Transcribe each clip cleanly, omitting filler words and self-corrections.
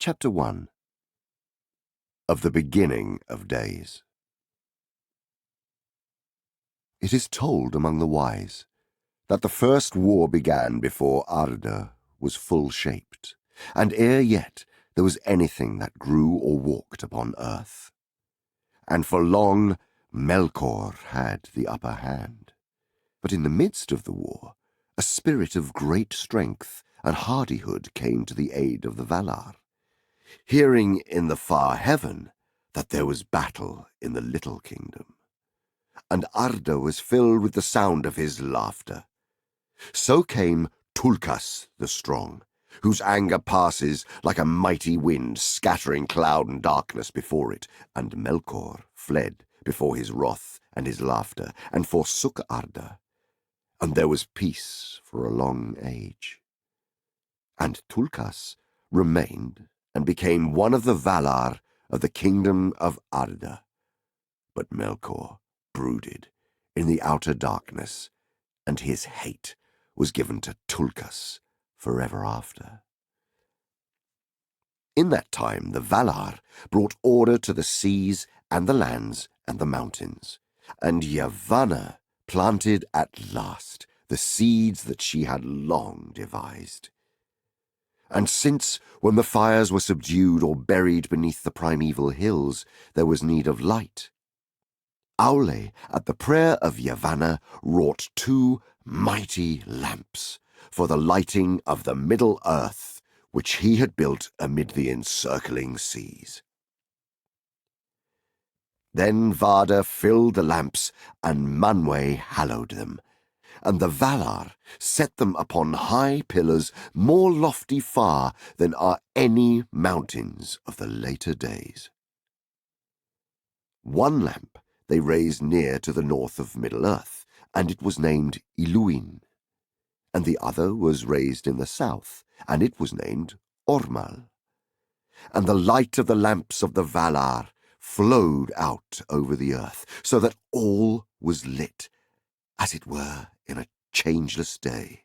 Chapter 1 Of the Beginning of Days. It is told among the wise that the first war began before Aulë was full-shaped, and ere yet there was anything that grew or walked upon earth. And for long Melkor had the upper hand. But in the midst of the war, a spirit of great strength and hardihood came to the aid of the Valar, hearing in the far heaven that there was battle in the little kingdom. And Aulë was filled with the sound of his laughter. So came Tulkas the Strong, whose anger passes like a mighty wind, scattering cloud and darkness before it, and Melkor fled before his wrath and his laughter, and forsook Aulë, and there was peace for a long age. And Tulkas remained and became one of the Valar of the kingdom of Aulë. But Melkor brooded in the outer darkness, and his hate was given to Tulkas forever after. In that time the Valar brought order to the seas and the lands and the mountains, and Yavanna planted at last the seeds that she had long devised. And since, when the fires were subdued or buried beneath the primeval hills, there was need of light, Aulë, at the prayer of Yavanna, wrought 2 mighty lamps for the lighting of the middle earth, which he had built amid the encircling seas. Then Vada filled the lamps, and Manwë hallowed them, and the Valar set them upon high pillars more lofty far than are any mountains of the later days. One lamp they raised near to the north of Middle-earth, and it was named Iluin, and the other was raised in the south, and it was named Ormal. And the light of the lamps of the Valar flowed out over the earth, so that all was lit, as it were in a changeless day.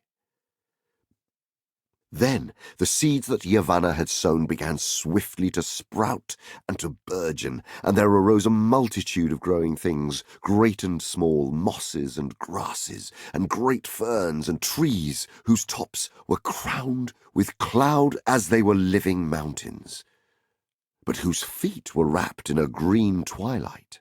Then the seeds that Yavanna had sown began swiftly to sprout and to burgeon, and there arose a multitude of growing things, great and small, mosses and grasses, and great ferns and trees, whose tops were crowned with cloud as they were living mountains, but whose feet were wrapped in a green twilight.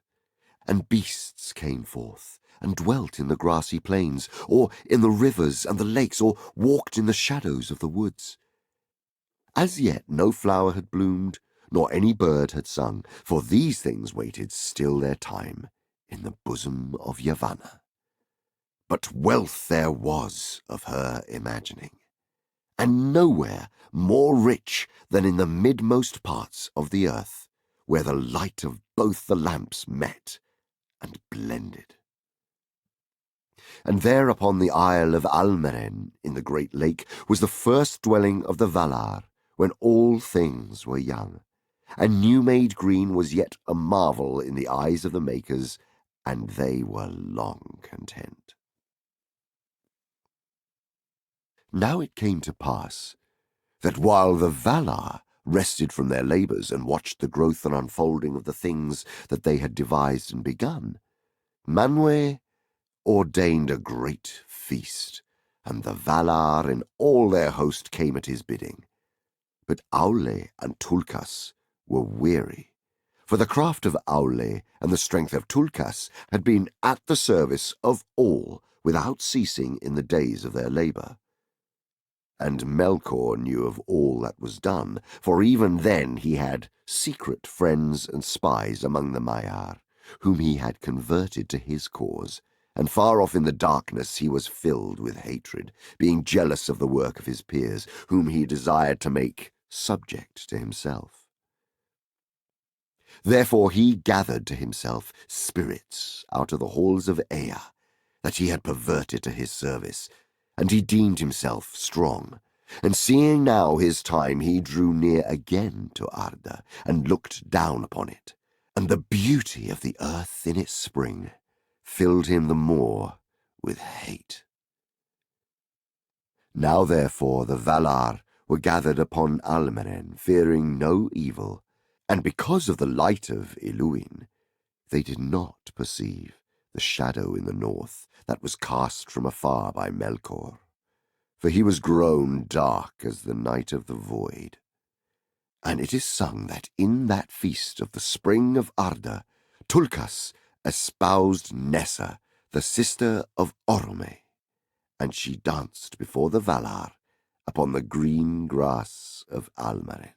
And beasts came forth, and dwelt in the grassy plains, or in the rivers and the lakes, or walked in the shadows of the woods. As yet no flower had bloomed, nor any bird had sung, for these things waited still their time in the bosom of Yavanna. But wealth there was of her imagining, and nowhere more rich than in the midmost parts of the earth, where the light of both the lamps met and blended. And there upon the isle of Almeren in the great lake was the first dwelling of the Valar, when all things were young, and new-made green was yet a marvel in the eyes of the makers, and they were long content. Now it came to pass that while the Valar rested from their labours and watched the growth and unfolding of the things that they had devised and begun, Manwë ordained a great feast, and the Valar and all their host came at his bidding. But Aulë and Tulkas were weary, for the craft of Aulë and the strength of Tulkas had been at the service of all without ceasing in the days of their labour. And Melkor knew of all that was done, for even then he had secret friends and spies among the Maiar, whom he had converted to his cause, and far off in the darkness he was filled with hatred, being jealous of the work of his peers, whom he desired to make subject to himself. Therefore he gathered to himself spirits out of the halls of Ea, that he had perverted to his service, and he deemed himself strong. And seeing now his time, he drew near again to Aulë, and looked down upon it, and the beauty of the earth in its spring filled him the more with hate. Now therefore the Valar were gathered upon Almeren, fearing no evil, and because of the light of Iluin, they did not perceive the shadow in the north that was cast from afar by Melkor, for he was grown dark as the night of the void. And it is sung that in that feast of the spring of Arda, Tulkas espoused Nessa, the sister of Orome, and she danced before the Valar upon the green grass of Almaren.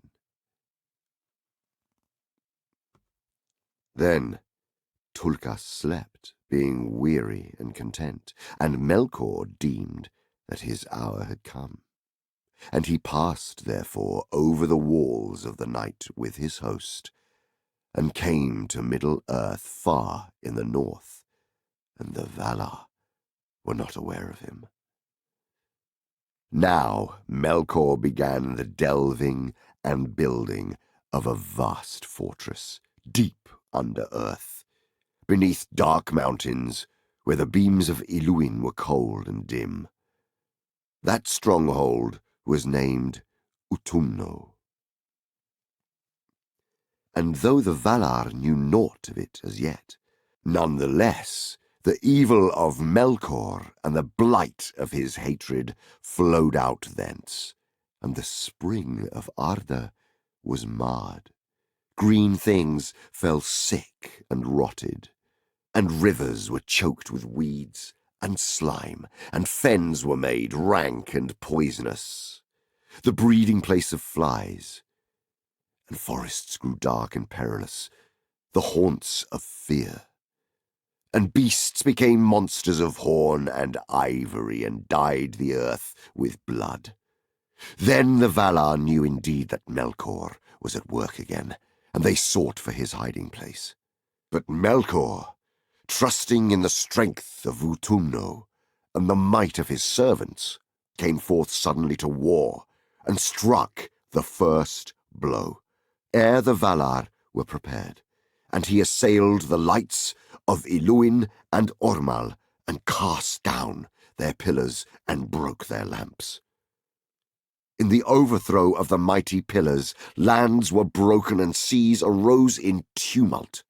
Then Tulkas slept, being weary and content, and Melkor deemed that his hour had come. And he passed, therefore, over the walls of the night with his host, and came to Middle-earth far in the north, and the Valar were not aware of him. Now Melkor began the delving and building of a vast fortress, deep under earth, beneath dark mountains, where the beams of Iluin were cold and dim. That stronghold was named Utumno. And though the Valar knew naught of it as yet, none the less the evil of Melkor and the blight of his hatred flowed out thence, and the spring of Arda was marred. Green things fell sick and rotted, and rivers were choked with weeds and slime, and fens were made rank and poisonous, the breeding place of flies, and forests grew dark and perilous, the haunts of fear. And beasts became monsters of horn and ivory, and dyed the earth with blood. Then the Valar knew indeed that Melkor was at work again, and they sought for his hiding place. But Melkor, trusting in the strength of Utumno and the might of his servants, came forth suddenly to war, and struck the first blow, ere the Valar were prepared, and he assailed the lights of Iluin and Ormal, and cast down their pillars and broke their lamps. In the overthrow of the mighty pillars, lands were broken and seas arose in tumult.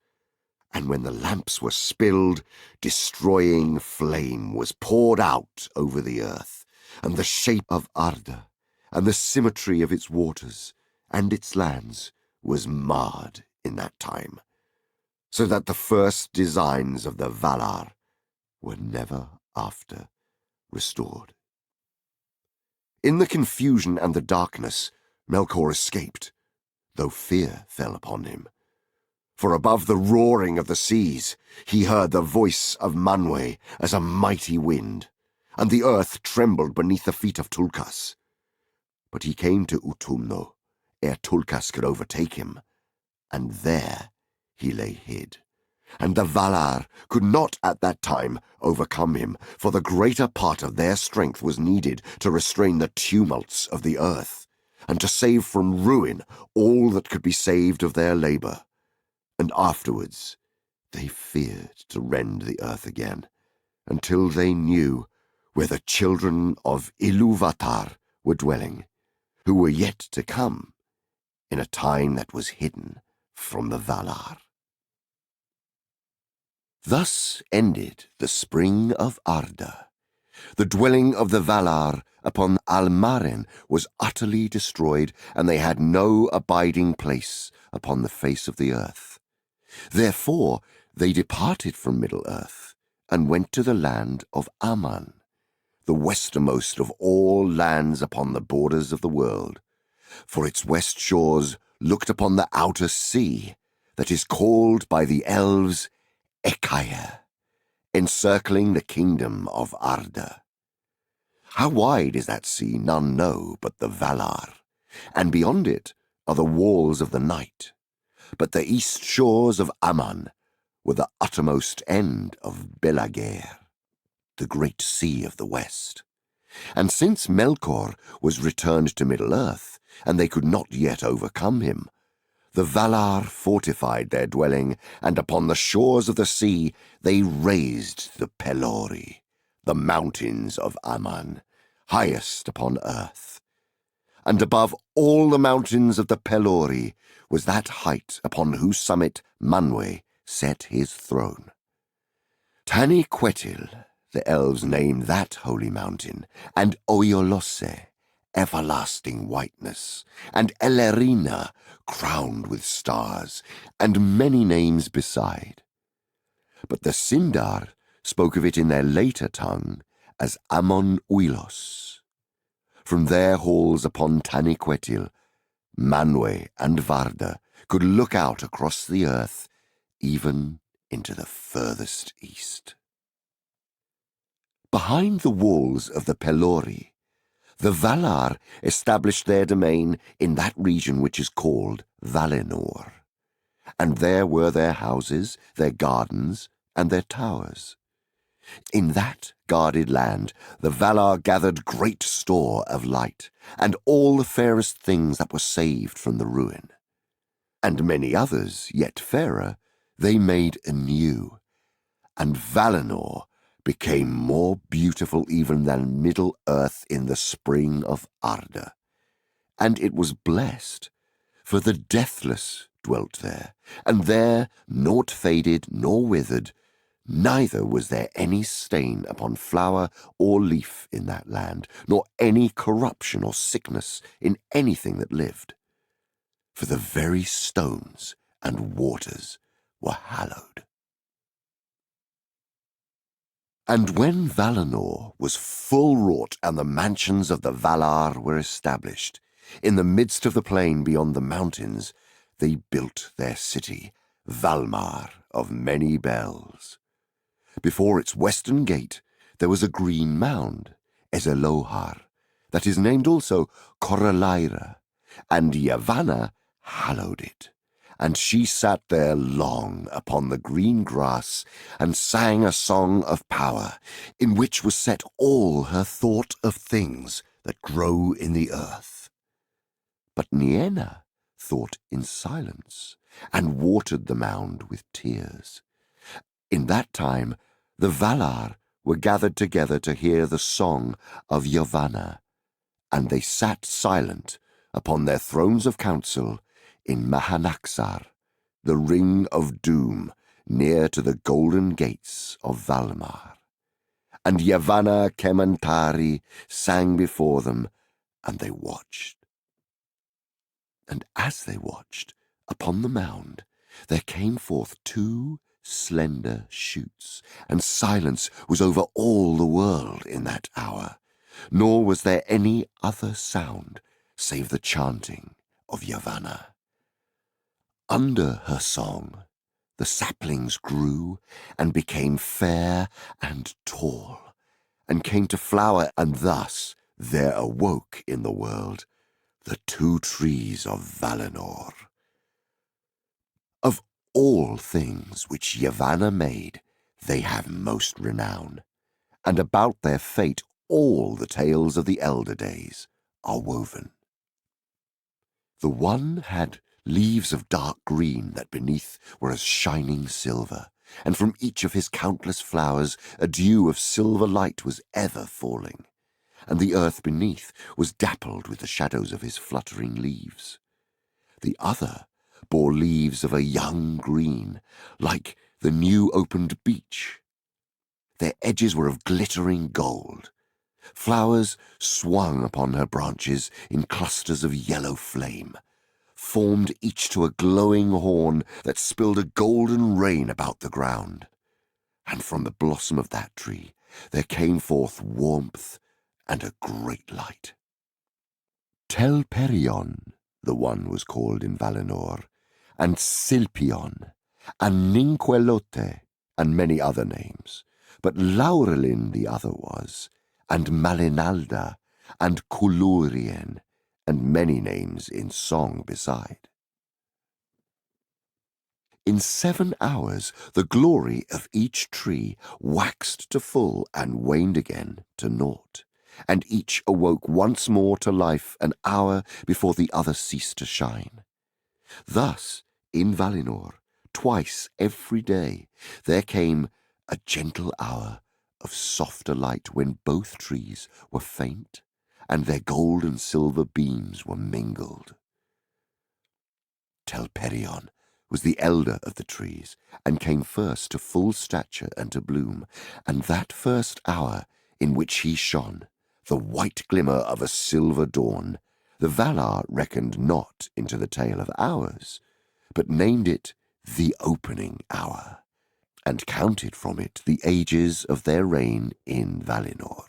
And when the lamps were spilled, destroying flame was poured out over the earth, and the shape of Arda, and the symmetry of its waters, and its lands, was marred in that time, so that the first designs of the Valar were never after restored. In the confusion and the darkness, Melkor escaped, though fear fell upon him. For above the roaring of the seas, he heard the voice of Manwë as a mighty wind, and the earth trembled beneath the feet of Tulkas. But he came to Utumno ere Tulkas could overtake him, and there he lay hid. And the Valar could not at that time overcome him, for the greater part of their strength was needed to restrain the tumults of the earth, and to save from ruin all that could be saved of their labor. And afterwards they feared to rend the earth again, until they knew where the children of Ilúvatar were dwelling, who were yet to come, in a time that was hidden from the Valar. Thus ended the spring of Arda. The dwelling of the Valar upon Almaren was utterly destroyed, and they had no abiding place upon the face of the earth. Therefore they departed from Middle-earth, and went to the land of Aman, the westernmost of all lands upon the borders of the world, for its west shores looked upon the outer sea, that is called by the Elves Ekaya, encircling the kingdom of Arda. How wide is that sea none know but the Valar, and beyond it are the walls of the night. But the east shores of Aman were the uttermost end of Belagér, the great sea of the west. And since Melkor was returned to Middle-earth, and they could not yet overcome him, the Valar fortified their dwelling, and upon the shores of the sea they raised the Pelori, the mountains of Aman, highest upon earth. and above all the mountains of the Pelori was that height upon whose summit Manwe set his throne. Taniquetil, the elves named that holy mountain, and Oyolosse, everlasting whiteness, and Elerina, crowned with stars, and many names beside. But the Sindar spoke of it in their later tongue as Amon Uilos. From their halls upon Taniquetil, Manwe and Varda could look out across the earth, even into the furthest east. Behind the walls of the Pelori, the Valar established their domain in that region which is called Valinor, and there were their houses, their gardens, and their towers. In that guarded land the Valar gathered great store of light, and all the fairest things that were saved from the ruin. And many others, yet fairer, they made anew, and Valinor became more beautiful even than Middle-earth in the spring of Arda. And it was blessed, for the deathless dwelt there, and there naught faded nor withered, neither was there any stain upon flower or leaf in that land, nor any corruption or sickness in anything that lived. For the very stones and waters were hallowed. And when Valinor was full wrought and the mansions of the Valar were established, in the midst of the plain beyond the mountains, they built their city, Valmar of many bells. Before its western gate there was a green mound, Ezelohar, that is named also Coralaira, and Yavanna hallowed it. And she sat there long upon the green grass and sang a song of power, in which was set all her thought of things that grow in the earth. But Nienna thought in silence, and watered the mound with tears. In that time the Valar were gathered together to hear the song of Yavanna, and they sat silent upon their thrones of council in Mahanaxar, the ring of doom, near to the golden gates of Valmar. And Yavanna Kemantari sang before them, and they watched. And as they watched, upon the mound there came forth two slender shoots, and silence was over all the world in that hour, nor was there any other sound save the chanting of Yavanna. Under her song the saplings grew and became fair and tall, and came to flower, and thus there awoke in the world the two trees of Valinor. Of all things which Yavanna made, they have most renown, and about their fate all the tales of the elder days are woven. The one had leaves of dark green that beneath were as shining silver, and from each of his countless flowers a dew of silver light was ever falling, and the earth beneath was dappled with the shadows of his fluttering leaves. The other bore leaves of a young green, like the new opened beech. Their edges were of glittering gold. Flowers swung upon her branches in clusters of yellow flame, formed each to a glowing horn that spilled a golden rain about the ground. And from the blossom of that tree there came forth warmth and a great light. Telperion, the one was called in Valinor, and Silpion, and Ninquelote, and many other names. But Laurelin the other was, and Malinalda, and Culurien, and many names in song beside. In 7 hours the glory of each tree waxed to full and waned again to naught, and each awoke once more to life an hour before the other ceased to shine. Thus, in Valinor, twice every day, there came a gentle hour of softer light when both trees were faint, and their gold and silver beams were mingled. Telperion was the elder of the trees, and came first to full stature and to bloom, and that first hour in which he shone, the white glimmer of a silver dawn, the Valar reckoned not into the tale of hours, but named it the opening hour, and counted from it the ages of their reign in Valinor.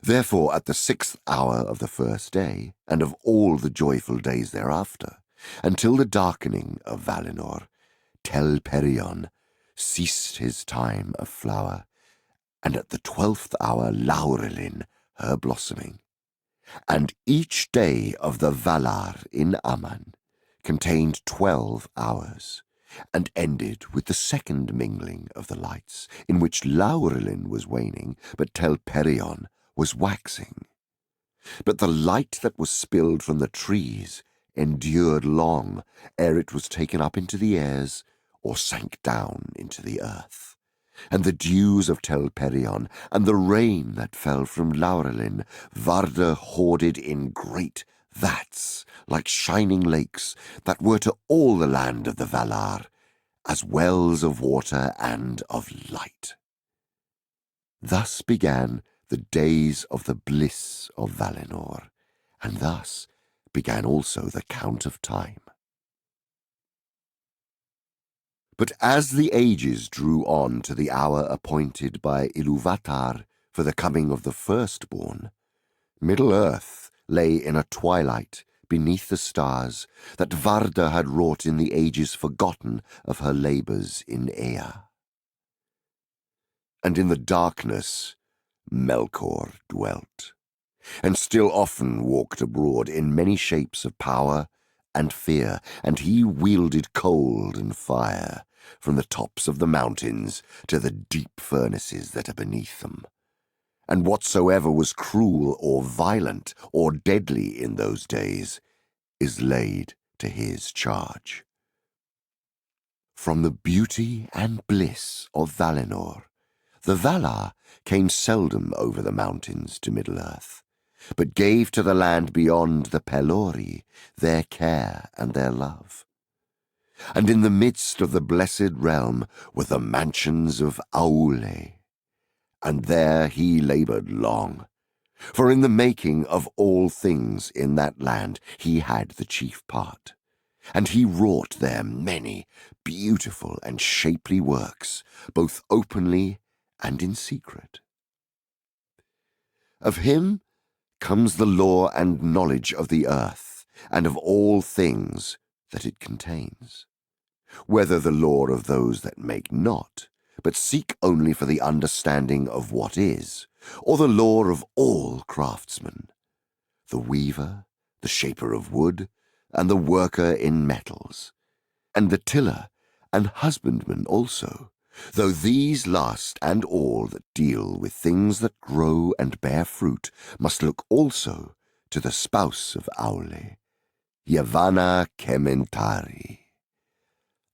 Therefore at the 6th hour of the first day, and of all the joyful days thereafter, until the darkening of Valinor, Telperion ceased his time of flower, and at the 12th hour Laurelin her blossoming. And each day of the Valar in Aman contained 12 hours, and ended with the second mingling of the lights, in which Laurelin was waning, but Telperion was waxing. But the light that was spilled from the trees endured long ere it was taken up into the airs or sank down into the earth. And the dews of Telperion and the rain that fell from Laurelin Varda hoarded in great vats like shining lakes that were to all the land of the Valar as wells of water and of light. Thus began the days of the bliss of Valinor, and thus began also the count of time. But as the ages drew on to the hour appointed by Ilúvatar for the coming of the firstborn, Middle-earth lay in a twilight beneath the stars that Varda had wrought in the ages forgotten of her labours in Ea. And in the darkness Melkor dwelt, and still often walked abroad in many shapes of power and fear, and he wielded cold and fire from the tops of the mountains to the deep furnaces that are beneath them. And whatsoever was cruel or violent or deadly in those days is laid to his charge. From the beauty and bliss of Valinor, the Valar came seldom over the mountains to Middle-earth, but gave to the land beyond the Pelori their care and their love. And in the midst of the blessed realm were the mansions of Aulë, and there he laboured long, for in the making of all things in that land he had the chief part, and he wrought there many beautiful and shapely works, both openly and in secret. Of him comes the lore and knowledge of the earth, and of all things that it contains, whether the lore of those that make not, but seek only for the understanding of what is, or the lore of all craftsmen, the weaver, the shaper of wood, and the worker in metals, and the tiller and husbandman also, though these last and all that deal with things that grow and bear fruit must look also to the spouse of Aulë, Yavanna Kementari.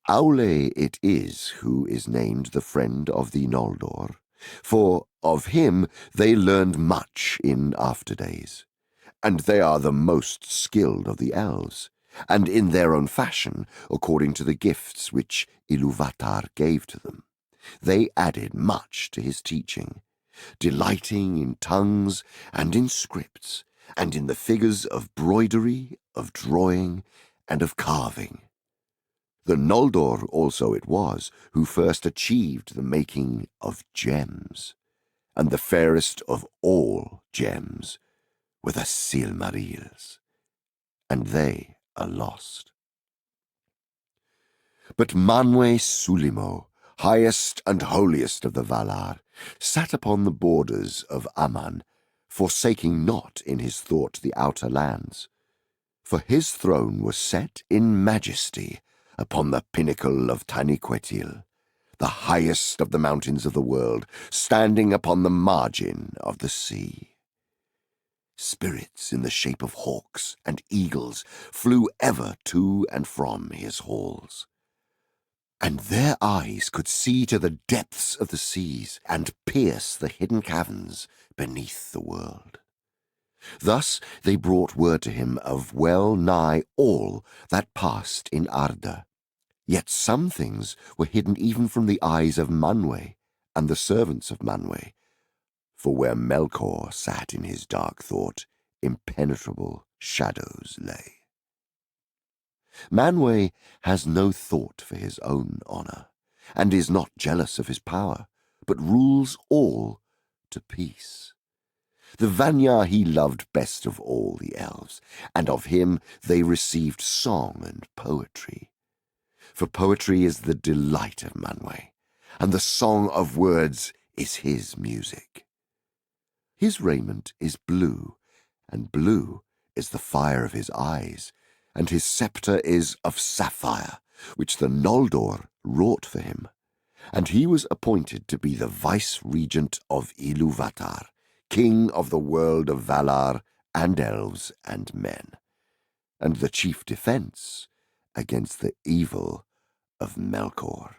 Aulë it is who is named the friend of the Noldor, for of him they learned much in after days, and they are the most skilled of the elves, and in their own fashion, according to the gifts which Ilúvatar gave to them, they added much to his teaching, delighting in tongues and in scripts, and in the figures of broidery, of drawing, and of carving. The Noldor also it was who first achieved the making of gems, and the fairest of all gems were the Silmarils, and they are lost. But Manwe Sulimo, highest and holiest of the Valar, sat upon the borders of Aman, forsaking not in his thought the outer lands. For his throne was set in majesty upon the pinnacle of Taniquetil, the highest of the mountains of the world, standing upon the margin of the sea. Spirits in the shape of hawks and eagles flew ever to and from his halls, and their eyes could see to the depths of the seas and pierce the hidden caverns beneath the world. Thus they brought word to him of well nigh all that passed in Arda. Yet some things were hidden even from the eyes of Manwë and the servants of Manwë, for where Melkor sat in his dark thought, impenetrable shadows lay. Manwë has no thought for his own honour, and is not jealous of his power, but rules all to peace. The Vanya he loved best of all the elves, and of him they received song and poetry. For poetry is the delight of Manwë, and the song of words is his music. His raiment is blue, and blue is the fire of his eyes, and his sceptre is of sapphire, which the Noldor wrought for him. And he was appointed to be the vice-regent of Ilúvatar, king of the world of Valar and elves and men, and the chief defence against the evil of Melkor.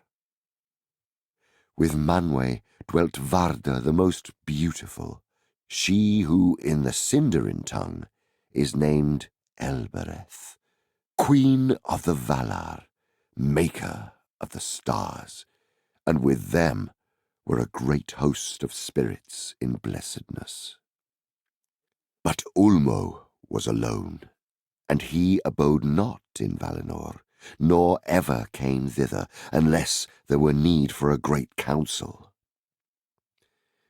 With Manwë dwelt Varda the most beautiful, she who in the Sindarin tongue is named Elbereth, queen of the Valar, maker of the stars, and with them were a great host of spirits in blessedness. But Ulmo was alone, and he abode not in Valinor, nor ever came thither, unless there were need for a great council.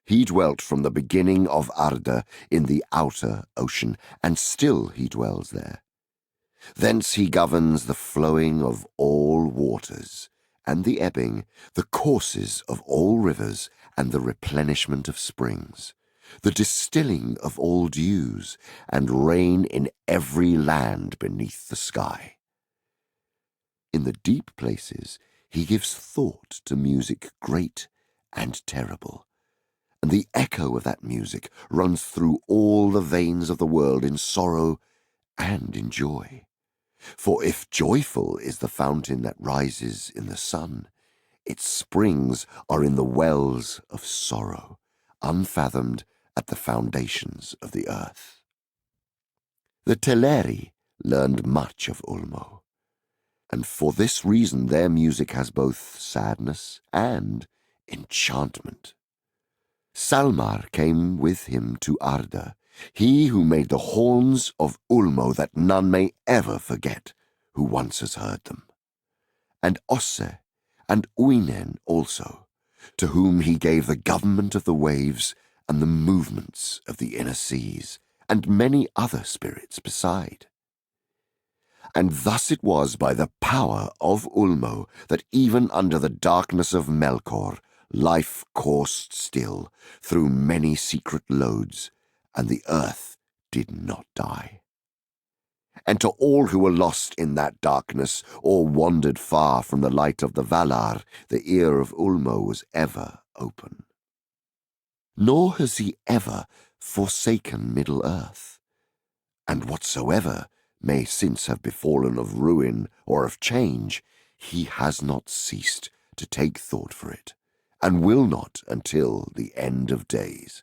He dwelt from the beginning of Arda in the outer ocean, and still he dwells there. Thence he governs the flowing of all waters, and the ebbing, the courses of all rivers, and the replenishment of springs, the distilling of all dews, and rain in every land beneath the sky. In the deep places he gives thought to music great and terrible, and the echo of that music runs through all the veins of the world in sorrow and in joy. For if joyful is the fountain that rises in the sun, its springs are in the wells of sorrow, unfathomed at the foundations of the earth. The Teleri learned much of Ulmo, and for this reason their music has both sadness and enchantment. Salmar came with him to Arda, he who made the horns of Ulmo that none may ever forget who once has heard them, and Osse and Uinen also, to whom he gave the government of the waves and the movements of the inner seas, and many other spirits beside. And thus it was by the power of Ulmo that even under the darkness of Melkor life coursed still through many secret lodes, and the earth did not die. And to all who were lost in that darkness, or wandered far from the light of the Valar, the ear of Ulmo was ever open. Nor has he ever forsaken Middle-earth, and whatsoever may since have befallen of ruin or of change, he has not ceased to take thought for it, and will not until the end of days.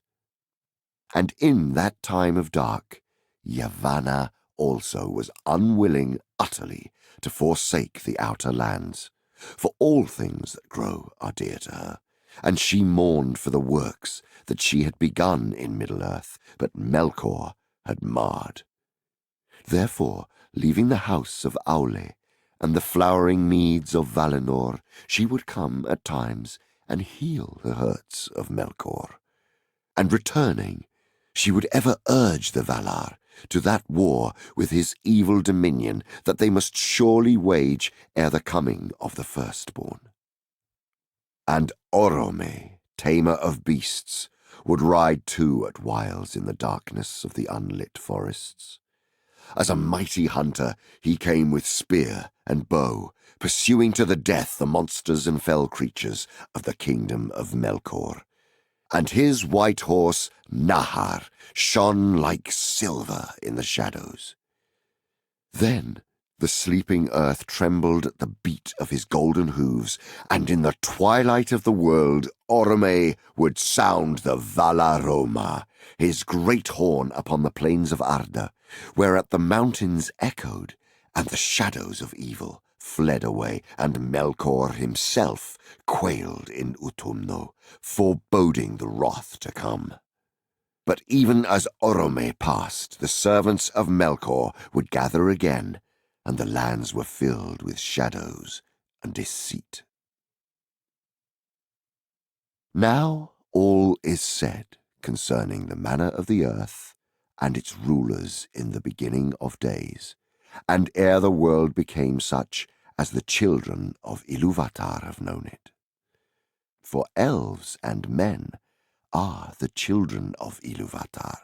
And in that time of dark, Yavanna also was unwilling utterly to forsake the outer lands, for all things that grow are dear to her, and she mourned for the works that she had begun in Middle-earth, but Melkor had marred. Therefore, leaving the house of Aulë and the flowering meads of Valinor, she would come at times and heal the hurts of Melkor, and returning, she would ever urge the Valar to that war with his evil dominion that they must surely wage ere the coming of the firstborn. And Orome, tamer of beasts, would ride too at whiles in the darkness of the unlit forests. As a mighty hunter, he came with spear and bow, pursuing to the death the monsters and fell creatures of the kingdom of Melkor. And his white horse, Nahar, shone like silver in the shadows. Then The sleeping earth trembled at the beat of his golden hooves, and in the twilight of the world Orome would sound the Valaroma, his great horn upon the plains of Arda, whereat the mountains echoed, and the shadows of evil fled away, and Melkor himself quailed in Utumno, foreboding the wrath to come. But even as Orome passed, the servants of Melkor would gather again, and the lands were filled with shadows and deceit. Now all is said concerning the manner of the earth and its rulers in the beginning of days, and ere the world became such as the children of Ilúvatar have known it. For elves and men are the children of Ilúvatar,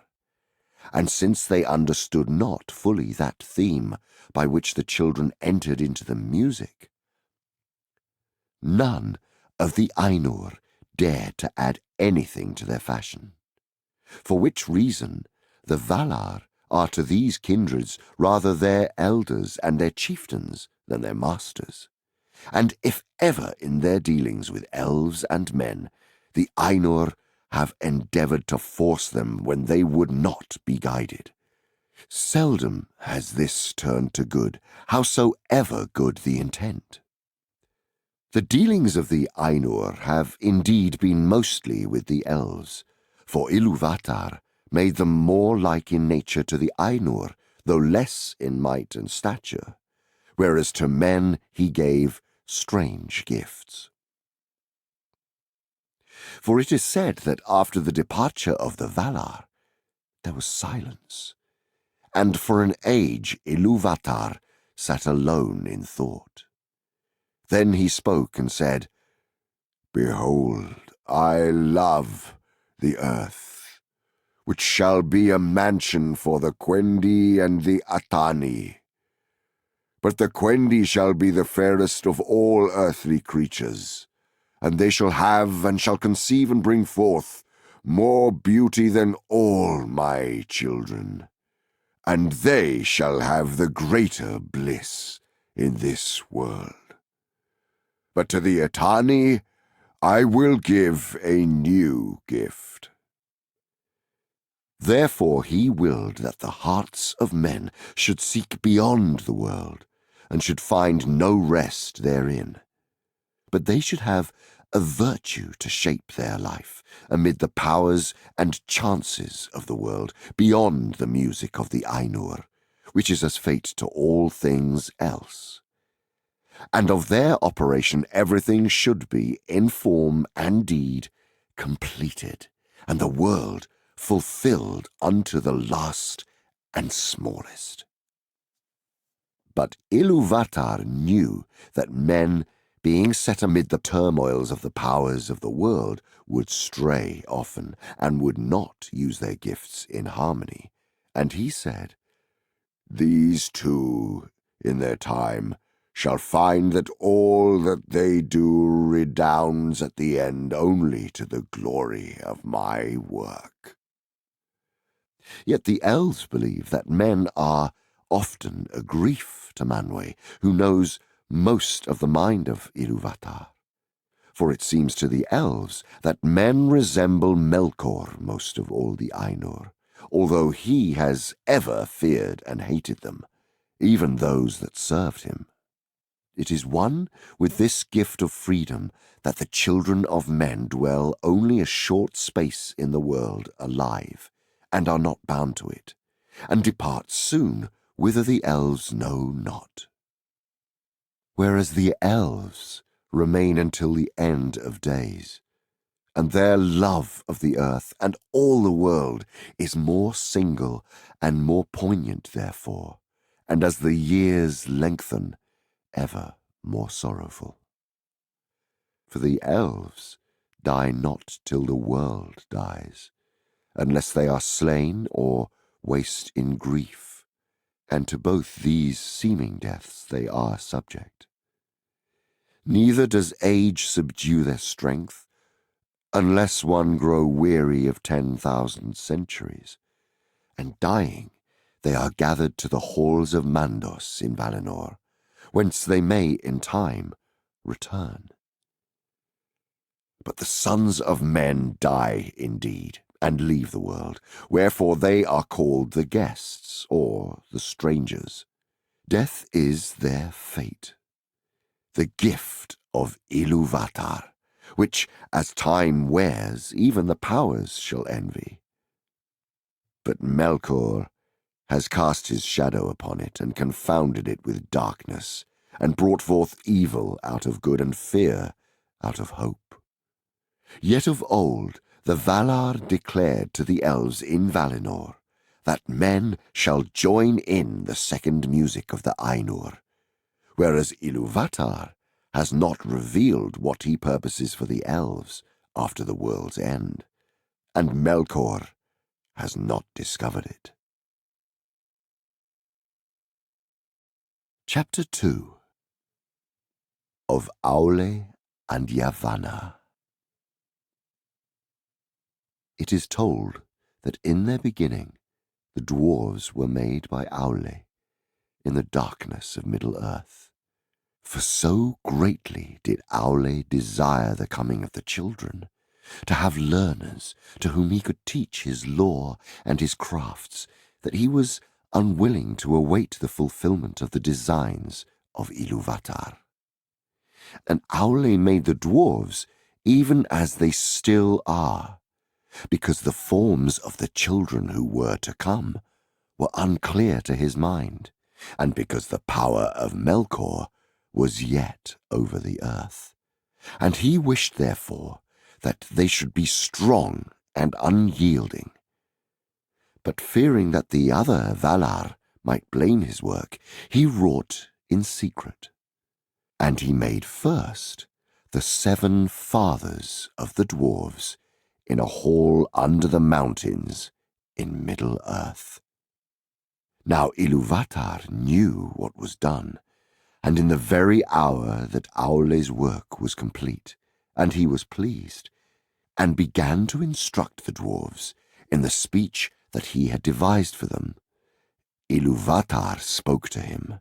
and since they understood not fully that theme by which the children entered into the music, none of the Ainur dared to add anything to their fashion. For which reason the Valar are to these kindreds rather their elders and their chieftains than their masters. And if ever in their dealings with elves and men the Ainur have endeavoured to force them when they would not be guided, seldom has this turned to good, howsoever good the intent. The dealings of the Ainur have indeed been mostly with the elves, for Ilúvatar made them more like in nature to the Ainur, though less in might and stature, whereas to men he gave strange gifts. For it is said that after the departure of the Valar, there was silence, and for an age Ilúvatar sat alone in thought. Then he spoke and said, "Behold, I love the earth, which shall be a mansion for the Quendi and the Atani. But the Quendi shall be the fairest of all earthly creatures, and they shall have and shall conceive and bring forth more beauty than all my children, and they shall have the greater bliss in this world. But to the Atani I will give a new gift." Therefore he willed that the hearts of men should seek beyond the world, and should find no rest therein. But they should have a virtue to shape their life amid the powers and chances of the world, beyond the music of the Ainur, which is as fate to all things else. And of their operation everything should be, in form and deed, completed, and the world fulfilled unto the last and smallest. But Ilúvatar knew that men, being set amid the turmoils of the powers of the world, would stray often, and would not use their gifts in harmony. And he said, "These two, in their time, shall find that all that they do redounds at the end only to the glory of my work." Yet the elves believe that men are often a grief to Manwë, who knows most of the mind of Ilúvatar. For it seems to the elves that men resemble Melkor most of all the Ainur, although he has ever feared and hated them, even those that served him. It is one with this gift of freedom that the children of men dwell only a short space in the world alive, and are not bound to it, and depart soon whither the elves know not. Whereas the elves remain until the end of days, and their love of the earth and all the world is more single and more poignant therefore, and as the years lengthen, ever more sorrowful. For the elves die not till the world dies, unless they are slain or waste in grief, and to both these seeming deaths they are subject. Neither does age subdue their strength, unless one grow weary of 10,000 centuries, and dying they are gathered to the halls of Mandos in Valinor, whence they may, in time, return. But the sons of men die indeed, and leave the world, wherefore they are called the guests, or the strangers. Death is their fate, the gift of Ilúvatar, which, as time wears, even the powers shall envy. But Melkor has cast his shadow upon it, and confounded it with darkness, and brought forth evil out of good, and fear out of hope. Yet of old the Valar declared to the Elves in Valinor that men shall join in the second music of the Ainur, whereas Ilúvatar has not revealed what he purposes for the Elves after the world's end, and Melkor has not discovered it. Chapter 2 of Aulë and Yavanna. It is told that in their beginning the dwarves were made by Aulë in the darkness of Middle-earth. For so greatly did Aulë desire the coming of the children, to have learners to whom he could teach his lore and his crafts, that he was unwilling to await the fulfillment of the designs of Ilúvatar. And Aulë made the dwarves even as they still are, because the forms of the children who were to come were unclear to his mind, and because the power of Melkor was yet over the earth. And he wished, therefore, that they should be strong and unyielding. But fearing that the other Valar might blame his work, he wrought in secret. And he made first the 7 fathers of the dwarves in a hall under the mountains in Middle-earth. Now Ilúvatar knew what was done, and in the very hour that Aulë's work was complete, and he was pleased, and began to instruct the dwarves in the speech that he had devised for them, Ilúvatar spoke to him.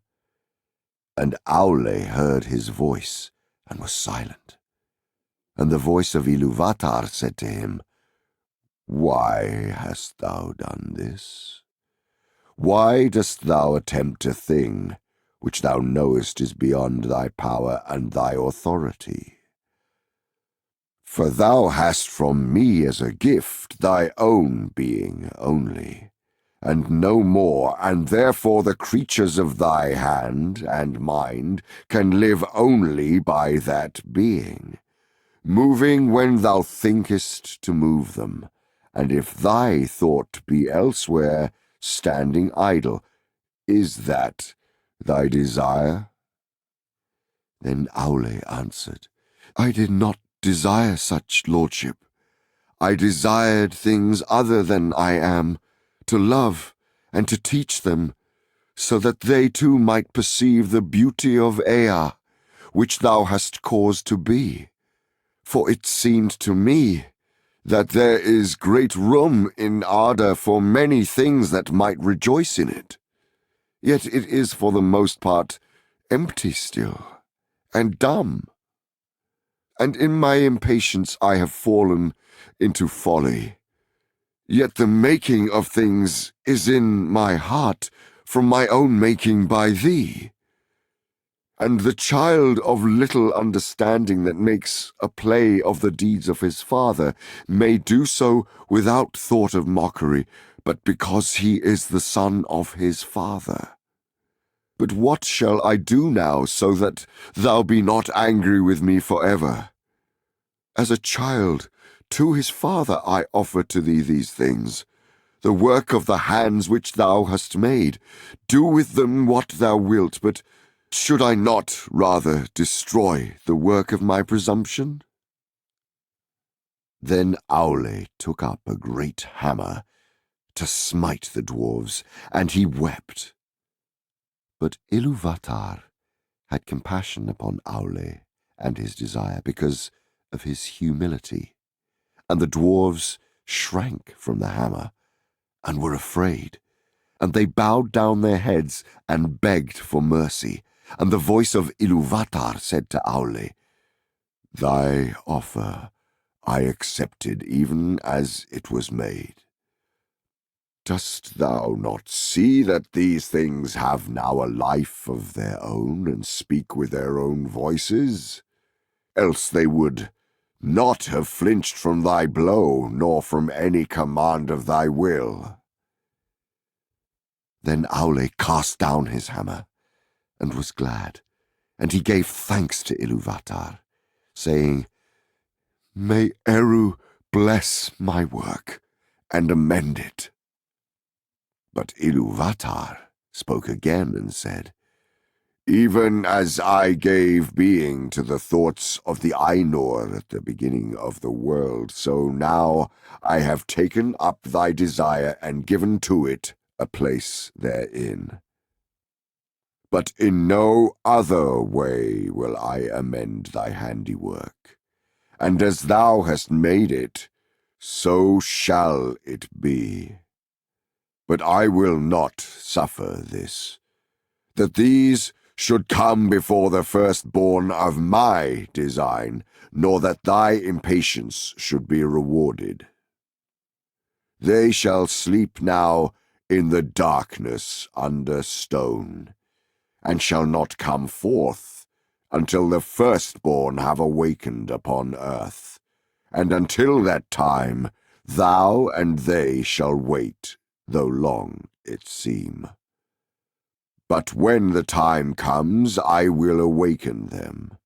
And Aulë heard his voice, and was silent. And the voice of Ilúvatar said to him, Why hast thou done this? Why dost thou attempt a thing which thou knowest is beyond thy power and thy authority? For thou hast from me as a gift thy own being only, and no more, and therefore the creatures of thy hand and mind can live only by that being, moving when thou thinkest to move them, and if thy thought be elsewhere, standing idle. Is that thy desire? Then Aulë answered, I did not desire such lordship. I desired things other than I am, to love and to teach them, so that they too might perceive the beauty of Ea, which thou hast caused to be. For it seemed to me that there is great room in Arda for many things that might rejoice in it. Yet it is for the most part empty still, and dumb. And in my impatience I have fallen into folly. Yet the making of things is in my heart, from my own making by thee. And the child of little understanding that makes a play of the deeds of his father may do so without thought of mockery, but because he is the son of his father. But what shall I do now, so that thou be not angry with me forever? As a child, to his father I offer to thee these things, the work of the hands which thou hast made. Do with them what thou wilt, but should I not rather destroy the work of my presumption? Then Aulë took up a great hammer to smite the dwarves, and he wept. But Ilúvatar had compassion upon Aulë and his desire, because of his humility, and the dwarves shrank from the hammer, and were afraid, and they bowed down their heads and begged for mercy. And the voice of Ilúvatar said to Aulë, "Thy offer I accepted even as it was made. Dost thou not see that these things have now a life of their own and speak with their own voices? Else they would not have flinched from thy blow, nor from any command of thy will." Then Aulë cast down his hammer, and was glad, and he gave thanks to Ilúvatar, saying, "May Eru bless my work and amend it." But Ilúvatar spoke again and said, "Even as I gave being to the thoughts of the Ainur at the beginning of the world, so now I have taken up thy desire and given to it a place therein. But in no other way will I amend thy handiwork, and as thou hast made it, so shall it be. But I will not suffer this, that these should come before the firstborn of my design, nor that thy impatience should be rewarded. They shall sleep now in the darkness under stone, and shall not come forth until the firstborn have awakened upon earth, and until that time thou and they shall wait, though long it seem. But when the time comes, I will awaken them,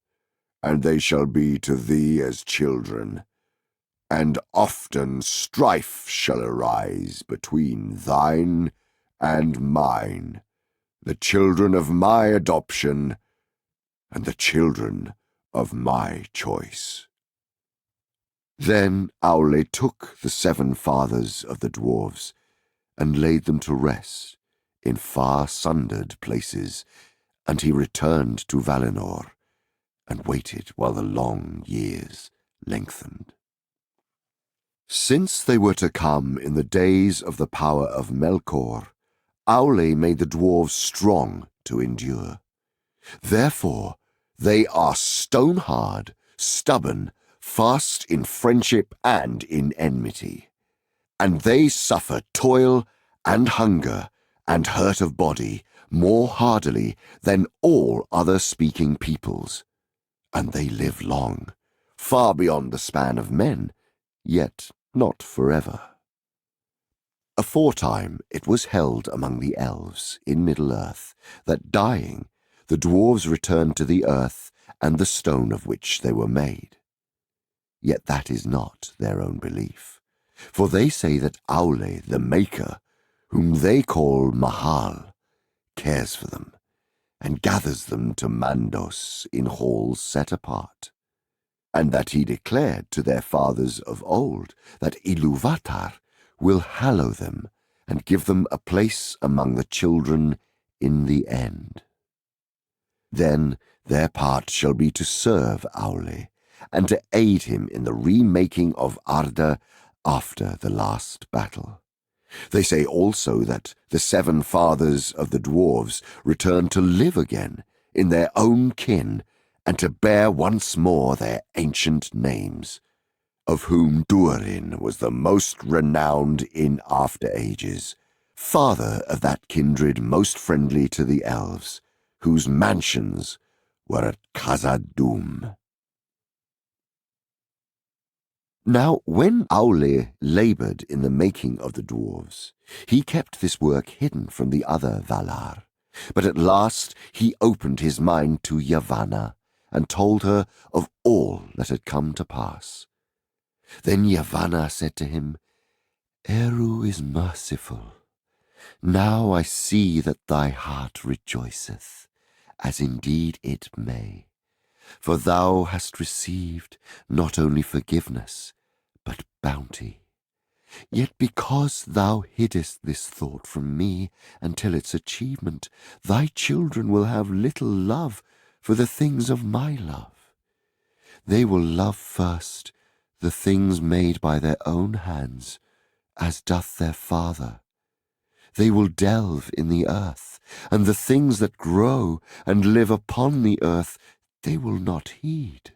and they shall be to thee as children, and often strife shall arise between thine and mine, the children of my adoption and the children of my choice." Then Aulë took the 7 fathers of the dwarves and laid them to rest in far sundered places, and he returned to Valinor and waited while the long years lengthened. Since they were to come in the days of the power of Melkor, Aulë made the dwarves strong to endure. Therefore they are stone-hard, stubborn, fast in friendship and in enmity, and they suffer toil and hunger and hurt of body more hardily than all other speaking peoples, and they live long, far beyond the span of men, yet not forever. Aforetime it was held among the elves in Middle-earth that, dying, the dwarves returned to the earth and the stone of which they were made. Yet that is not their own belief, for they say that Aulë the Maker, whom they call Mahal, cares for them, and gathers them to Mandos in halls set apart, and that he declared to their fathers of old that Ilúvatar will hallow them and give them a place among the children in the end. Then their part shall be to serve Aulë, and to aid him in the remaking of Arda after the last battle. They say also that the 7 fathers of the dwarves return to live again in their own kin, and to bear once more their ancient names, of whom Durin was the most renowned in after ages, father of that kindred most friendly to the elves, whose mansions were at Khazad-dûm. Now when Aulë laboured in the making of the dwarves, he kept this work hidden from the other Valar, but at last he opened his mind to Yavanna, and told her of all that had come to pass. Then Yavanna said to him, "Eru is merciful. Now I see that thy heart rejoiceth, as indeed it may. For thou hast received not only forgiveness, but bounty. Yet because thou hiddest this thought from me until its achievement, thy children will have little love for the things of my love. They will love first the things made by their own hands, as doth their father. They will delve in the earth, and the things that grow and live upon the earth they will not heed.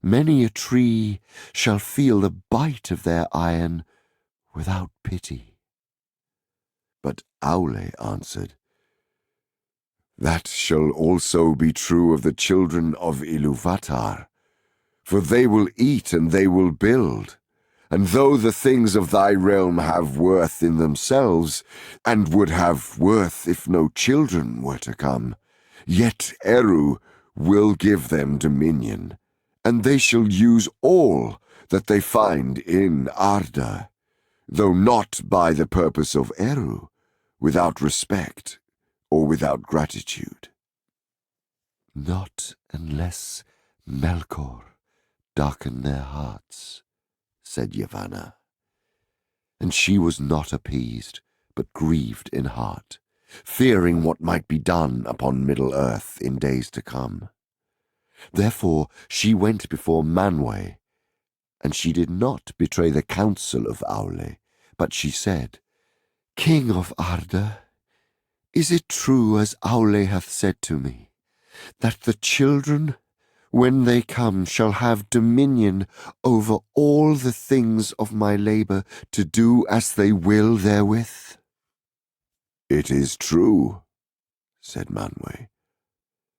Many a tree shall feel the bite of their iron without pity. But Aulë answered, That shall also be true of the children of Ilúvatar, for they will eat and they will build. And though the things of thy realm have worth in themselves, and would have worth if no children were to come, yet Eru will give them dominion, and they shall use all that they find in Arda, though not by the purpose of Eru, without respect or without gratitude. Not unless Melkor darken their hearts, said Yavanna. And she was not appeased, but grieved in heart, fearing what might be done upon Middle-earth in days to come. Therefore she went before Manwë, and she did not betray the counsel of Aulë, but she said, King of Arda, is it true, as Aulë hath said to me, that the children, when they come, shall have dominion over all the things of my labour, to do as they will therewith? It is true, said Manwë.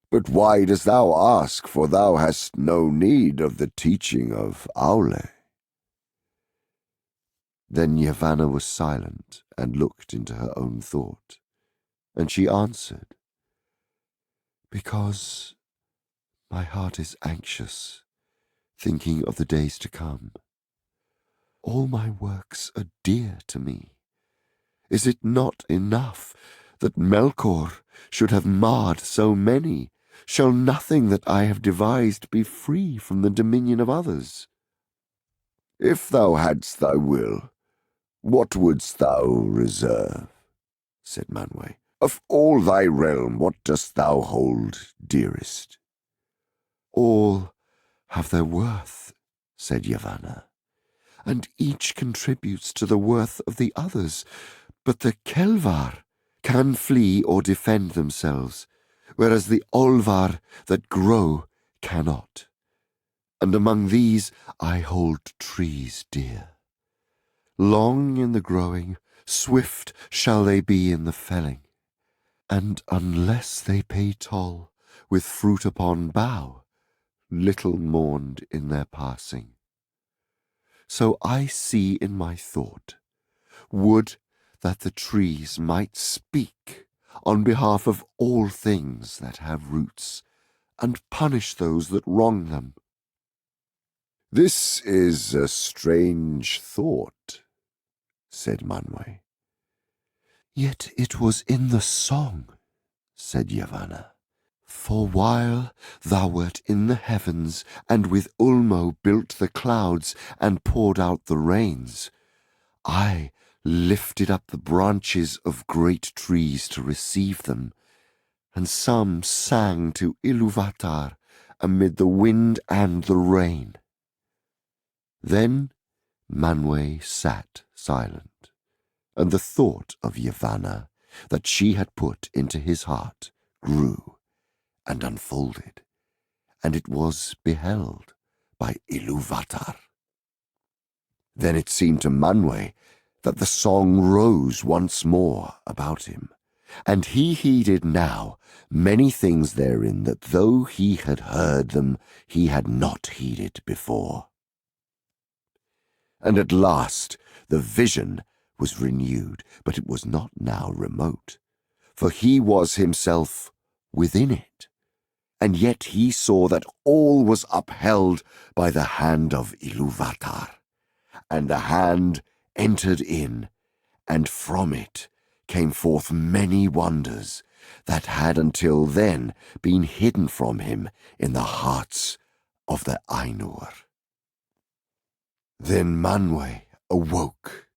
But why dost thou ask, for thou hast no need of the teaching of Aulë? Then Yavanna was silent and looked into her own thought, and she answered, Because my heart is anxious, thinking of the days to come. All my works are dear to me. Is it not enough that Melkor should have marred so many? Shall nothing that I have devised be free from the dominion of others? If thou hadst thy will, what wouldst thou reserve? Said Manwë. Of all thy realm, what dost thou hold dearest? All have their worth, said Yavanna, and each contributes to the worth of the others. But the Kelvar can flee or defend themselves, whereas the Olvar that grow cannot. And among these I hold trees dear. Long in the growing, swift shall they be in the felling, and unless they pay toll with fruit upon bough, little mourned in their passing. So I see in my thought, would that the trees might speak on behalf of all things that have roots, and punish those that wrong them. This is a strange thought, said Manwë. Yet it was in the song, said Yavanna. For while thou wert in the heavens, and with Ulmo built the clouds and poured out the rains, I lifted up the branches of great trees to receive them, and some sang to Ilúvatar amid the wind and the rain. Then Manwë sat silent, and the thought of Yavanna that she had put into his heart grew and unfolded, and it was beheld by Ilúvatar. Then it seemed to Manwë that the song rose once more about him, and he heeded now many things therein that though he had heard them, he had not heeded before. And at last the vision was renewed, but it was not now remote, for he was himself within it, and yet he saw that all was upheld by the hand of Ilúvatar, and the hand entered in, and from it came forth many wonders that had until then been hidden from him in the hearts of the Ainur. Then Manwë awoke,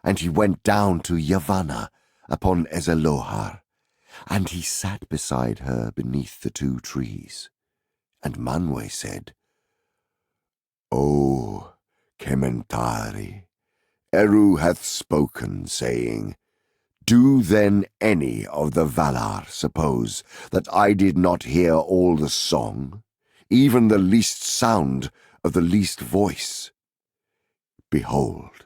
and he went down to Yavanna upon Ezelohar, and he sat beside her beneath the two trees. And Manwë said, O Kementari, Eru hath spoken, saying, Do then any of the Valar suppose that I did not hear all the song, even the least sound of the least voice? Behold,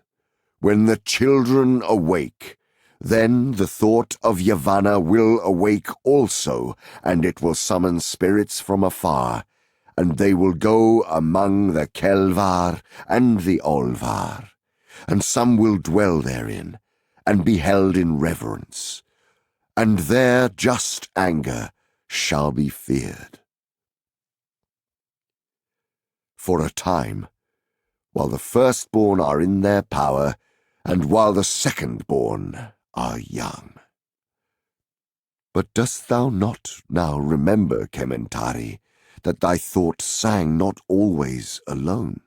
when the children awake, then the thought of Yavanna will awake also, and it will summon spirits from afar, and they will go among the Kelvar and the Olvar, and some will dwell therein, and be held in reverence, and their just anger shall be feared. For a time, while the firstborn are in their power, and while the secondborn are young. But dost thou not now remember, Kementari, that thy thought sang not always alone?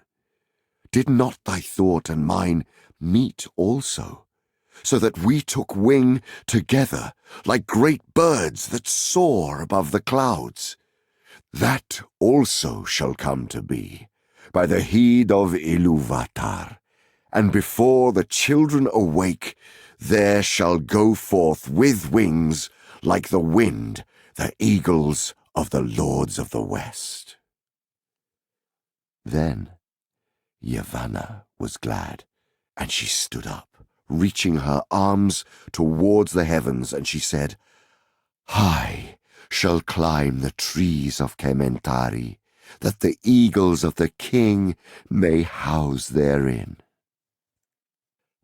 Did not thy thought and mine meet also, so that we took wing together like great birds that soar above the clouds? That also shall come to be, by the heed of Ilúvatar, and before the children awake, there shall go forth with wings like the wind the eagles of the lords of the west. Then Yavanna was glad, and she stood up, reaching her arms towards the heavens, and she said, High shall climb the trees of Kementari, that the eagles of the king may house therein.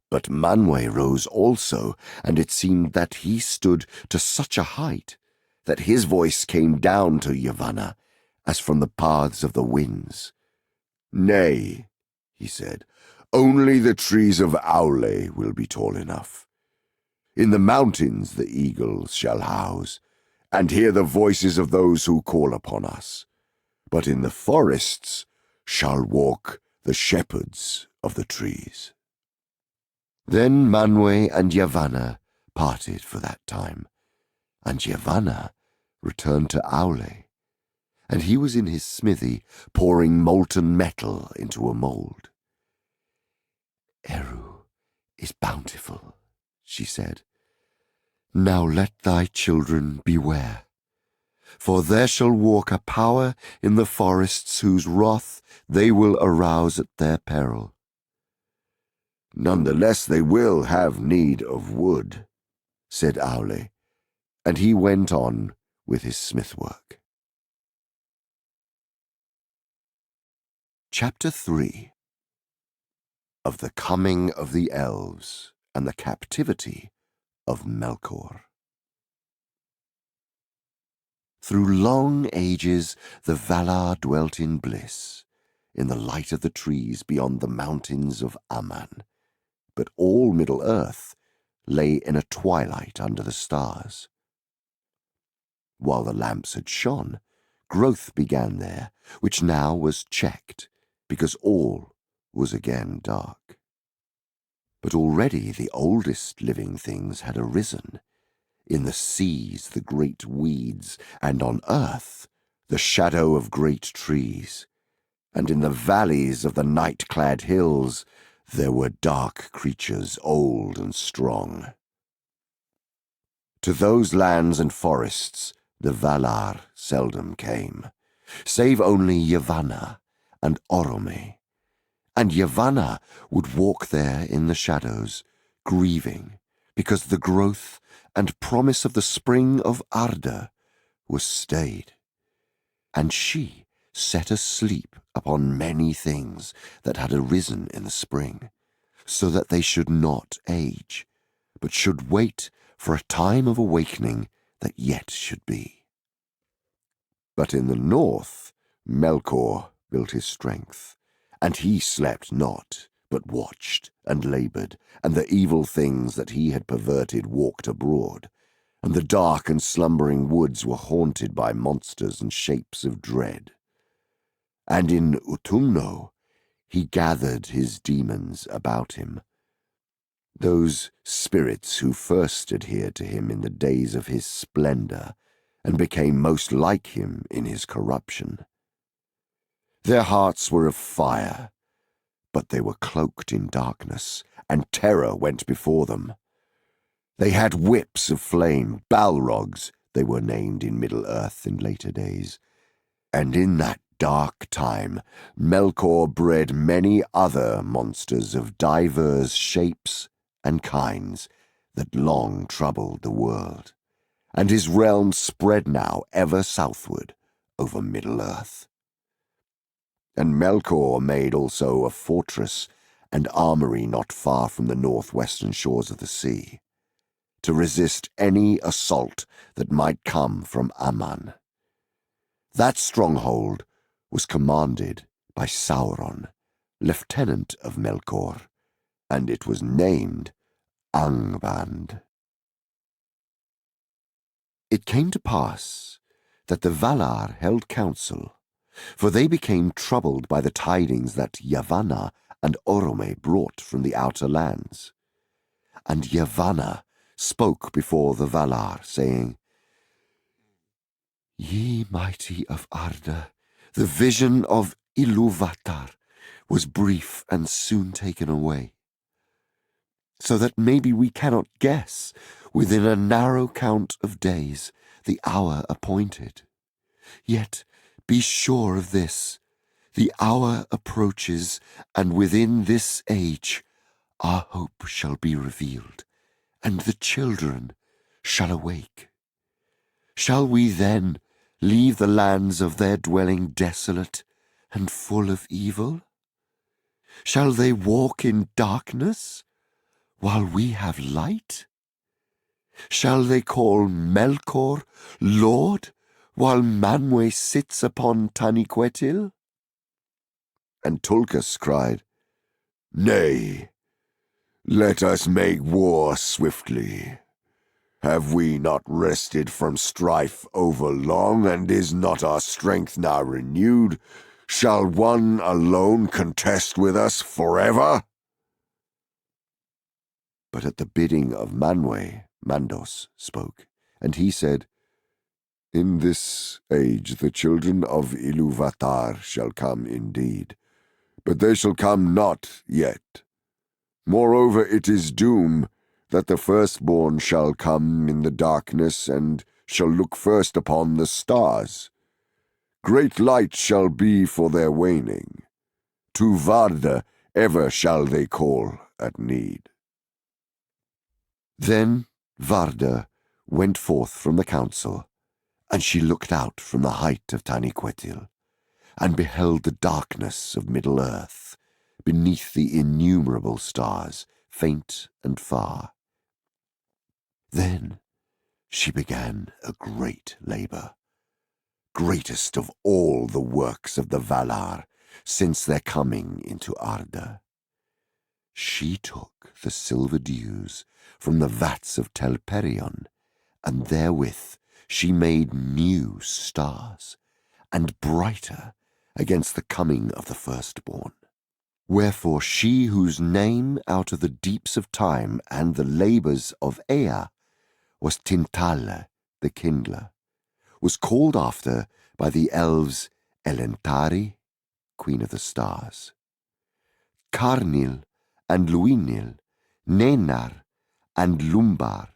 But Manwë rose also, and it seemed that he stood to such a height that his voice came down to Yavanna as from the paths of the winds. Nay, he said, only the trees of Aulë will be tall enough. In the mountains the eagles shall house, and hear the voices of those who call upon us. But in the forests shall walk the shepherds of the trees. Then Manwë and Yavanna parted for that time, and Yavanna returned to Aulë, and he was in his smithy pouring molten metal into a mould. Eru is bountiful, she said. Now let thy children beware, for there shall walk a power in the forests whose wrath they will arouse at their peril. None the less they will have need of wood, said Aulë, and he went on with his smithwork. Chapter 3 Of the Coming of the Elves and the Captivity of Melkor. Through long ages the Valar dwelt in bliss, in the light of the trees beyond the mountains of Aman, but all Middle-earth lay in a twilight under the stars. While the lamps had shone, growth began there, which now was checked, because all was again dark. But already the oldest living things had arisen, in the seas the great weeds, and on earth the shadow of great trees, and in the valleys of the night-clad hills there were dark creatures old and strong. To those lands and forests the Valar seldom came, save only Yavanna and Orome, and Yavanna would walk there in the shadows, grieving, because the growth and promise of the spring of Arda was stayed, and she set a sleep upon many things that had arisen in the spring, so that they should not age, but should wait for a time of awakening that yet should be. But in the north Melkor built his strength, and he slept not, but watched and laboured, and the evil things that he had perverted walked abroad, and the dark and slumbering woods were haunted by monsters and shapes of dread. And in Utumno he gathered his demons about him, those spirits who first adhered to him in the days of his splendour, and became most like him in his corruption. Their hearts were of fire, but they were cloaked in darkness, and terror went before them. They had whips of flame, Balrogs they were named in Middle-earth in later days. And in that dark time, Melkor bred many other monsters of divers shapes and kinds that long troubled the world, and his realm spread now ever southward over Middle-earth. And Melkor made also a fortress and armory not far from the northwestern shores of the sea, to resist any assault that might come from Aman. That stronghold was commanded by Sauron, lieutenant of Melkor, and it was named Angband. It came to pass that the Valar held council, for they became troubled by the tidings that Yavanna and Orome brought from the outer lands. And Yavanna spoke before the Valar, saying, Ye mighty of Arda, the vision of Ilúvatar was brief and soon taken away, so that maybe we cannot guess within a narrow count of days the hour appointed. Yet be sure of this, the hour approaches, and within this age our hope shall be revealed, and the children shall awake. Shall we then leave the lands of their dwelling desolate and full of evil? Shall they walk in darkness while we have light? Shall they call Melkor Lord while Manwë sits upon Taniquetil? And Tulkas cried, Nay, let us make war swiftly. Have we not rested from strife over long, and is not our strength now renewed? Shall one alone contest with us forever? But at the bidding of Manwë, Mandos spoke, and he said, In this age the children of Ilúvatar shall come indeed, but they shall come not yet. Moreover, it is doom that the firstborn shall come in the darkness, and shall look first upon the stars. Great light shall be for their waning. To Varda ever shall they call at need. Then Varda went forth from the council, and she looked out from the height of Taniquetil, and beheld the darkness of Middle-earth, beneath the innumerable stars, faint and far. Then she began a great labour, greatest of all the works of the Valar since their coming into Arda. She took the silver dews from the vats of Telperion, and therewith she made new stars, and brighter against the coming of the firstborn. Wherefore she whose name out of the deeps of time and the labours of Ea was Tintale, the kindler, was called after by the elves Elentari, queen of the stars, Carnil and Luinil, Nenar and Lumbar,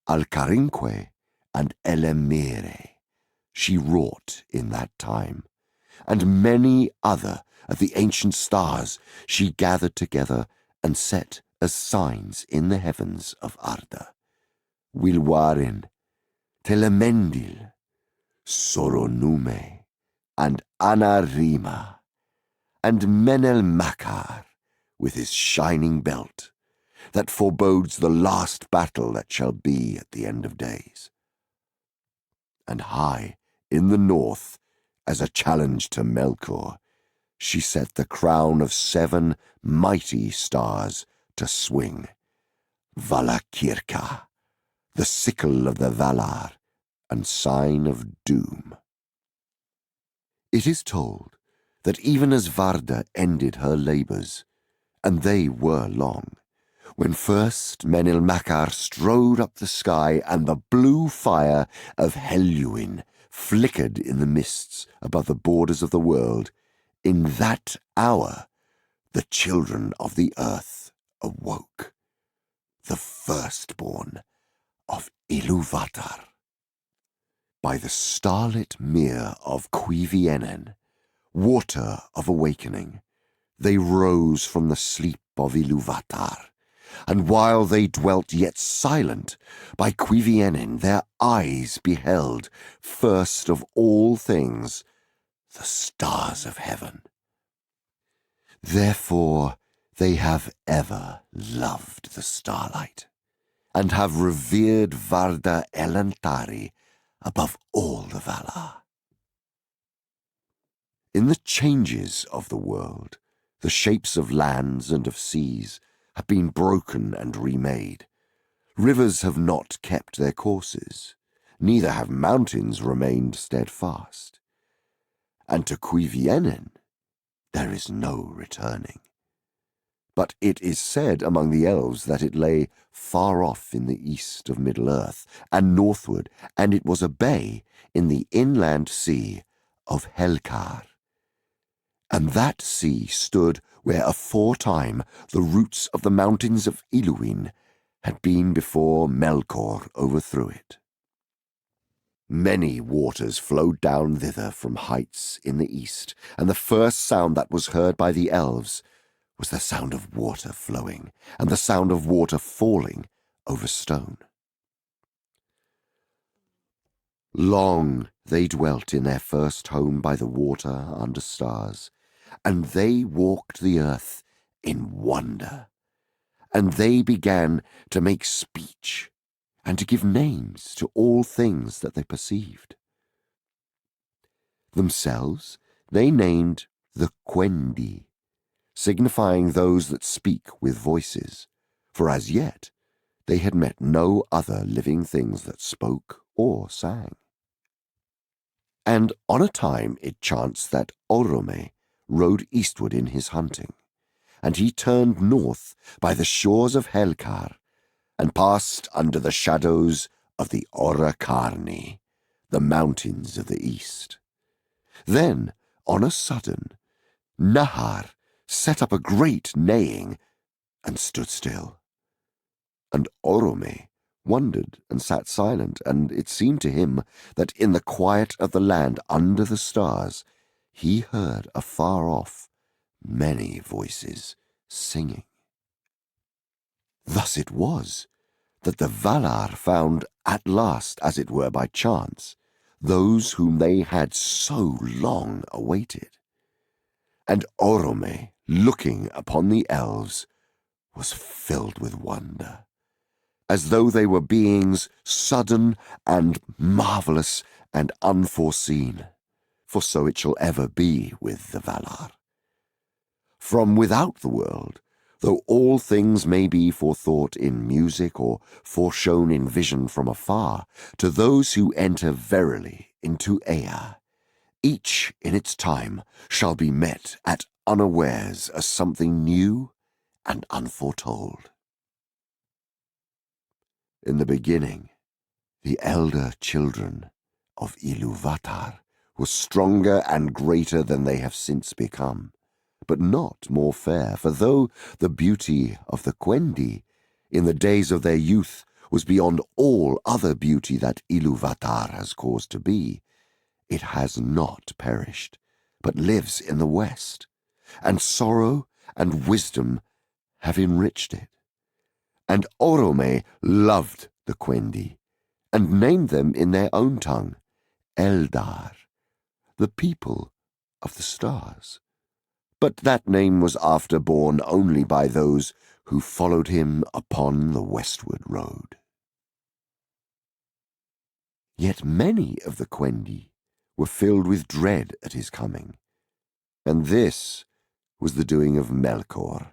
Alcarinque and Elemere, she wrought in that time, and many other of the ancient stars she gathered together and set as signs in the heavens of Arda. Wilwarin, Telemendil, Soronume, and Anarima, and Menelmakar with his shining belt, that forebodes the last battle that shall be at the end of days. And high in the north, as a challenge to Melkor, she set the crown of 7 mighty stars to swing, Valakirka, the sickle of the Valar, and sign of doom. It is told that even as Varda ended her labours, and they were long, when first Menelmakar strode up the sky, and the blue fire of Helluin flickered in the mists above the borders of the world, in that hour the children of the earth awoke. the firstborn of Iluvatar. By the starlit mere of Cuivienen, water of awakening, they rose from the sleep of Iluvatar, and while they dwelt yet silent, by Cuivienen their eyes beheld, first of all things, the stars of heaven. Therefore they have ever loved the starlight, and have revered Varda Elantari above all the Valar. In the changes of the world, the shapes of lands and of seas have been broken and remade. Rivers have not kept their courses, neither have mountains remained steadfast. And to Cuivienen there is no returning. But it is said among the elves that it lay far off in the east of Middle-earth and northward, and it was a bay in the inland sea of Helkar. And that sea stood where aforetime the roots of the mountains of Iluin had been before Melkor overthrew it. Many waters flowed down thither from heights in the east, and the first sound that was heard by the elves was the sound of water flowing, and the sound of water falling over stone. Long they dwelt in their first home by the water under stars, and they walked the earth in wonder, and they began to make speech and to give names to all things that they perceived. Themselves they named the Quendi, signifying those that speak with voices, for as yet they had met no other living things that spoke or sang. And on a time it chanced that Orome rode eastward in his hunting, and he turned north by the shores of Helkar, and passed under the shadows of the Ora Carni, the mountains of the east. Then, on a sudden, Nahar set up a great neighing and stood still. And Orome wondered and sat silent, and it seemed to him that in the quiet of the land under the stars he heard afar off many voices singing. Thus it was that the Valar found at last, as it were by chance, those whom they had so long awaited. And Orome, looking upon the elves, was filled with wonder, as though they were beings sudden and marvellous and unforeseen, for so it shall ever be with the Valar. From without the world, though all things may be forethought in music or foreshown in vision from afar, to those who enter verily into Ea, each in its time shall be met at unawares as something new and unforetold. In the beginning, the elder children of Iluvatar were stronger and greater than they have since become, but not more fair, for though the beauty of the Quendi in the days of their youth was beyond all other beauty that Iluvatar has caused to be, it has not perished, but lives in the west, and sorrow and wisdom have enriched it. And Orome loved the Quendi, and named them in their own tongue Eldar, the people of the stars. But that name was after borne only by those who followed him upon the westward road. Yet many of the Quendi were filled with dread at his coming, and this was the doing of Melkor.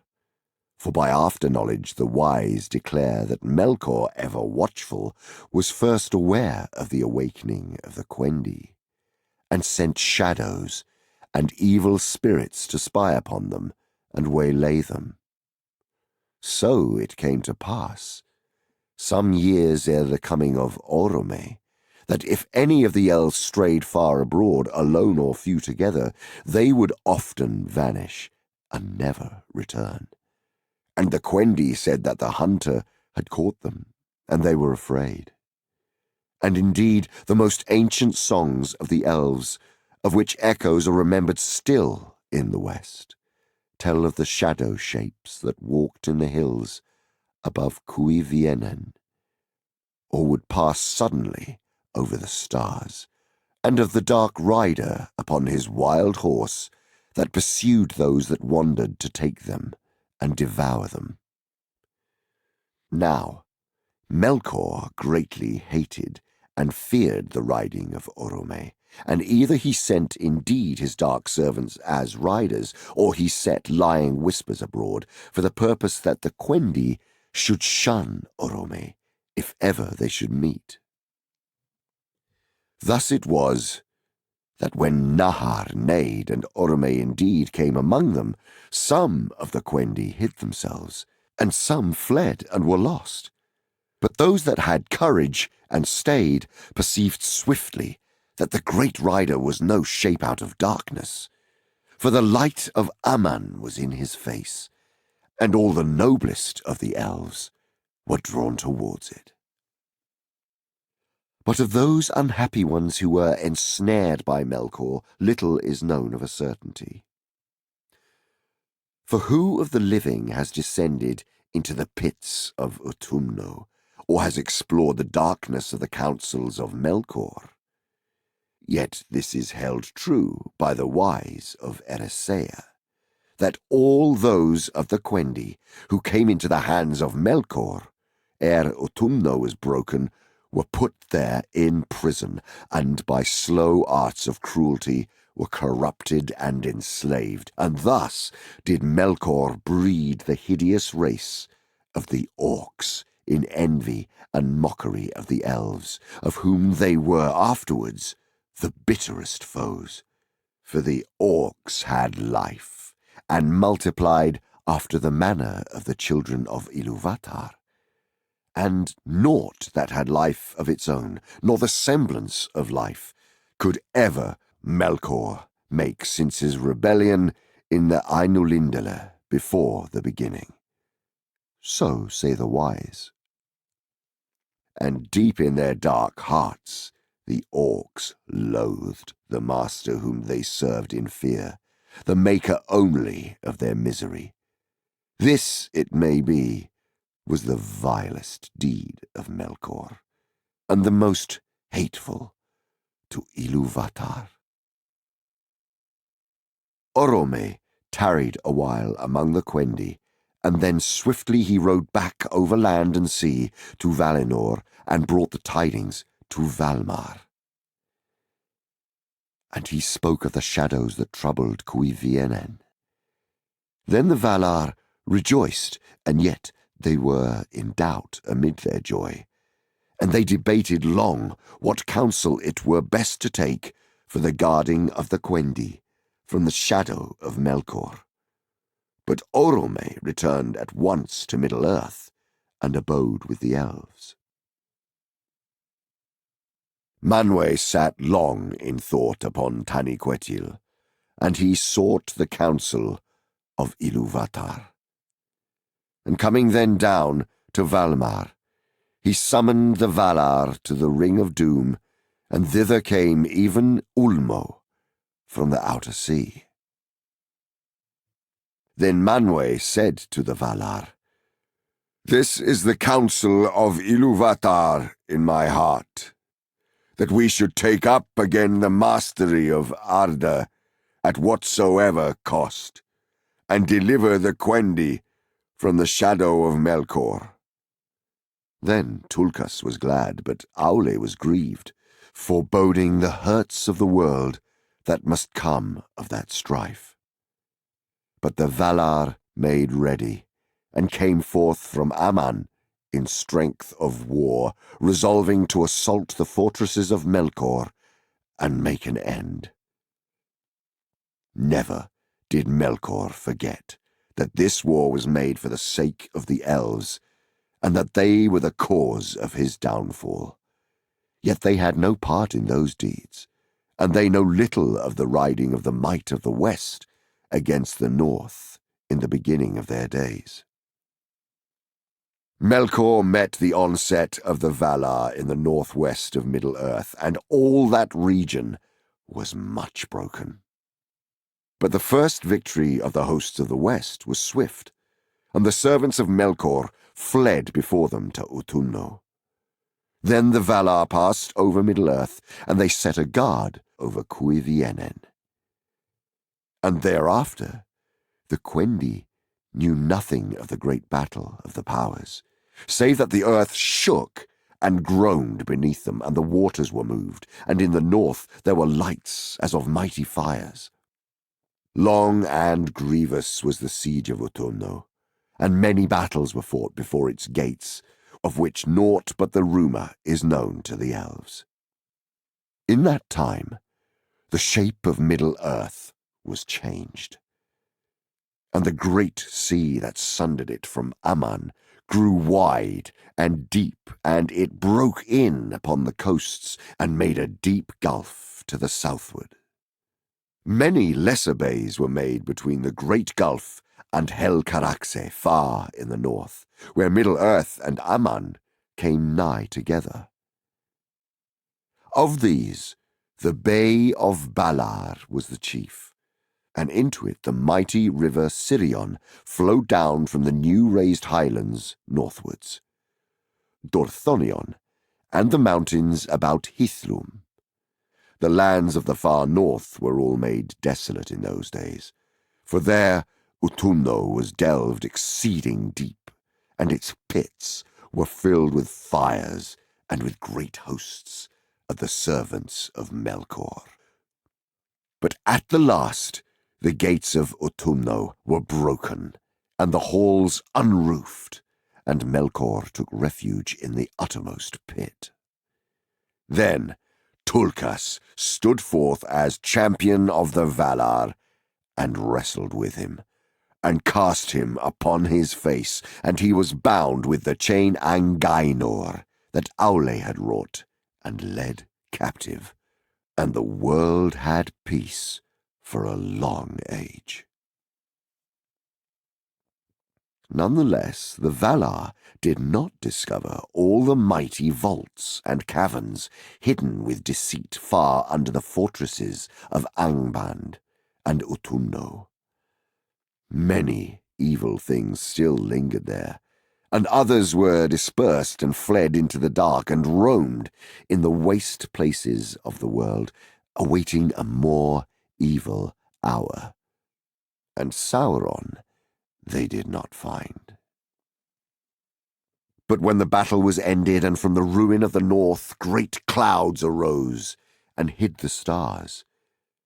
For by after-knowledge the wise declare that Melkor, ever watchful, was first aware of the awakening of the Quendi, and sent shadows and evil spirits to spy upon them and waylay them. So it came to pass, some years ere the coming of Orome, that if any of the elves strayed far abroad, alone or few together, they would often vanish and never return. And the Quendi said that the hunter had caught them, and they were afraid. And indeed, the most ancient songs of the Elves, of which echoes are remembered still in the West, tell of the shadow shapes that walked in the hills above Cuivienen, or would pass suddenly over the stars, and of the dark rider upon his wild horse that pursued those that wandered to take them and devour them. Now, Melkor greatly hated and feared the riding of Orome, and either he sent indeed his dark servants as riders, or he set lying whispers abroad for the purpose that the Quendi should shun Orome, if ever they should meet. Thus it was that when Nahar neighed and Orome indeed came among them, some of the Quendi hid themselves, and some fled and were lost. But those that had courage and stayed perceived swiftly that the great rider was no shape out of darkness, for the light of Aman was in his face, and all the noblest of the elves were drawn towards it. But of those unhappy ones who were ensnared by Melkor, little is known of a certainty. For who of the living has descended into the pits of Utumno, or has explored the darkness of the councils of Melkor? Yet this is held true by the wise of Erisea, that all those of the Quendi who came into the hands of Melkor, ere Utumno was broken, were put there in prison, and by slow arts of cruelty were corrupted and enslaved, and thus did Melkor breed the hideous race of the Orcs in envy and mockery of the Elves, of whom they were afterwards the bitterest foes. For the Orcs had life, and multiplied after the manner of the children of Ilúvatar, and naught that had life of its own, nor the semblance of life, could ever Melkor make since his rebellion in the Ainulindale before the beginning. So say the wise. And deep in their dark hearts the Orcs loathed the master whom they served in fear, the maker only of their misery. This, it may be, was the vilest deed of Melkor, and the most hateful to Ilúvatar. Orome tarried a while among the Quendi, and then swiftly he rode back over land and sea to Valinor, and brought the tidings to Valmar. And he spoke of the shadows that troubled Cuivienen. Then the Valar rejoiced, and yet they were in doubt amid their joy, and they debated long what counsel it were best to take for the guarding of the Quendi from the shadow of Melkor. But Orome returned at once to Middle-earth and abode with the Elves. Manwë sat long in thought upon Taniquetil, and he sought the counsel of Ilúvatar. And coming then down to Valmar, he summoned the Valar to the Ring of Doom, and thither came even Ulmo from the outer sea. Then Manwë said to the Valar, "This is the counsel of Ilúvatar in my heart, that we should take up again the mastery of Arda at whatsoever cost, and deliver the Quendi from the shadow of Melkor." Then Tulkas was glad, but Aulë was grieved, foreboding the hurts of the world that must come of that strife. But the Valar made ready, and came forth from Aman in strength of war, resolving to assault the fortresses of Melkor and make an end. Never did Melkor forget that this war was made for the sake of the Elves, and that they were the cause of his downfall. Yet they had no part in those deeds, and they know little of the riding of the might of the West against the North in the beginning of their days. Melkor met the onset of the Valar in the northwest of Middle-earth, and all that region was much broken. But the first victory of the hosts of the west was swift, and the servants of Melkor fled before them to Utumno. Then the Valar passed over Middle-earth, and they set a guard over Cuivienen. And thereafter, the Quendi knew nothing of the great battle of the powers, save that the earth shook and groaned beneath them, and the waters were moved, and in the north there were lights as of mighty fires. Long and grievous was the siege of Utumno, and many battles were fought before its gates, of which naught but the rumour is known to the elves. In that time, the shape of Middle-earth was changed, and the great sea that sundered it from Aman grew wide and deep, and it broke in upon the coasts and made a deep gulf to the southward. Many lesser bays were made between the great gulf and Helcaraxe far in the north, where Middle-earth and Aman came nigh together. Of these, the Bay of Balar was the chief, and into it the mighty river Sirion flowed down from the new raised highlands northwards. Dorthonion, and the mountains about Hithlum. The lands of the far north were all made desolate in those days, for there Utumno was delved exceeding deep, and its pits were filled with fires and with great hosts of the servants of Melkor. But at the last the gates of Utumno were broken, and the halls unroofed, and Melkor took refuge in the uttermost pit. Then Tulkas stood forth as champion of the Valar, and wrestled with him, and cast him upon his face, and he was bound with the chain Angainor that Aulë had wrought, and led captive, and the world had peace for a long age. Nonetheless, the Valar did not discover all the mighty vaults and caverns hidden with deceit far under the fortresses of Angband and Utumno. Many evil things still lingered there, and others were dispersed and fled into the dark and roamed in the waste places of the world, awaiting a more evil hour. And Sauron they did not find. But when the battle was ended, and from the ruin of the north great clouds arose and hid the stars,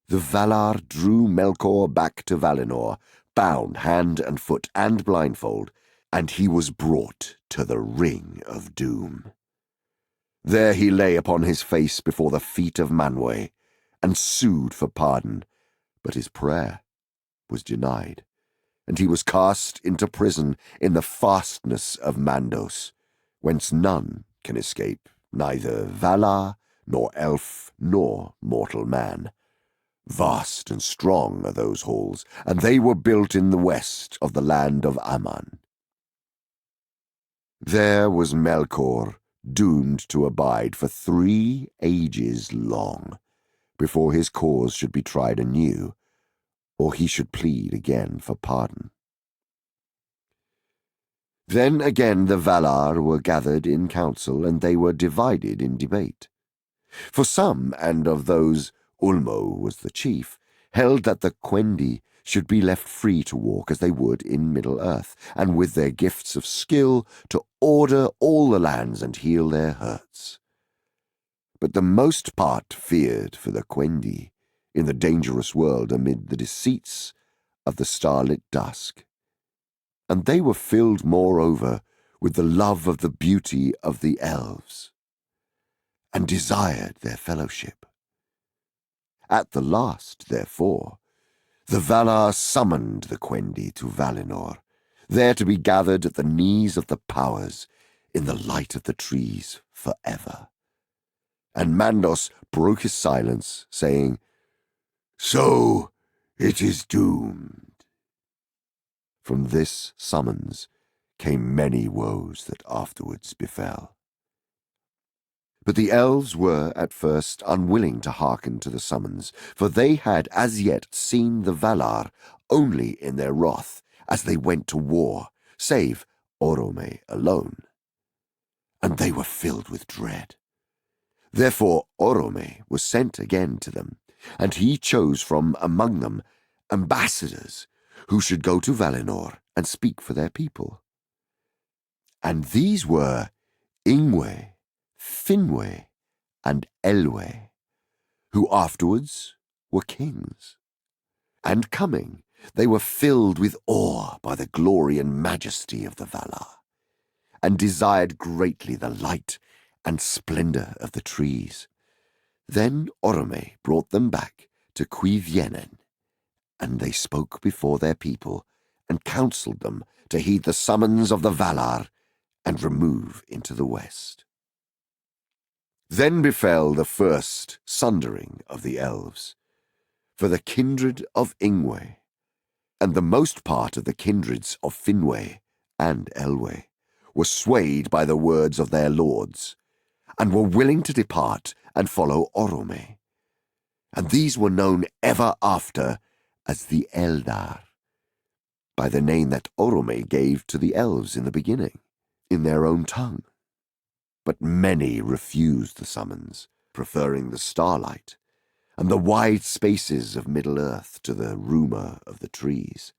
the Valar drew Melkor back to Valinor, bound hand and foot and blindfold, and he was brought to the Ring of Doom. There he lay upon his face before the feet of Manwë, and sued for pardon, but his prayer was denied, and he was cast into prison in the fastness of Mandos, whence none can escape, neither Valar, nor elf, nor mortal man. Vast and strong are those halls, and they were built in the west of the land of Aman. There was Melkor doomed to abide for 3 ages long, before his cause should be tried anew, or he should plead again for pardon. Then again the Valar were gathered in council, and they were divided in debate. For some, and of those Ulmo was the chief, held that the Quendi should be left free to walk as they would in Middle-earth, and with their gifts of skill to order all the lands and heal their hurts. But the most part feared for the Quendi in the dangerous world amid the deceits of the starlit dusk, and they were filled moreover with the love of the beauty of the elves, and desired their fellowship. At the last, therefore, the Valar summoned the Quendi to Valinor, there to be gathered at the knees of the powers in the light of the trees forever. And Mandos broke his silence, saying, "So it is doomed." From this summons came many woes that afterwards befell. But the elves were at first unwilling to hearken to the summons, for they had as yet seen the Valar only in their wrath as they went to war, save Orome alone. And they were filled with dread. Therefore Orome was sent again to them, and he chose from among them ambassadors who should go to Valinor and speak for their people. And these were Ingwe, Finwë, and Elwë, who afterwards were kings. And coming, they were filled with awe by the glory and majesty of the Valar, and desired greatly the light and splendor of the trees. Then Orome brought them back to Cuivienen, and they spoke before their people, and counselled them to heed the summons of the Valar, and remove into the west. Then befell the first sundering of the elves, for the kindred of Ingwe, and the most part of the kindreds of Finwë and Elwë, were swayed by the words of their lords, and were willing to depart and follow Orome. And these were known ever after as the Eldar, by the name that Orome gave to the elves in the beginning, in their own tongue. But many refused the summons, preferring the starlight and the wide spaces of Middle-earth to the rumour of the trees.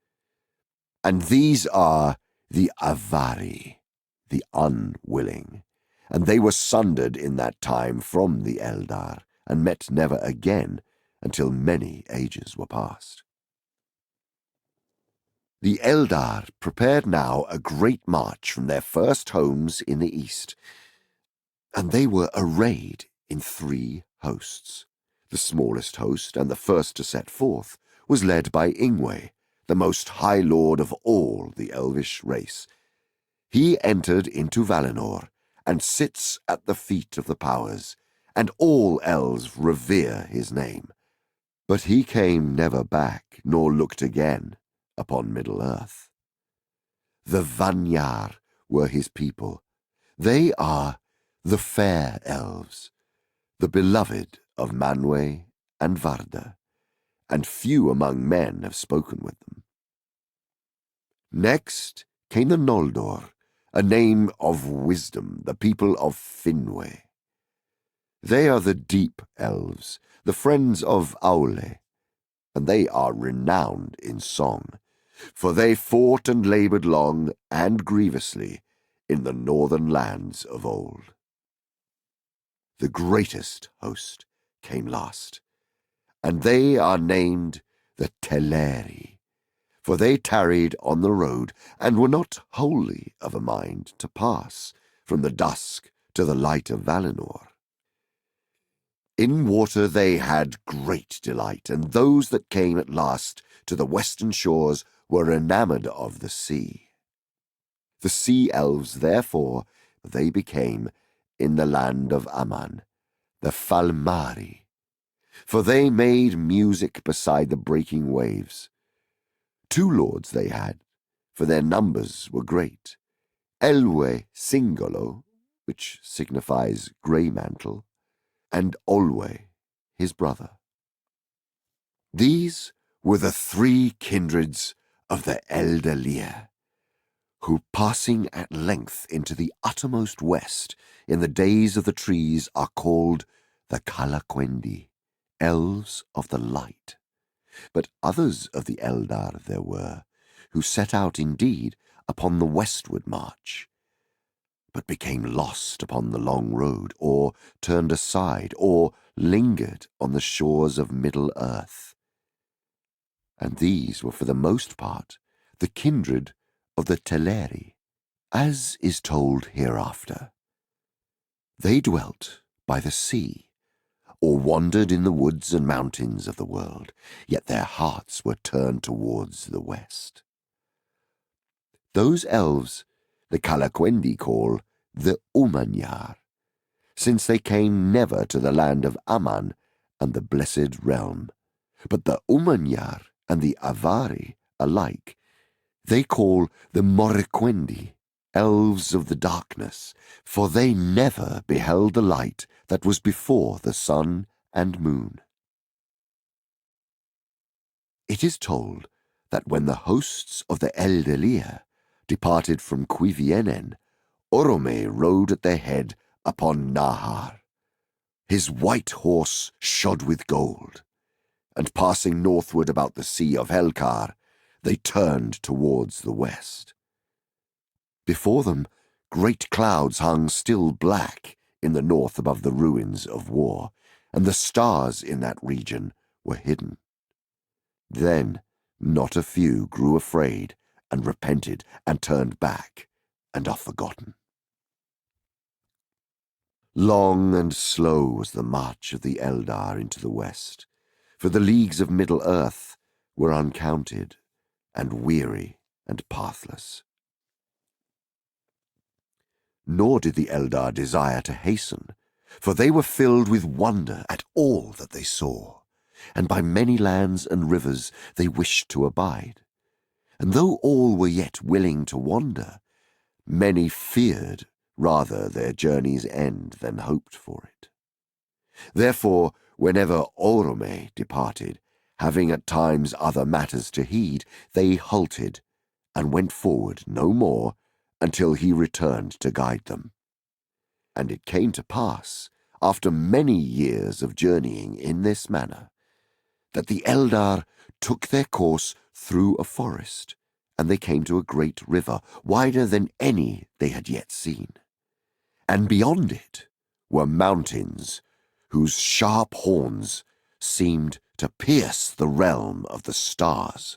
And these are the Avari, the unwilling, and they were sundered in that time from the Eldar, and met never again until many ages were past. The Eldar prepared now a great march from their first homes in the east, and they were arrayed in 3 hosts. The smallest host, and the first to set forth, was led by Ingwe, the most high lord of all the elvish race. He entered into Valinor, and sits at the feet of the powers, and all elves revere his name. But he came never back, nor looked again upon Middle-earth. The Vanyar were his people. They are the fair elves, the beloved of Manwë and Varda, and few among men have spoken with them. Next came the Noldor, a name of wisdom, the people of Finwë. They are the deep elves, the friends of Aulë, and they are renowned in song, for they fought and laboured long and grievously in the northern lands of old. The greatest host came last, and they are named the Teleri, for they tarried on the road, and were not wholly of a mind to pass from the dusk to the light of Valinor. In water they had great delight, and those that came at last to the western shores were enamoured of the sea. The sea elves, therefore, they became in the land of Aman, the Falmari, for they made music beside the breaking waves. 2 lords they had, for their numbers were great, Elwë Singolo, which signifies grey mantle, and Olwë, his brother. These were the 3 kindreds of the Eldalië, who, passing at length into the uttermost west in the days of the trees, are called the Calaquendi, elves of the light. But others of the Eldar there were, who set out indeed upon the westward march, but became lost upon the long road, or turned aside, or lingered on the shores of Middle-earth. And these were for the most part the kindred of the Teleri, as is told hereafter. They dwelt by the sea, or wandered in the woods and mountains of the world, yet their hearts were turned towards the west. Those elves the Calaquendi call the Umanyar, since they came never to the land of Aman and the blessed realm. But the Umanyar and the Avari alike they call the Morriquendi, elves of the darkness, for they never beheld the light that was before the sun and moon. It is told that when the hosts of the Eldalië departed from Cuivienen, Orome rode at their head upon Nahar. His white horse shod with gold, and passing northward about the Sea of Helkar, they turned towards the west. Before them, great clouds hung still black in the north above the ruins of war, and the stars in that region were hidden. Then not a few grew afraid and repented and turned back and are forgotten. Long and slow was the march of the Eldar into the west, for the leagues of Middle-earth were uncounted and weary and pathless. Nor did the Eldar desire to hasten, for they were filled with wonder at all that they saw, and by many lands and rivers they wished to abide. And though all were yet willing to wander, many feared rather their journey's end than hoped for it. Therefore, whenever Orome departed, having at times other matters to heed, they halted and went forward no more until he returned to guide them. And it came to pass, after many years of journeying in this manner, that the Eldar took their course through a forest, and they came to a great river, wider than any they had yet seen. And beyond it were mountains whose sharp horns seemed to pierce the realm of the stars.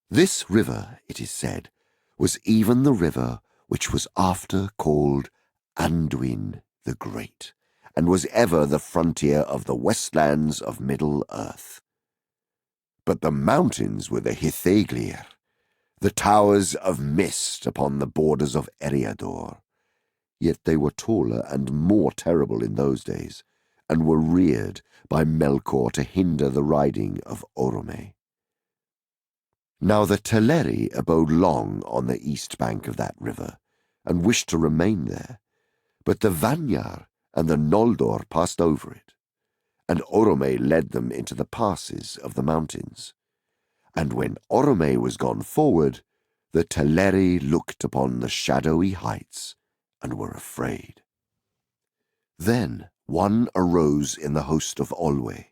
This river, it is said, was even the river which was after called Anduin the Great, and was ever the frontier of the westlands of Middle-earth. But the mountains were the Hithaglir, the towers of mist upon the borders of Eriador. Yet they were taller and more terrible in those days, and were reared by Melkor to hinder the riding of Orome. Now the Teleri abode long on the east bank of that river, and wished to remain there, but the Vanyar and the Noldor passed over it, and Orome led them into the passes of the mountains. And when Orome was gone forward, the Teleri looked upon the shadowy heights, and were afraid. Then one arose in the host of Aulë,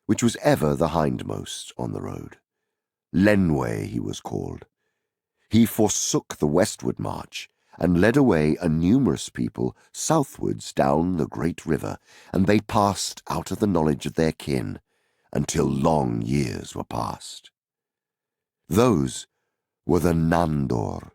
which was ever the hindmost on the road. Lenwë he was called. He forsook the westward march, and led away a numerous people southwards down the great river, and they passed out of the knowledge of their kin, until long years were past. Those were the Nandor,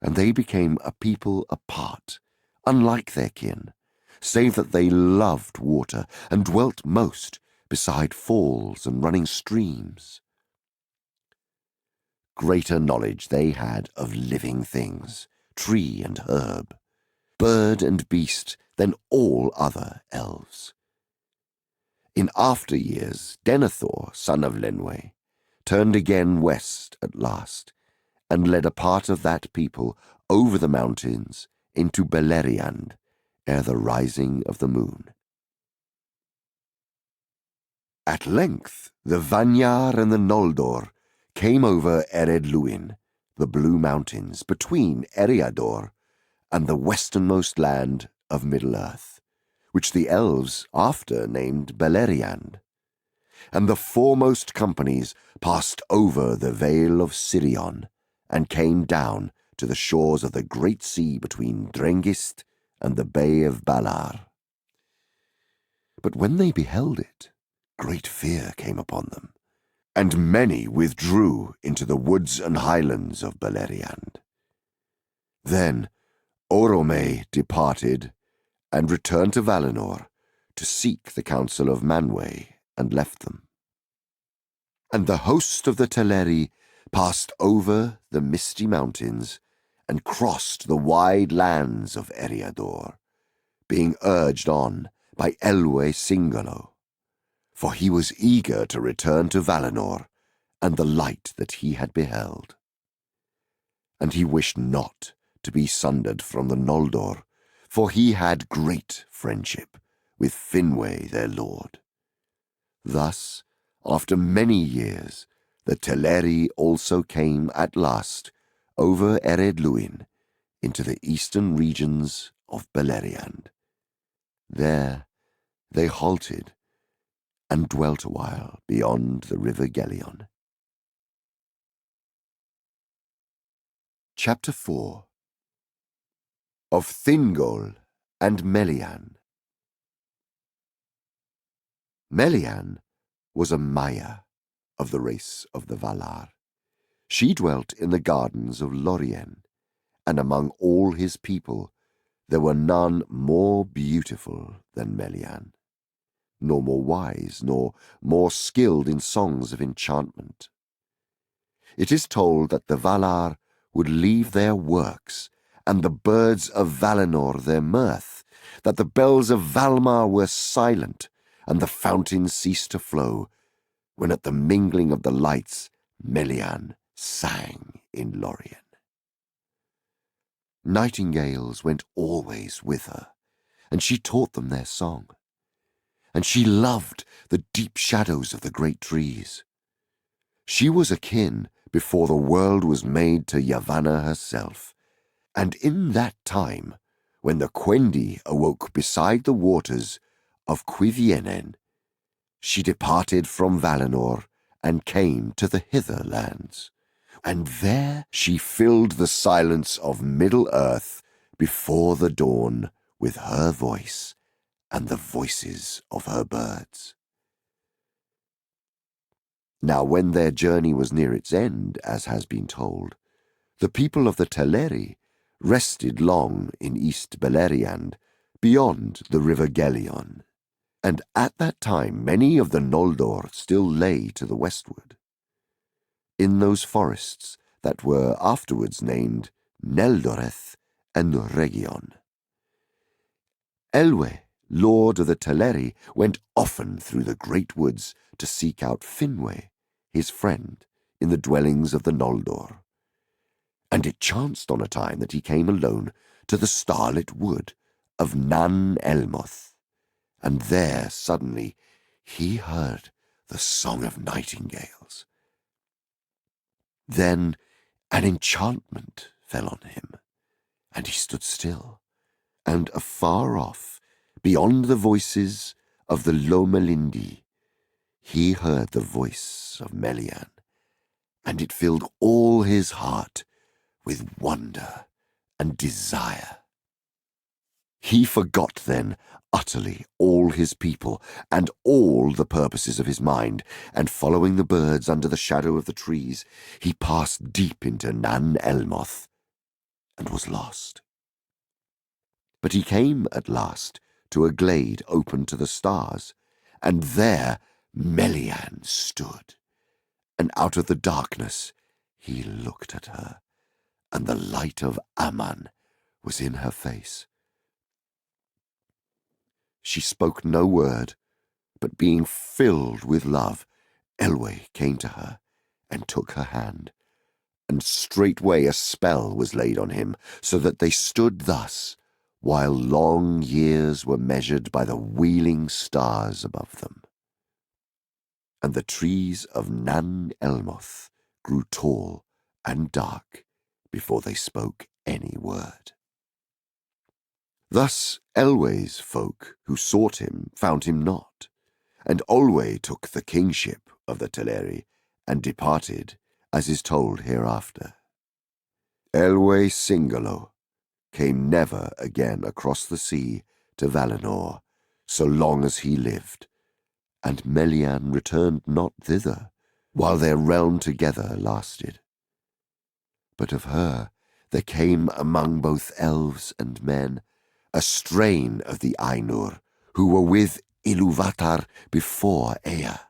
and they became a people apart, unlike their kin, save that they loved water, and dwelt most beside falls and running streams. Greater knowledge they had of living things, tree and herb, bird and beast, than all other elves. In after years, Denethor, son of Lenwë, turned again west at last, and led a part of that people over the mountains into Beleriand, ere the rising of the moon. At length the Vanyar and the Noldor came over Ered Luin, the Blue Mountains, between Eriador and the westernmost land of Middle-earth, which the elves after named Beleriand. And the foremost companies passed over the Vale of Sirion, and came down to the shores of the great sea between Drengist and the Bay of Balar. But when they beheld it, great fear came upon them, and many withdrew into the woods and highlands of Beleriand. Then Orome departed, and returned to Valinor to seek the counsel of Manwë, and left them. And the host of the Teleri passed over the misty mountains, and crossed the wide lands of Eriador, being urged on by Elwë Singolo, for he was eager to return to Valinor and the light that he had beheld. And he wished not to be sundered from the Noldor, for he had great friendship with Finwë their lord. Thus, after many years, the Teleri also came at last over Ered Luin into the eastern regions of Beleriand. There they halted and dwelt a while beyond the river Gelion. Chapter 4 Of Thingol and Melian. Melian was a Maya of the race of the Valar. She dwelt in the gardens of Lorien, and among all his people there were none more beautiful than Melian, nor more wise, nor more skilled in songs of enchantment. It is told that the Valar would leave their works, and the birds of Valinor their mirth, that the bells of Valmar were silent, and the fountains ceased to flow, when at the mingling of the lights Melian sang in Lorien. Nightingales went always with her, and she taught them their song. And she loved the deep shadows of the great trees. She was akin before the world was made to Yavanna herself, and in that time, when the Quendi awoke beside the waters of Cuivienen, she departed from Valinor and came to the hither lands, and there she filled the silence of Middle-earth before the dawn with her voice and the voices of her birds. Now when their journey was near its end, as has been told, the people of the Teleri rested long in East Beleriand, beyond the river Gelion, and at that time many of the Noldor still lay to the westward, in those forests that were afterwards named Neldoreth and Region. Elwë, lord of the Teleri, went often through the great woods to seek out Finwë, his friend, in the dwellings of the Noldor. And it chanced on a time that he came alone to the starlit wood of Nan Elmoth, and there suddenly he heard the song of nightingales. Then an enchantment fell on him, and he stood still, and afar off, beyond the voices of the Lomelindi, he heard the voice of Melian, and it filled all his heart with wonder and desire. He forgot then utterly all his people and all the purposes of his mind, and following the birds under the shadow of the trees, he passed deep into Nan Elmoth and was lost. But he came at last to a glade open to the stars, and there Melian stood, and out of the darkness he looked at her, and the light of Aman was in her face. She spoke no word, but being filled with love, Elwë came to her and took her hand, and straightway a spell was laid on him, so that they stood thus, while long years were measured by the wheeling stars above them. And the trees of Nan Elmoth grew tall and dark before they spoke any word. Thus Elwë's folk who sought him found him not, and Olwë took the kingship of the Teleri and departed, as is told hereafter. Elwë Singolo came never again across the sea to Valinor, so long as he lived, and Melian returned not thither, while their realm together lasted. But of her there came among both elves and men a strain of the Ainur, who were with Ilúvatar before Ea.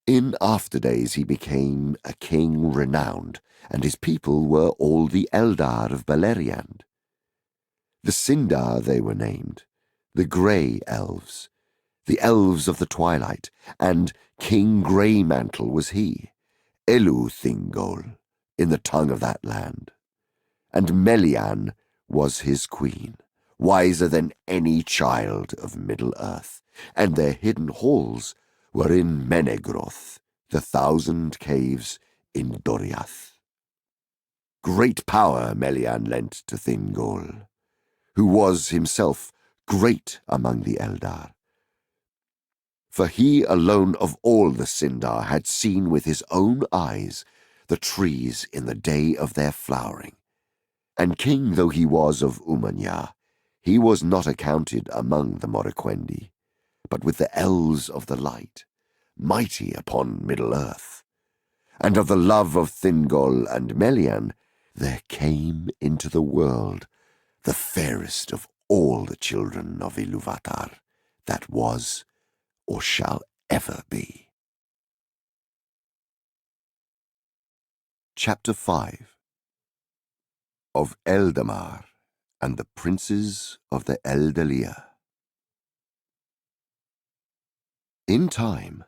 In after days he became a king renowned, and his people were all the Eldar of Beleriand. The Sindar they were named, the Grey Elves, the Elves of the Twilight, and King Greymantle was he, Thingol, in the tongue of that land. and Melian was his queen, wiser than any child of Middle-earth, and their hidden halls were in Menegroth, the 1,000 caves in Doriath. Great power Melian lent to Thingol, who was himself great among the Eldar. For he alone of all the Sindar had seen with his own eyes the trees in the day of their flowering. And king though he was of Umanya, he was not accounted among the Moriquendi, but with the Elves of the light, mighty upon Middle-earth. And of the love of Thingol and Melian, there came into the world the fairest of all the children of Ilúvatar, that was or shall ever be. Chapter 5 Of Eldamar and the Princes of the Eldalië. In time,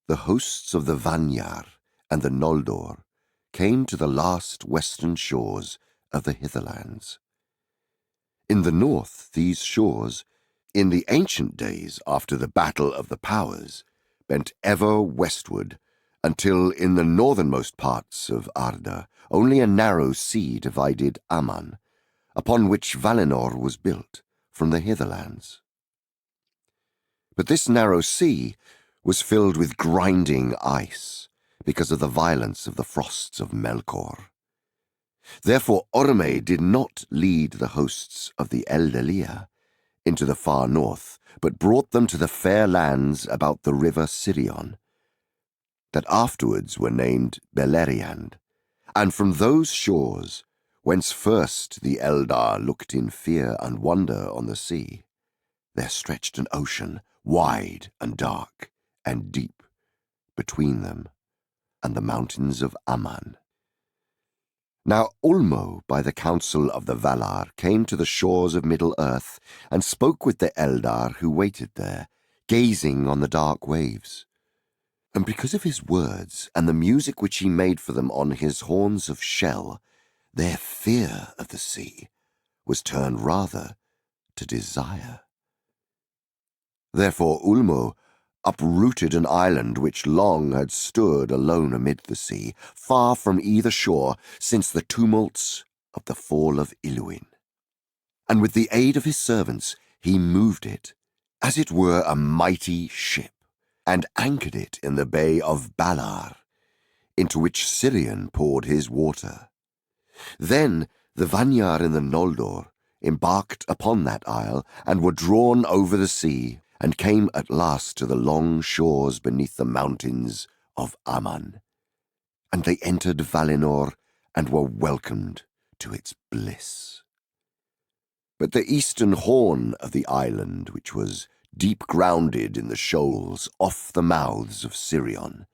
the hosts of the Vanyar and the Noldor came to the last western shores of the Hitherlands. In the north, these shores, in the ancient days after the Battle of the Powers, bent ever westward, until in the northernmost parts of Arda only a narrow sea divided Aman, upon which Valinor was built, from the Hitherlands. But this narrow sea was filled with grinding ice, because of the violence of the frosts of Melkor. Therefore Orme did not lead the hosts of the Eldalië into the far north, but brought them to the fair lands about the river Sirion, that afterwards were named Beleriand, and from those shores, whence first the Eldar looked in fear and wonder on the sea, there stretched an ocean wide and dark and deep between them and the mountains of Aman. Now Ulmo, by the counsel of the Valar, came to the shores of Middle-earth and spoke with the Eldar who waited there, gazing on the dark waves. And because of his words and the music which he made for them on his horns of shell, their fear of the sea was turned rather to desire. Therefore Ulmo uprooted an island which long had stood alone amid the sea, far from either shore, since the tumults of the fall of Iluin. And with the aid of his servants he moved it, as it were a mighty ship, and anchored it in the bay of Balar, into which Sirion poured his water. Then the Vanyar and the Noldor embarked upon that isle, and were drawn over the sea, and came at last to the long shores beneath the mountains of Aman. And they entered Valinor, and were welcomed to its bliss. But the eastern horn of the island, which was deep grounded in the shoals off the mouths of Sirion,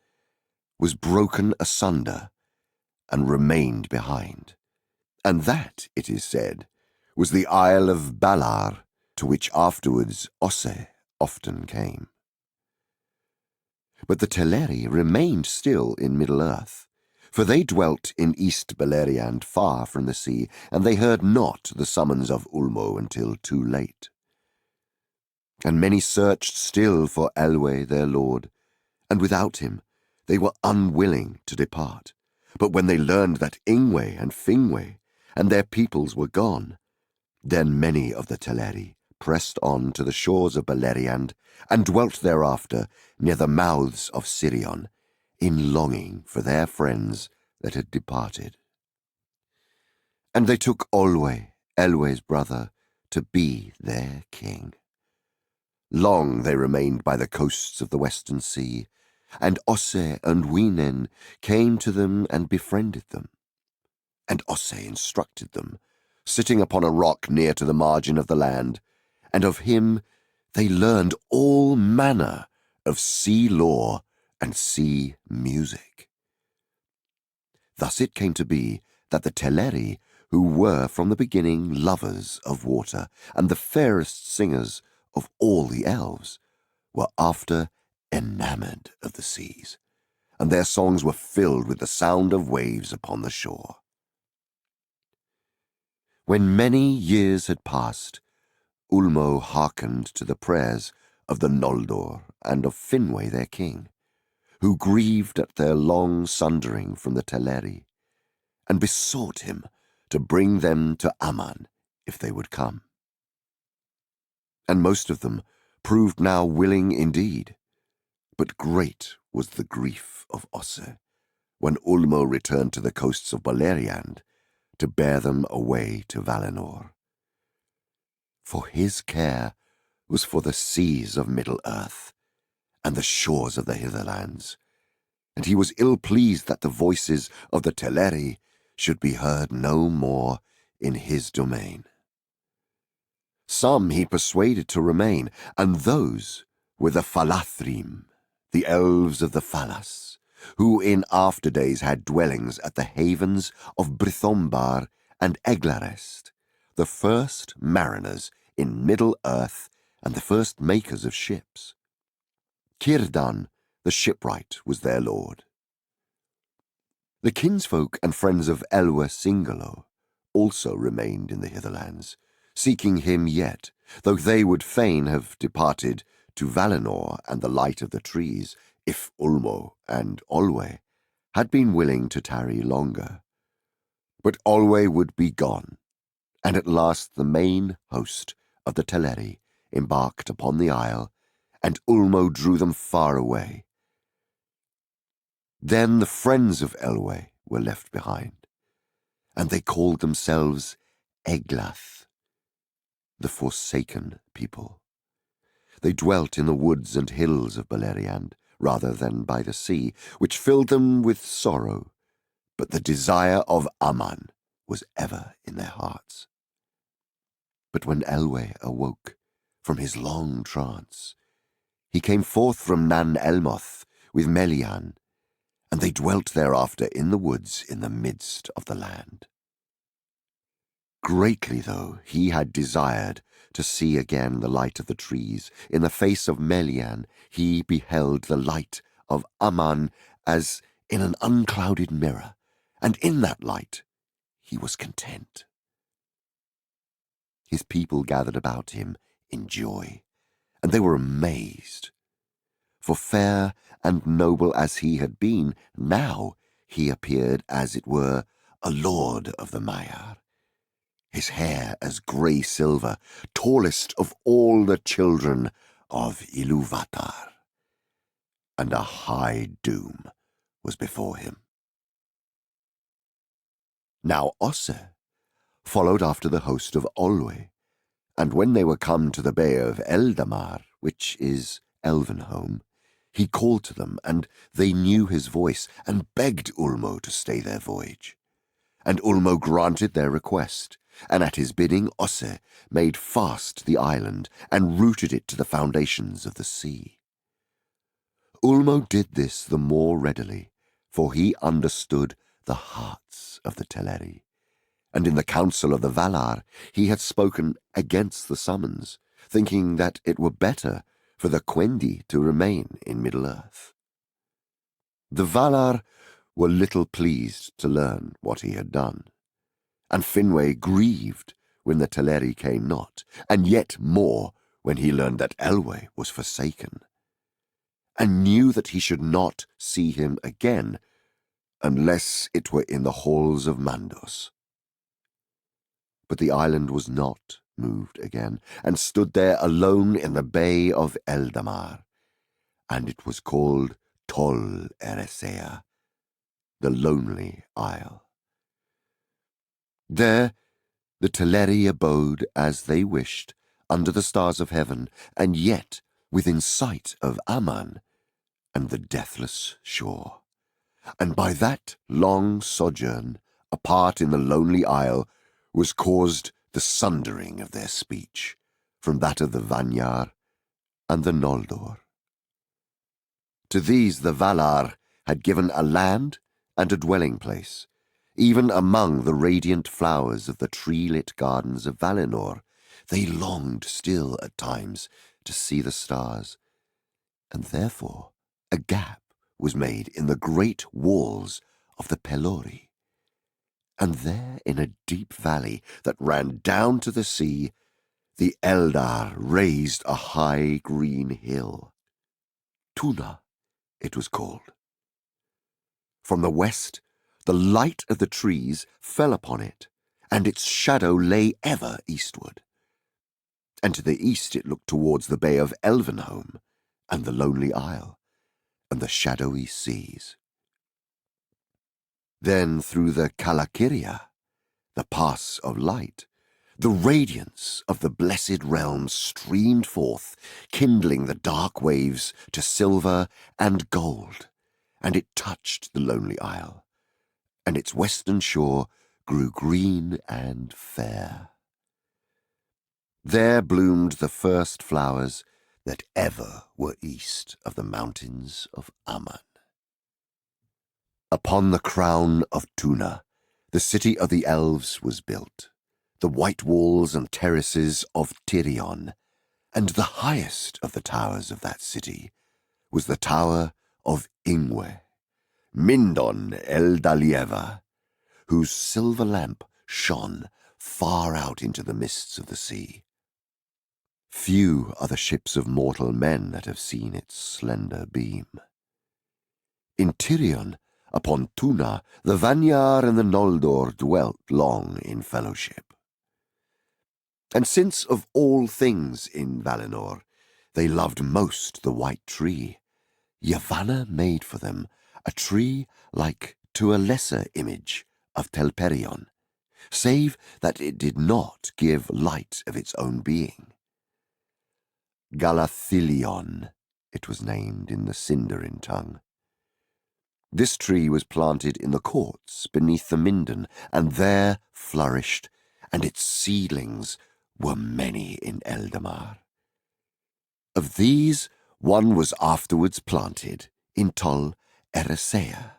was broken asunder, and remained behind. And that, it is said, was the Isle of Balar, to which afterwards Osse often came. But the Teleri remained still in Middle-earth, for they dwelt in East Beleriand far from the sea, and they heard not the summons of Ulmo until too late. And many searched still for Elwë their lord, and without him they were unwilling to depart. But when they learned that Ingwe and Fingwe and their peoples were gone, then many of the Teleri pressed on to the shores of Beleriand, and dwelt thereafter near the mouths of Sirion, in longing for their friends that had departed. And they took Olwe, Elwë's brother, to be their king. Long they remained by the coasts of the western sea, and Osse and Winen came to them and befriended them. And Osse instructed them, sitting upon a rock near to the margin of the land, and of him they learned all manner of sea lore and sea music. Thus it came to be that the Teleri, who were from the beginning lovers of water, and the fairest singers of all the elves, were after enamored of the seas, and their songs were filled with the sound of waves upon the shore. When many years had passed, Ulmo hearkened to the prayers of the Noldor and of Finwë their king, who grieved at their long sundering from the Teleri, and besought him to bring them to Aman if they would come. And most of them proved now willing indeed, but great was the grief of Osse when Ulmo returned to the coasts of Beleriand to bear them away to Valinor. For his care was for the seas of Middle-earth and the shores of the Hitherlands, and he was ill-pleased that the voices of the Teleri should be heard no more in his domain. Some he persuaded to remain, and those were the Falathrim, the elves of the Falas, who in after days had dwellings at the havens of Brithombar and Eglarest, the first mariners in Middle-earth and the first makers of ships. Círdan, the shipwright, was their lord. The kinsfolk and friends of Elwë Singolo also remained in the Hitherlands, seeking him yet, though they would fain have departed to Valinor and the light of the trees, if Ulmo and Olwe had been willing to tarry longer. But Olwe would be gone, and at last the main host of the Teleri embarked upon the isle, and Ulmo drew them far away. Then the friends of Elwë were left behind, and they called themselves Eglath, the forsaken people. They dwelt in the woods and hills of Beleriand, rather than by the sea, which filled them with sorrow, but the desire of Aman was ever in their hearts. But when Elwë awoke from his long trance, he came forth from Nan Elmoth with Melian, and they dwelt thereafter in the woods in the midst of the land. Greatly though he had desired to see again the light of the trees, in the face of Melian he beheld the light of Aman as in an unclouded mirror, and in that light he was content. His people gathered about him in joy, and they were amazed. For fair and noble as he had been, now he appeared as it were a lord of the Maiar, his hair as grey silver, tallest of all the children of Ilúvatar, and a high doom was before him. Now Osse followed after the host of Olwe, and when they were come to the bay of Eldamar, which is Elvenhome, he called to them, and they knew his voice, and begged Ulmo to stay their voyage. And Ulmo granted their request, and at his bidding Osse made fast the island, and rooted it to the foundations of the sea. Ulmo did this the more readily, for he understood the hearts of the Teleri, and in the council of the Valar he had spoken against the summons, thinking that it were better for the Quendi to remain in Middle-earth. The Valar were little pleased to learn what he had done, and Finwë grieved when the Teleri came not, and yet more when he learned that Elwë was forsaken, and knew that he should not see him again unless it were in the halls of Mandos. But the island was not moved again, and stood there alone in the bay of Eldamar, and it was called Tol Eressëa, the lonely isle. There the Teleri abode as they wished, under the stars of heaven, and yet within sight of Aman and the deathless shore. And by that long sojourn, apart in the lonely isle, was caused the sundering of their speech from that of the Vanyar and the Noldor. To these the Valar had given a land and a dwelling place, even among the radiant flowers of the tree-lit gardens of Valinor. They longed still at times to see the stars, and therefore a gap was made in the great walls of the Pelori, And there, in a deep valley that ran down to the sea, the Eldar raised a high green hill. Tuna, it was called. From the west, the light of the trees fell upon it, and its shadow lay ever eastward. And to the east it looked towards the bay of Elvenholm, and the lonely isle, and the shadowy seas. Then through the Calakiria, the pass of light, the radiance of the blessed realm streamed forth, kindling the dark waves to silver and gold, and it touched the lonely isle, and its western shore grew green and fair. There bloomed the first flowers that ever were east of the mountains of Aman. Upon the crown of Tuna, the city of the Elves was built, the white walls and terraces of Tirion, and the highest of the towers of that city was the tower of Ingwe, Mindon Eldalië, whose silver lamp shone far out into the mists of the sea. Few are the ships of mortal men that have seen its slender beam. In Tirion, upon Tuna, the Vanyar and the Noldor dwelt long in fellowship. And since of all things in Valinor they loved most the white tree, Yavanna made for them a tree like to a lesser image of Telperion, save that it did not give light of its own being. Galathilion, it was named in the Sindarin tongue. This tree was planted in the courts beneath the Minden, and there flourished, and its seedlings were many in Eldamar. Of these, one was afterwards planted in Tol Eressëa,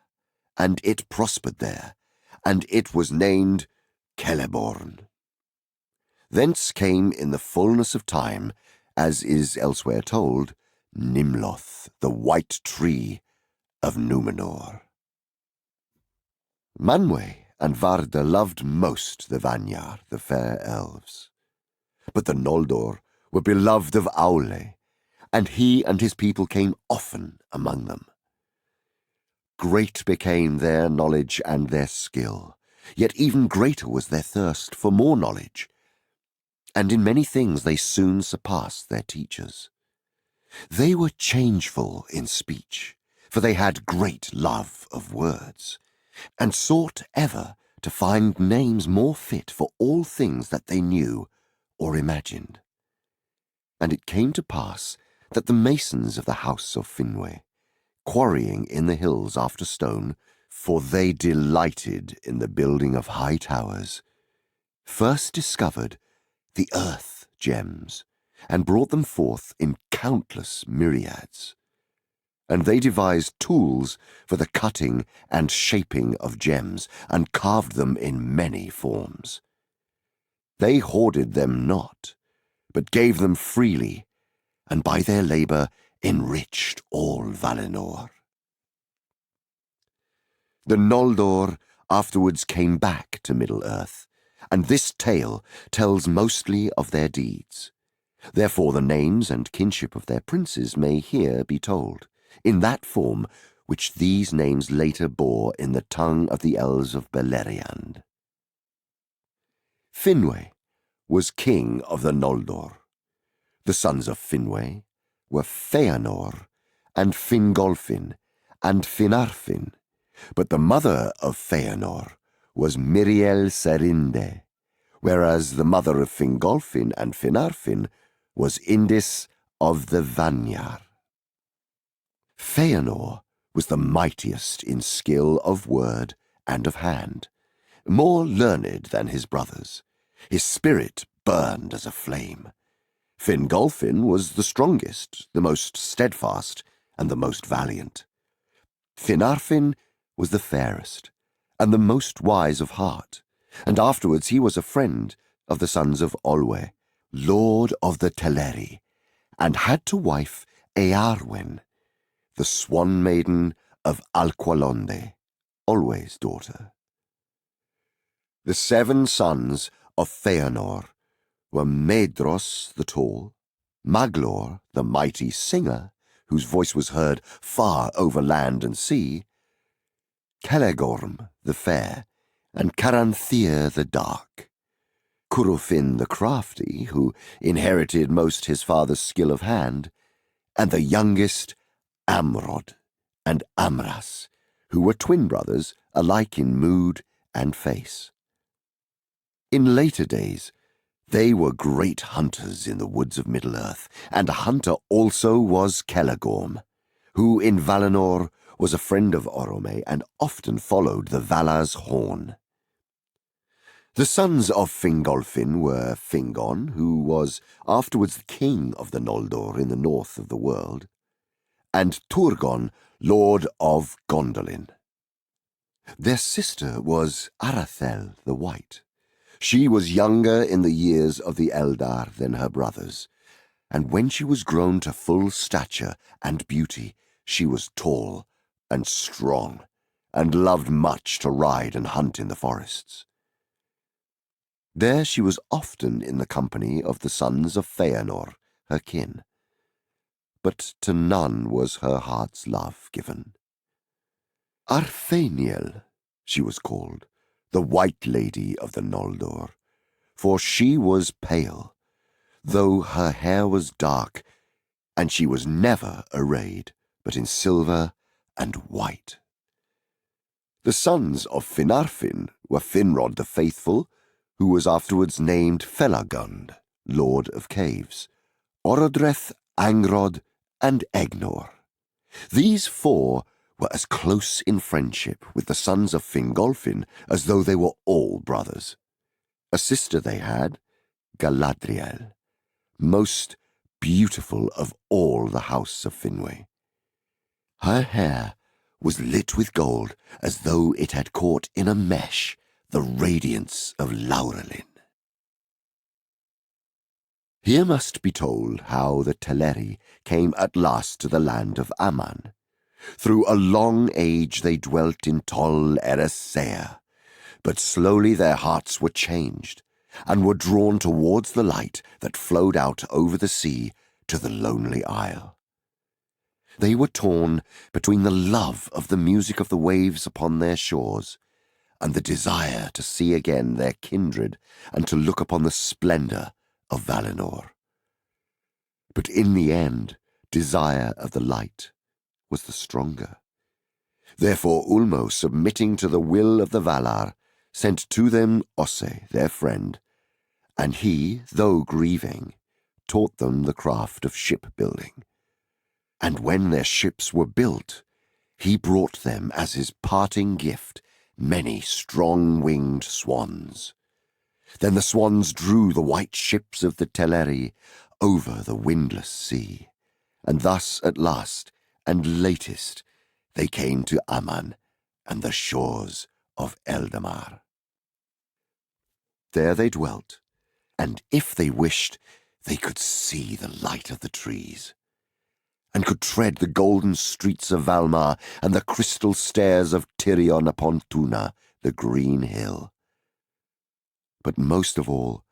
and it prospered there, and it was named Celeborn. Thence came in the fullness of time, as is elsewhere told, Nimloth, the white tree of Númenor. Manwë and Varda loved most the Vanyar, the fair elves. But the Noldor were beloved of Aulë, and he and his people came often among them. Great became their knowledge and their skill, yet even greater was their thirst for more knowledge, and in many things they soon surpassed their teachers. They were changeful in speech, for they had great love of words, and sought ever to find names more fit for all things that they knew or imagined. And it came to pass that the masons of the house of Finwë, quarrying in the hills after stone, for they delighted in the building of high towers, first discovered the earth gems, and brought them forth in countless myriads. And they devised tools for the cutting and shaping of gems, and carved them in many forms. They hoarded them not, but gave them freely, and by their labour enriched all Valinor. The Noldor afterwards came back to Middle-earth, and this tale tells mostly of their deeds. Therefore the names and kinship of their princes may here be told, in that form which these names later bore in the tongue of the Elves of Beleriand. Finwë was king of the Noldor. The sons of Finwë were Fëanor, and Fingolfin, and Finarfin, but the mother of Fëanor was Miriel Serinde, whereas the mother of Fingolfin and Finarfin was Indis of the Vanyar. Fëanor was the mightiest in skill of word and of hand, more learned than his brothers. His spirit burned as a flame. Fingolfin was the strongest, the most steadfast, and the most valiant. Finarfin was the fairest, and the most wise of heart, and afterwards he was a friend of the sons of Olwe, lord of the Teleri, and had to wife Eärwen, the swan maiden of Alqualonde, Olwe's daughter. The 7 sons of Fëanor were Maedhros the tall, Maglor the mighty singer, whose voice was heard far over land and sea, Celegorm the fair, and Caranthir the dark, Curufin the crafty, who inherited most his father's skill of hand, and the youngest Amrod and Amras, who were twin brothers, alike in mood and face. In later days, they were great hunters in the woods of Middle-earth, and a hunter also was Celegorm, who in Valinor was a friend of Orome and often followed the Valar's horn. The sons of Fingolfin were Fingon, who was afterwards the king of the Noldor in the north of the world, and Turgon, lord of Gondolin. Their sister was Arathel the White. She was younger in the years of the Eldar than her brothers, and when she was grown to full stature and beauty, she was tall and strong, and loved much to ride and hunt in the forests. There she was often in the company of the sons of Fëanor, her kin, but to none was her heart's love given. Arthaniel, she was called, the White Lady of the Noldor, for she was pale, though her hair was dark, and she was never arrayed but in silver and white. The sons of Finarfin were Finrod the Faithful, who was afterwards named Felagund, Lord of Caves, Orodreth, Angrod, and Egnor. These 4 were as close in friendship with the sons of Fingolfin as though they were all brothers. A sister they had, Galadriel, most beautiful of all the house of Finwë. Her hair was lit with gold as though it had caught in a mesh the radiance of Laurelin. Here must be told how the Teleri came at last to the land of Aman. Through a long age they dwelt in Tol Eressëa, but slowly their hearts were changed, and were drawn towards the light that flowed out over the sea to the lonely isle. They were torn between the love of the music of the waves upon their shores, and the desire to see again their kindred and to look upon the splendour of Valinor. But in the end, desire of the light was the stronger. Therefore Ulmo, submitting to the will of the Valar, sent to them Osse, their friend, and he, though grieving, taught them the craft of shipbuilding. And when their ships were built, he brought them as his parting gift many strong-winged swans. Then the swans drew the white ships of the Teleri over the windless sea, and thus at last and latest they came to Aman and the shores of Eldamar. There they dwelt, and if they wished, they could see the light of the trees, and could tread the golden streets of Valmar and the crystal stairs of Tirion upon Tuna, the green hill. But most of all,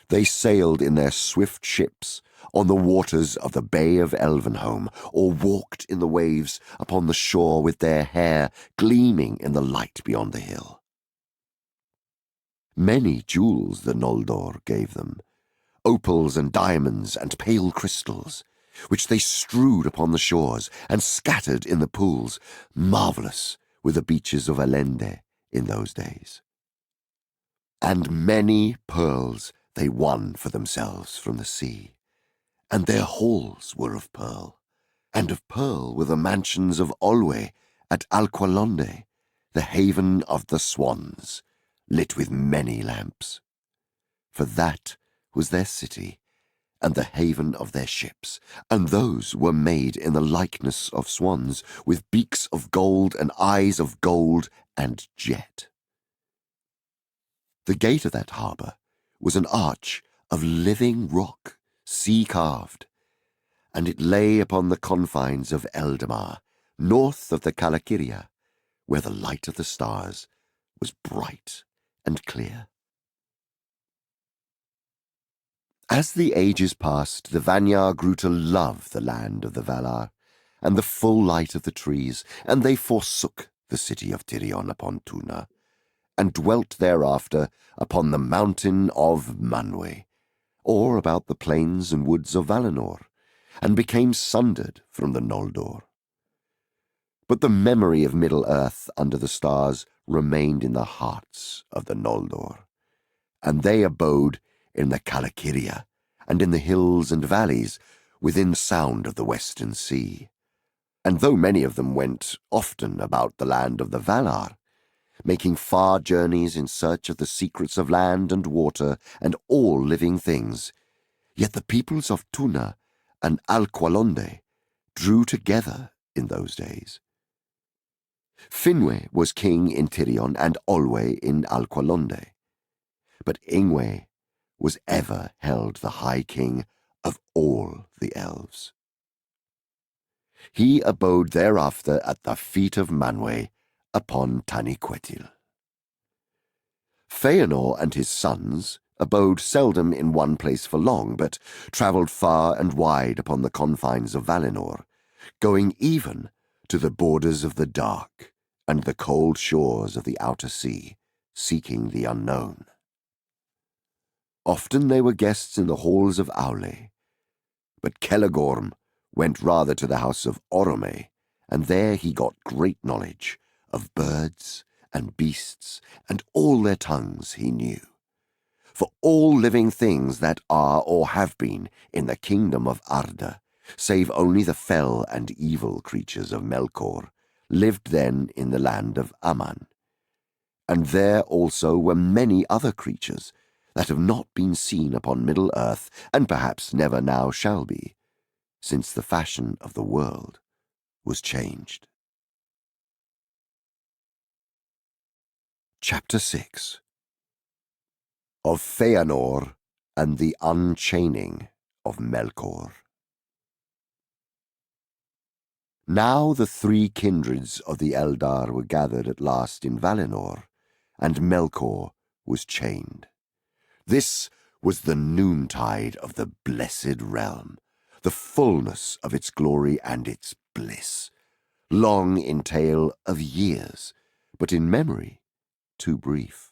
they sailed in their swift ships on the waters of the Bay of Elvenhome, or walked in the waves upon the shore with their hair gleaming in the light beyond the hill. Many jewels the Noldor gave them, opals and diamonds and pale crystals, which they strewed upon the shores and scattered in the pools, marvellous with the beaches of Elende in those days. And many pearls they won for themselves from the sea, and their halls were of pearl, and of pearl were the mansions of Olwe at Alqualonde, the haven of the swans, lit with many lamps. For that was their city, and the haven of their ships, and those were made in the likeness of swans, with beaks of gold and eyes of gold and jet. The gate of that harbour was an arch of living rock, sea-carved, and it lay upon the confines of Eldamar, north of the Calakiria, where the light of the stars was bright and clear. As the ages passed, the Vanyar grew to love the land of the Valar, and the full light of the trees, and they forsook the city of Tirion upon Tuna, and dwelt thereafter upon the mountain of Manwë, or about the plains and woods of Valinor, and became sundered from the Noldor. But the memory of Middle-earth under the stars remained in the hearts of the Noldor, and they abode in the Calakiria, and in the hills and valleys within sound of the western sea. And though many of them went often about the land of the Valar, making far journeys in search of the secrets of land and water and all living things, yet the peoples of Tuna and Alqualonde drew together in those days. Finwë was king in Tirion and Olwë in Alqualonde, but Ingwë was ever held the high king of all the elves. He abode thereafter at the feet of Manwë upon Taniquetil. Fëanor and his sons abode seldom in one place for long, but travelled far and wide upon the confines of Valinor, going even to the borders of the dark and the cold shores of the outer sea, seeking the unknown. Often they were guests in the halls of Aulë, but Celegorm went rather to the house of Orome, and there he got great knowledge of birds and beasts, and all their tongues he knew. For all living things that are or have been in the kingdom of Arda, save only the fell and evil creatures of Melkor, lived then in the land of Aman. And there also were many other creatures that have not been seen upon Middle-earth, and perhaps never now shall be, since the fashion of the world was changed. Chapter 6 Of Fëanor and the Unchaining of Melkor. Now the three kindreds of the Eldar were gathered at last in Valinor, and Melkor was chained. This was the noontide of the blessed realm, the fullness of its glory and its bliss, long in tale of years, but in memory too brief.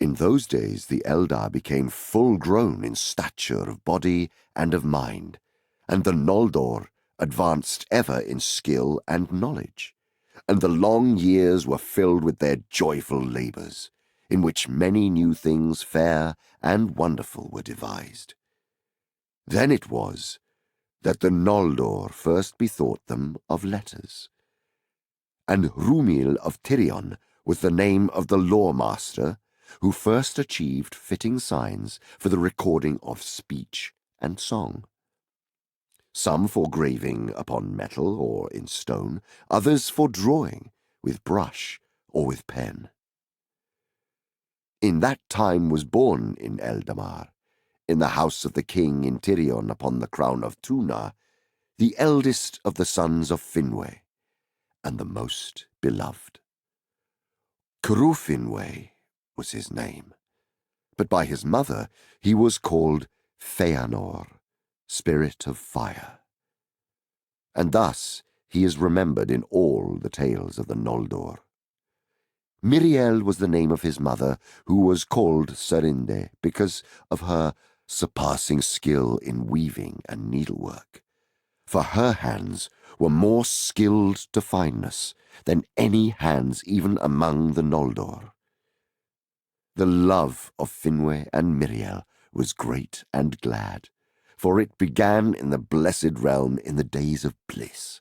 In those days the Eldar became full-grown in stature of body and of mind, and the Noldor advanced ever in skill and knowledge, and the long years were filled with their joyful labours, in which many new things fair and wonderful were devised. Then it was that the Noldor first bethought them of letters, and Rhumil of Tirion was the name of the lawmaster who first achieved fitting signs for the recording of speech and song. Some for graving upon metal or in stone, others for drawing with brush or with pen. In that time was born in Eldamar, in the house of the king in Tirion upon the crown of Tuna, the eldest of the sons of Finwë, and the most beloved. Finwë was his name, but by his mother he was called Fëanor, spirit of fire. And thus he is remembered in all the tales of the Noldor. Miriel was the name of his mother, who was called Serinde because of her surpassing skill in weaving and needlework, for her hands were more skilled to fineness than any hands even among the Noldor. The love of Finwë and Miriel was great and glad, for it began in the blessed realm in the days of bliss.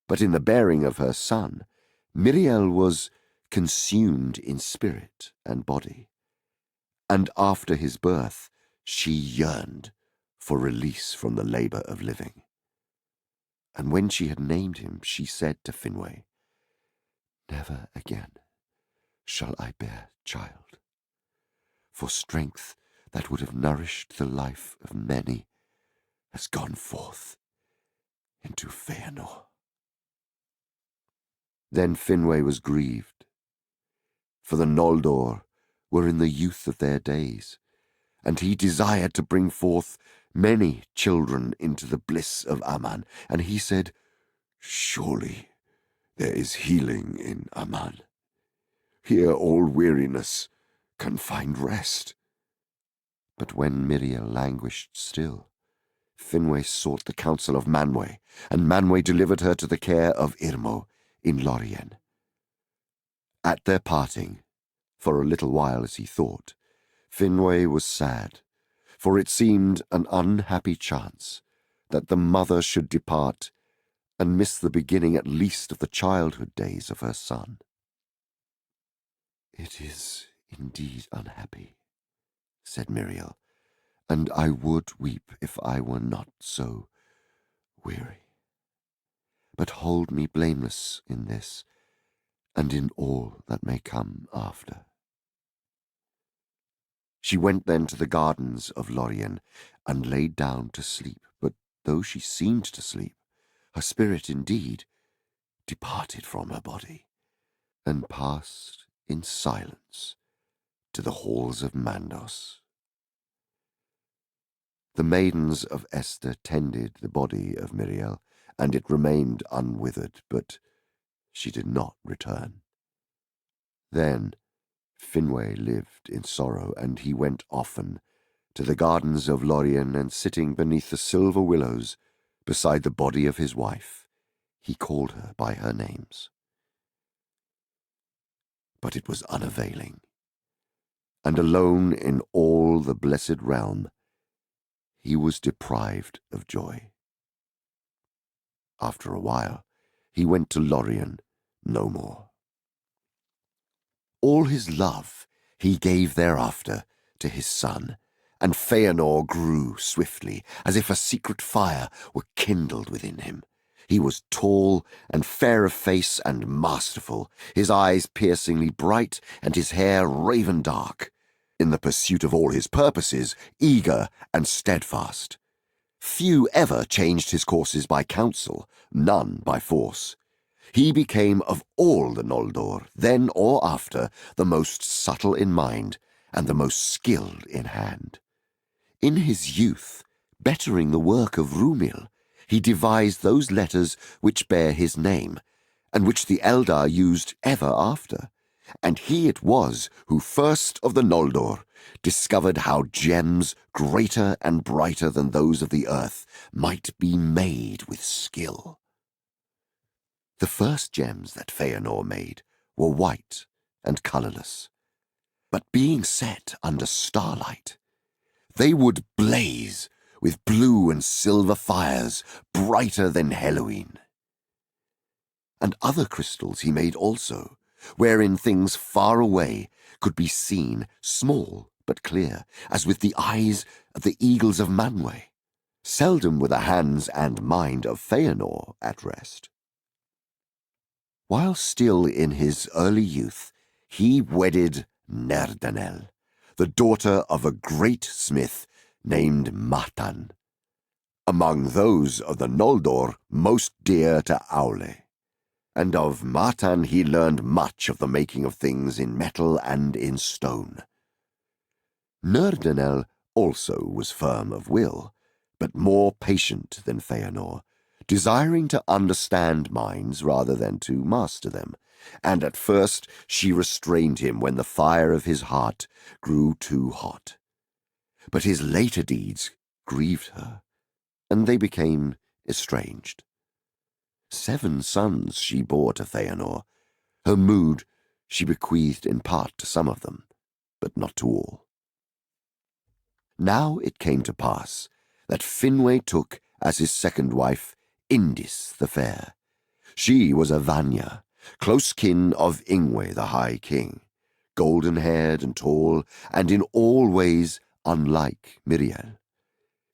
But in the bearing of her son, Miriel was consumed in spirit and body, and after his birth she yearned for release from the labour of living. And when she had named him, she said to Finwë, "Never again shall I bear child, for strength that would have nourished the life of many has gone forth into Fëanor." Then Finwë was grieved, for the Noldor were in the youth of their days, and he desired to bring forth many children into the bliss of Aman. And he said, "Surely there is healing in Aman. Here all weariness can find rest." But when Miriel languished still, Finwë sought the counsel of Manwë, and Manwë delivered her to the care of Irmo in Lorien. At their parting, for a little while as he thought, Finwë was sad, for it seemed an unhappy chance that the mother should depart and miss the beginning at least of the childhood days of her son. "It is indeed unhappy," said Miriel, "and I would weep if I were not so weary. But hold me blameless in this, and in all that may come after." She went then to the gardens of Lorien, and laid down to sleep. But though she seemed to sleep, her spirit indeed departed from her body, and passed in silence to the halls of Mandos. The maidens of Esther tended the body of Miriel, and it remained unwithered, but she did not return. Then Finwë lived in sorrow, and he went often to the gardens of Lorien, and sitting beneath the silver willows beside the body of his wife, he called her by her names. But it was unavailing, and alone in all the blessed realm, he was deprived of joy. After a while, he went to Lorien no more. All his love he gave thereafter to his son, and Fëanor grew swiftly, as if a secret fire were kindled within him. He was tall and fair of face and masterful, his eyes piercingly bright and his hair raven dark, in the pursuit of all his purposes, eager and steadfast. Few ever changed his courses by counsel, none by force. He became of all the Noldor, then or after, the most subtle in mind and the most skilled in hand. In his youth, bettering the work of Rúmil, he devised those letters which bear his name, and which the Eldar used ever after. And he it was who first of the Noldor discovered how gems greater and brighter than those of the earth might be made with skill. The first gems that Fëanor made were white and colourless, but being set under starlight, they would blaze with blue and silver fires brighter than Halloween. And other crystals he made also, wherein things far away could be seen, small but clear, as with the eyes of the eagles of Manwë. Seldom were the hands and mind of Fëanor at rest. While still in his early youth, he wedded Nerdanel, the daughter of a great smith named Matan, among those of the Noldor most dear to Aulë. And of Matan he learned much of the making of things in metal and in stone. Nerdanel also was firm of will, but more patient than Fëanor, desiring to understand minds rather than to master them, and at first she restrained him when the fire of his heart grew too hot. But his later deeds grieved her, and they became estranged. 7 sons she bore to Fëanor. Her mood she bequeathed in part to some of them, but not to all. Now it came to pass that Finwë took as his second wife Indis the Fair. She was a Vanya, close kin of Ingwë the High King, golden-haired and tall, and in all ways unlike Miriel.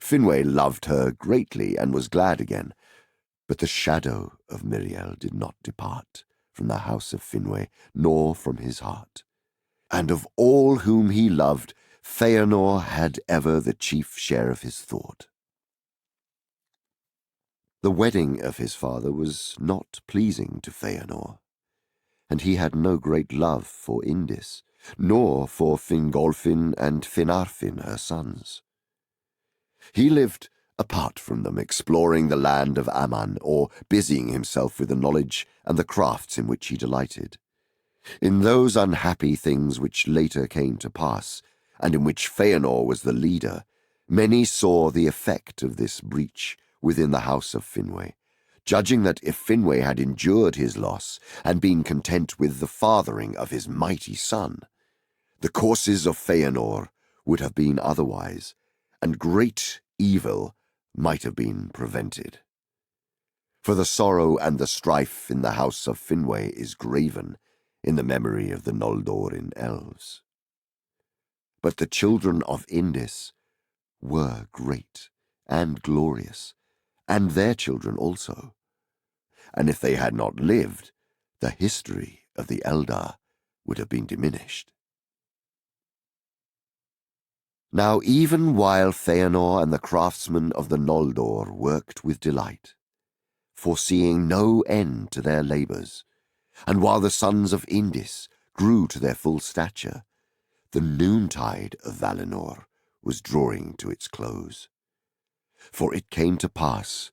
Finwë loved her greatly and was glad again, but the shadow of Miriel did not depart from the house of Finwë, nor from his heart. And of all whom he loved, Fëanor had ever the chief share of his thought. The wedding of his father was not pleasing to Fëanor. and he had no great love for Indis, nor for Fingolfin and Finarfin, her sons. He lived apart from them, exploring the land of Aman, or busying himself with the knowledge and the crafts in which he delighted. In those unhappy things which later came to pass, and in which Fëanor was the leader, many saw the effect of this breach within the house of Finwë, judging that if Finwë had endured his loss and been content with the fathering of his mighty son, the courses of Fëanor would have been otherwise, and great evil might have been prevented. For the sorrow and the strife in the house of Finwë is graven in the memory of the Noldorin elves. But the children of Indis were great and glorious, and their children also. And if they had not lived, the history of the Eldar would have been diminished. Now even while Fëanor and the craftsmen of the Noldor worked with delight, foreseeing no end to their labours, and while the sons of Indis grew to their full stature, the noontide of Valinor was drawing to its close. For it came to pass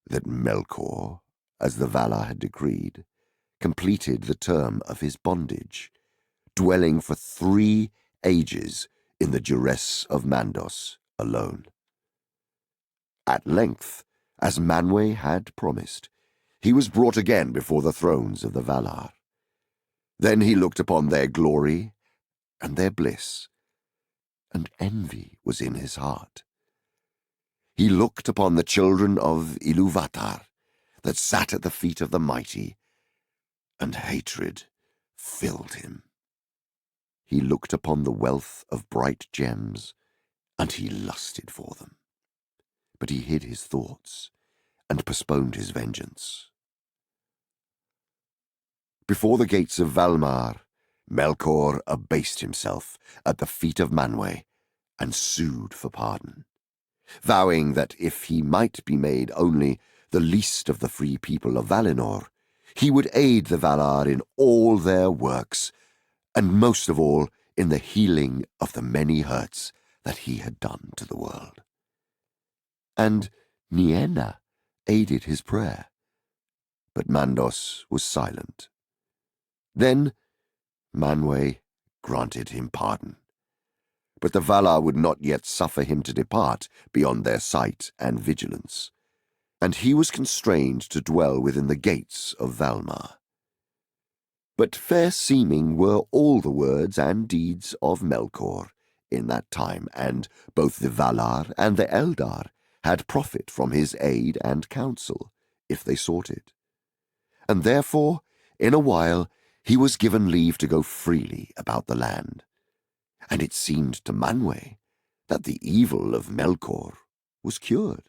that Melkor, as the Valar had decreed, completed the term of his bondage, dwelling for 3 ages in the duress of Mandos alone. At length, as Manwë had promised, he was brought again before the thrones of the Valar. Then he looked upon their glory and their bliss, and envy was in his heart. He looked upon the children of Ilúvatar that sat at the feet of the mighty, and hatred filled him. He looked upon the wealth of bright gems, and he lusted for them. But he hid his thoughts and postponed his vengeance. Before the gates of Valmar, Melkor abased himself at the feet of Manwë and sued for pardon, vowing that if he might be made only the least of the free people of Valinor, he would aid the Valar in all their works, and most of all in the healing of the many hurts that he had done to the world. And Nienna aided his prayer, but Mandos was silent. Then Manwë granted him pardon, but the Valar would not yet suffer him to depart beyond their sight and vigilance, and he was constrained to dwell within the gates of Valmar. But fair-seeming were all the words and deeds of Melkor in that time, and both the Valar and the Eldar had profit from his aid and counsel, if they sought it. And therefore, in a while, he was given leave to go freely about the land, and it seemed to Manwë that the evil of Melkor was cured.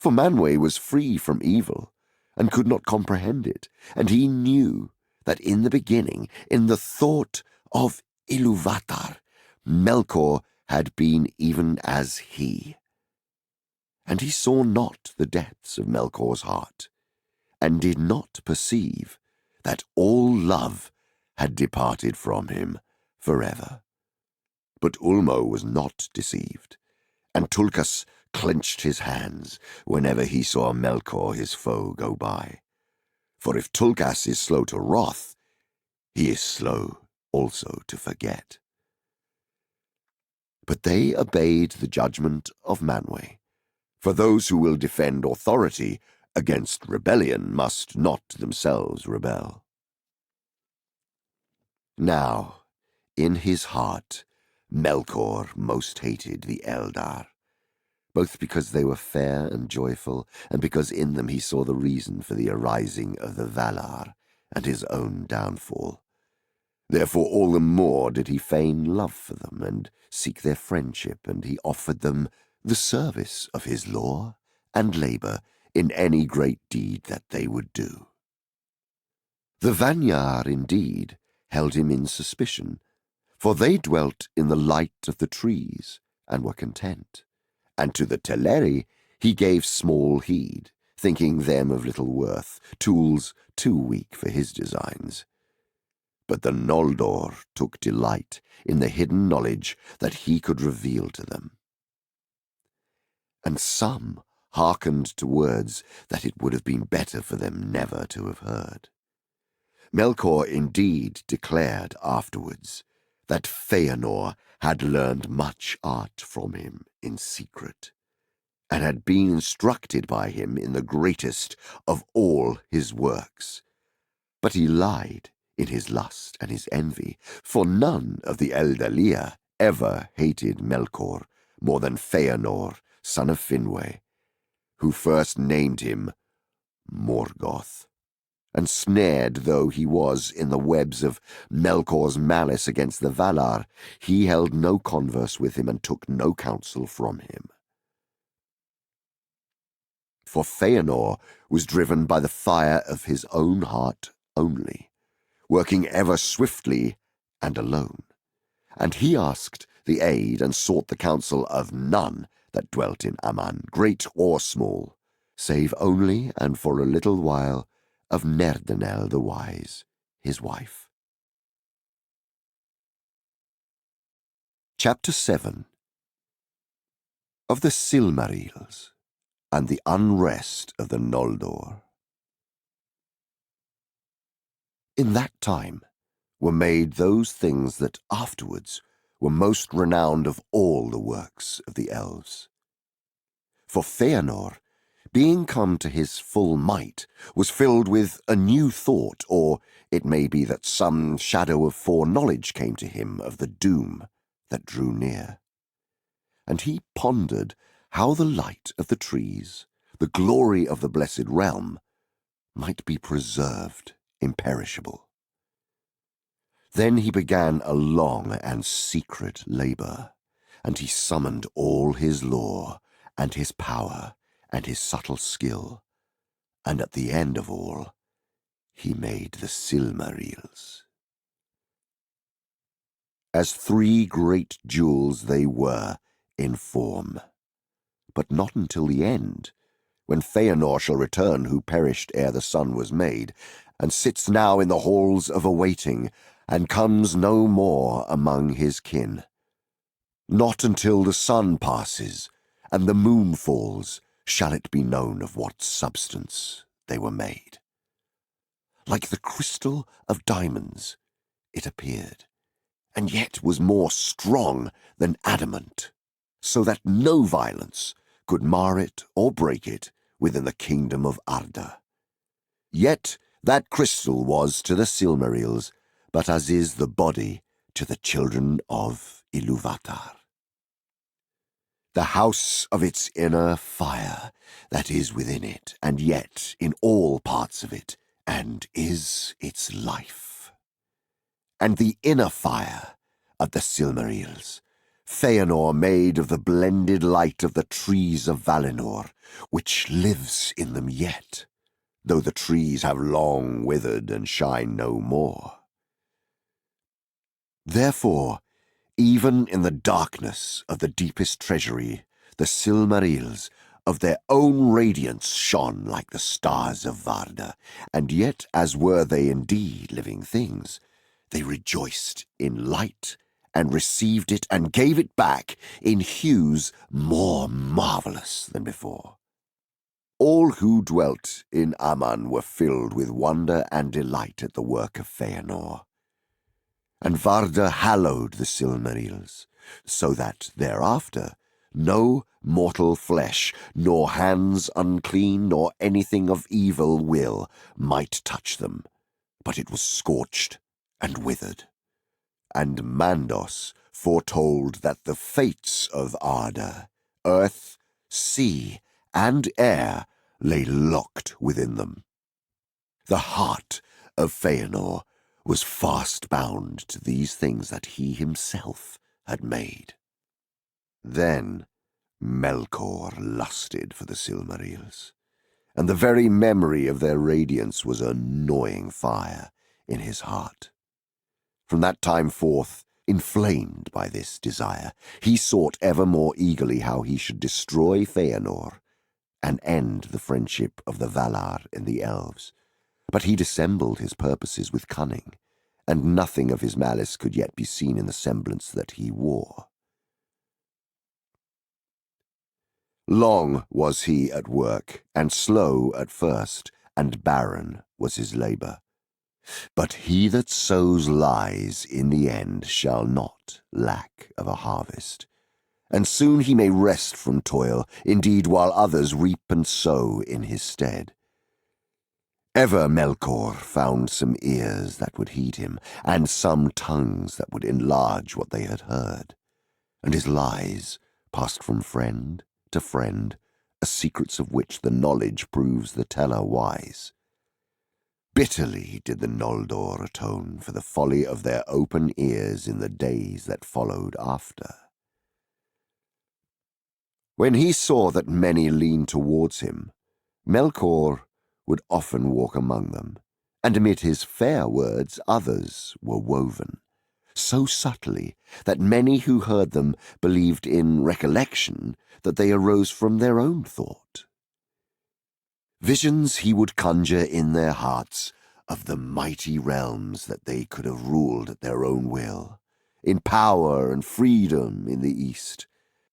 For Manwë was free from evil, and could not comprehend it, and he knew that in the beginning, in the thought of Ilúvatar, Melkor had been even as he. And he saw not the depths of Melkor's heart, and did not perceive that all love had departed from him forever. But Ulmo was not deceived, and Tulkas clenched his hands whenever he saw Melkor his foe go by. For if Tulkas is slow to wrath, he is slow also to forget. But they obeyed the judgment of Manwë, for those who will defend authority against rebellion must not themselves rebel. Now, in his heart, Melkor most hated the Eldar, both because they were fair and joyful, and because in them he saw the reason for the arising of the Valar and his own downfall. Therefore all the more did he feign love for them, and seek their friendship, and he offered them the service of his law and labour in any great deed that they would do. The Vanyar, indeed, held him in suspicion, for they dwelt in the light of the trees, and were content. And to the Teleri he gave small heed, thinking them of little worth, tools too weak for his designs. But the Noldor took delight in the hidden knowledge that he could reveal to them. And some hearkened to words that it would have been better for them never to have heard. Melkor indeed declared afterwards that Fëanor had learned much art from him in secret, and had been instructed by him in the greatest of all his works. But he lied in his lust and his envy, for none of the Eldalië ever hated Melkor more than Fëanor, son of Finwë, who first named him Morgoth. And snared though he was in the webs of Melkor's malice against the Valar, he held no converse with him and took no counsel from him. For Fëanor was driven by the fire of his own heart only, working ever swiftly and alone. And he asked the aid and sought the counsel of none that dwelt in Aman, great or small, save only and for a little while of Nerdanel the wise, his wife. Chapter 7. Of the Silmarils and the Unrest of the Noldor. In that time were made those things that afterwards were most renowned of all the works of the Elves. For Fëanor, being come to his full might, was filled with a new thought, or it may be that some shadow of foreknowledge came to him of the doom that drew near. And he pondered how the light of the trees, the glory of the blessed realm, might be preserved imperishable. Then he began a long and secret labour, and he summoned all his lore, and his power, and his subtle skill, and at the end of all, he made the Silmarils. As three great jewels they were in form, but not until the end, when Fëanor shall return, who perished ere the sun was made, and sits now in the halls of awaiting, and comes no more among his kin. Not until the sun passes and the moon falls shall it be known of what substance they were made. Like the crystal of diamonds it appeared, and yet was more strong than adamant, so that no violence could mar it or break it within the kingdom of Arda. Yet that crystal was to the Silmarils but as is the body to the children of Ilúvatar. The house of its inner fire that is within it, and yet in all parts of it, and is its life. And the inner fire of the Silmarils, Fëanor made of the blended light of the trees of Valinor, which lives in them yet, though the trees have long withered and shine no more. Therefore, even in the darkness of the deepest treasury, the Silmarils of their own radiance shone like the stars of Varda, and yet, as were they indeed living things, they rejoiced in light and received it and gave it back in hues more marvellous than before. All who dwelt in Aman were filled with wonder and delight at the work of Fëanor. And Varda hallowed the Silmarils, so that thereafter no mortal flesh, nor hands unclean, nor anything of evil will might touch them, but it was scorched and withered. And Mandos foretold that the fates of Arda, earth, sea, and air lay locked within them. The heart of Fëanor was fast bound to these things that he himself had made. Then Melkor lusted for the Silmarils, and the very memory of their radiance was a gnawing fire in his heart. From that time forth, inflamed by this desire, he sought ever more eagerly how he should destroy Fëanor and end the friendship of the Valar and the Elves. But he dissembled his purposes with cunning, and nothing of his malice could yet be seen in the semblance that he wore. Long was he at work, and slow at first, and barren was his labour. But he that sows lies in the end shall not lack of a harvest. And soon he may rest from toil, indeed, while others reap and sow in his stead. Ever Melkor found some ears that would heed him, and some tongues that would enlarge what they had heard. And his lies passed from friend to friend, as secrets of which the knowledge proves the teller wise. Bitterly did the Noldor atone for the folly of their open ears in the days that followed after. When he saw that many leaned towards him, Melkor would often walk among them, and amid his fair words others were woven, so subtly that many who heard them believed in recollection that they arose from their own thought. Visions he would conjure in their hearts of the mighty realms that they could have ruled at their own will, in power and freedom in the east.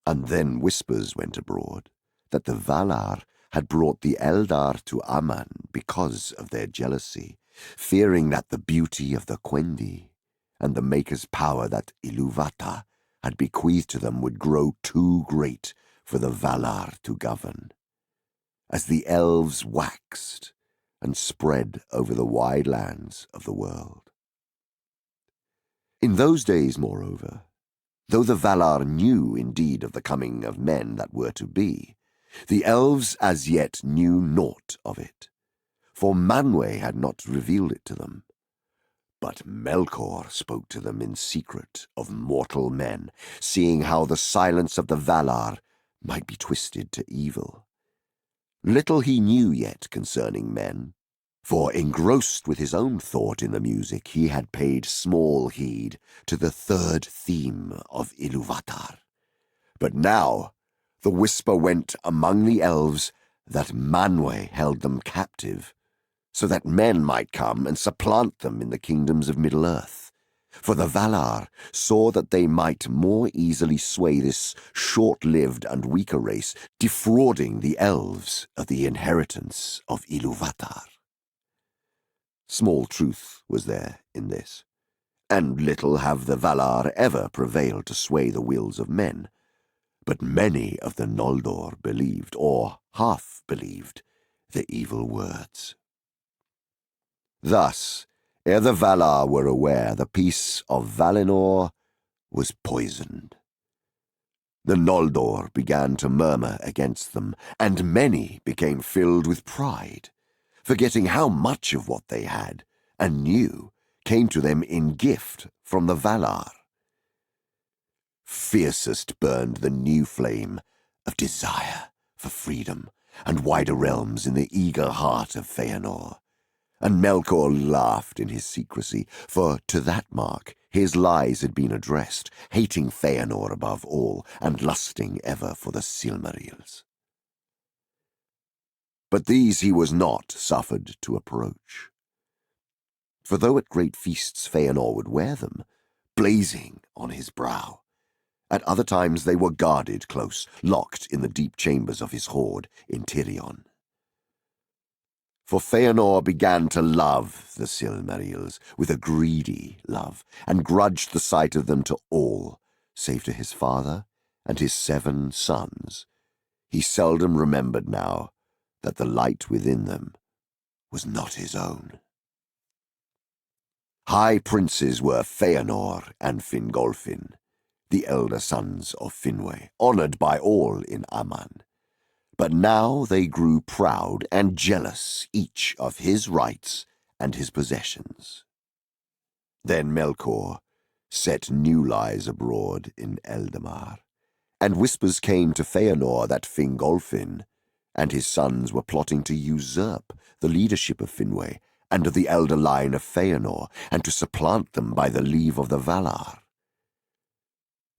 And then whispers went abroad that the Valar had brought the Eldar to Aman because of their jealousy, fearing that the beauty of the Quendi and the Maker's power that Ilúvatar had bequeathed to them would grow too great for the Valar to govern. As the Elves waxed and spread over the wide lands of the world. In those days, moreover, though the Valar knew indeed of the coming of men that were to be, the Elves as yet knew naught of it, for Manwë had not revealed it to them. But Melkor spoke to them in secret of mortal men, seeing how the silence of the Valar might be twisted to evil. Little he knew yet concerning men, for engrossed with his own thought in the music, he had paid small heed to the third theme of Ilúvatar. But now the whisper went among the Elves that Manwë held them captive, so that men might come and supplant them in the kingdoms of Middle-earth. For the Valar saw that they might more easily sway this short-lived and weaker race, defrauding the Elves of the inheritance of Ilúvatar. Small truth was there in this, and little have the Valar ever prevailed to sway the wills of men. But many of the Noldor believed, or half believed, the evil words. Thus, ere the Valar were aware, the peace of Valinor was poisoned. The Noldor began to murmur against them, and many became filled with pride, forgetting how much of what they had and knew came to them in gift from the Valar. Fiercest burned the new flame of desire for freedom and wider realms in the eager heart of Fëanor. And Melkor laughed in his secrecy, for to that mark his lies had been addressed, hating Fëanor above all, and lusting ever for the Silmarils. But these he was not suffered to approach. For though at great feasts Fëanor would wear them, blazing on his brow, at other times they were guarded close, locked in the deep chambers of his hoard in Tirion. For Fëanor began to love the Silmarils with a greedy love, and grudged the sight of them to all, save to his father and his 7 sons. He seldom remembered now that the light within them was not his own. High princes were Fëanor and Fingolfin, the elder sons of Finwë, honoured by all in Aman. But now they grew proud and jealous, each of his rights and his possessions. Then Melkor set new lies abroad in Eldamar, and whispers came to Fëanor that Fingolfin and his sons were plotting to usurp the leadership of Finwë and of the elder line of Fëanor, and to supplant them by the leave of the Valar.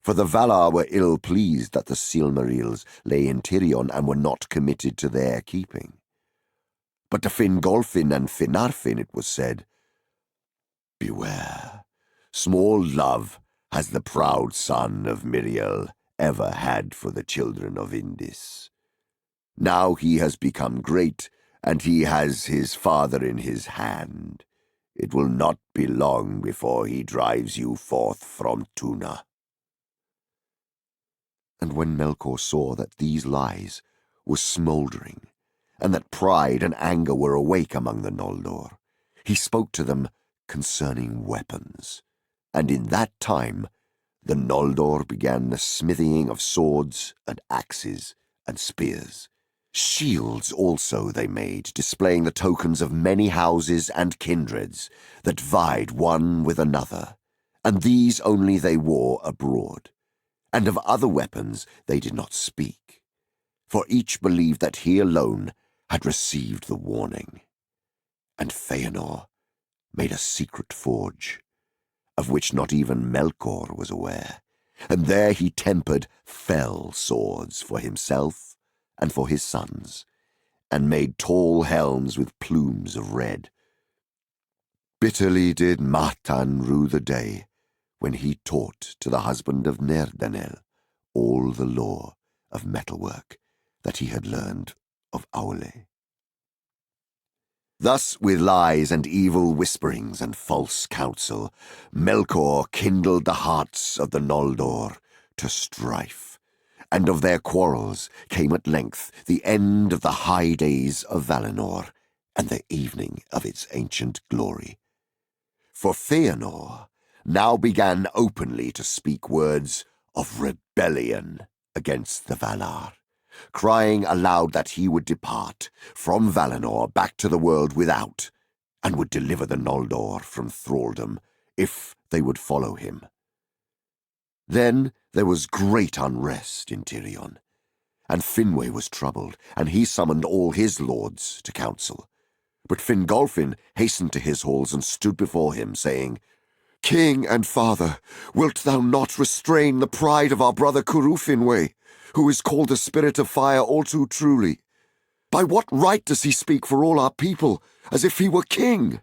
For the Valar were ill-pleased that the Silmarils lay in Tirion and were not committed to their keeping. But to Fingolfin and Finarfin it was said, "Beware, small love has the proud son of Miriel ever had for the children of Indis. Now he has become great, and he has his father in his hand. It will not be long before he drives you forth from Tuna." And when Melkor saw that these lies were smouldering, and that pride and anger were awake among the Noldor, he spoke to them concerning weapons. And in that time the Noldor began the smithying of swords and axes and spears. Shields also they made, displaying the tokens of many houses and kindreds that vied one with another, and these only they wore abroad. And of other weapons they did not speak, for each believed that he alone had received the warning. And Fëanor made a secret forge, of which not even Melkor was aware, and there he tempered fell swords for himself and for his sons, and made tall helms with plumes of red. Bitterly did Martan rue the day when he taught to the husband of Nerdanel all the lore of metalwork that he had learned of Aulë. Thus, with lies and evil whisperings and false counsel, Melkor kindled the hearts of the Noldor to strife, and of their quarrels came at length the end of the high days of Valinor and the evening of its ancient glory. For Fëanor now began openly to speak words of rebellion against the Valar, crying aloud that he would depart from Valinor back to the world without, and would deliver the Noldor from thraldom, if they would follow him. Then there was great unrest in Tirion, and Finwë was troubled, and he summoned all his lords to council. But Fingolfin hastened to his halls and stood before him, saying, "King and father, wilt thou not restrain the pride of our brother Finwë, who is called the Spirit of Fire all too truly? By what right does he speak for all our people, as if he were king?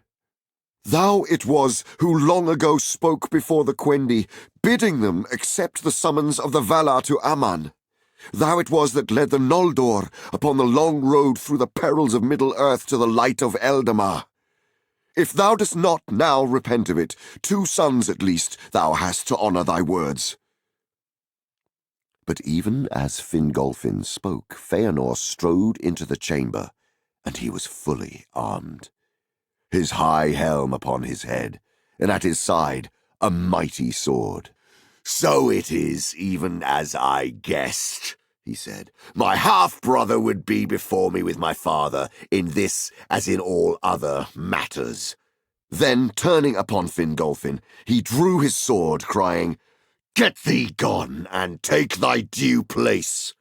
Thou it was who long ago spoke before the Quendi, bidding them accept the summons of the Valar to Aman. Thou it was that led the Noldor upon the long road through the perils of Middle-earth to the light of Eldamar. If thou dost not now repent of it, 2 sons at least thou hast to honour thy words." But even as Fingolfin spoke, Fëanor strode into the chamber, and he was fully armed, his high helm upon his head, and at his side a mighty sword. "So it is even as I guessed," he said. "My half-brother would be before me with my father, in this as in all other matters." Then, turning upon Fingolfin, he drew his sword, crying, "Get thee gone, and take thy due place."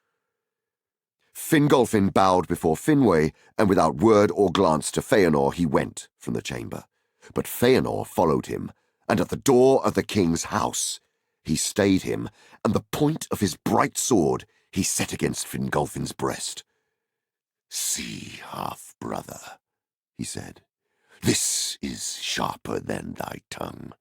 Fingolfin bowed before Finwë, and without word or glance to Fëanor he went from the chamber. But Fëanor followed him, and at the door of the king's house he stayed him, and the point of his bright sword he set against Fingolfin's breast. "See, half-brother," he said, "this is sharper than thy tongue.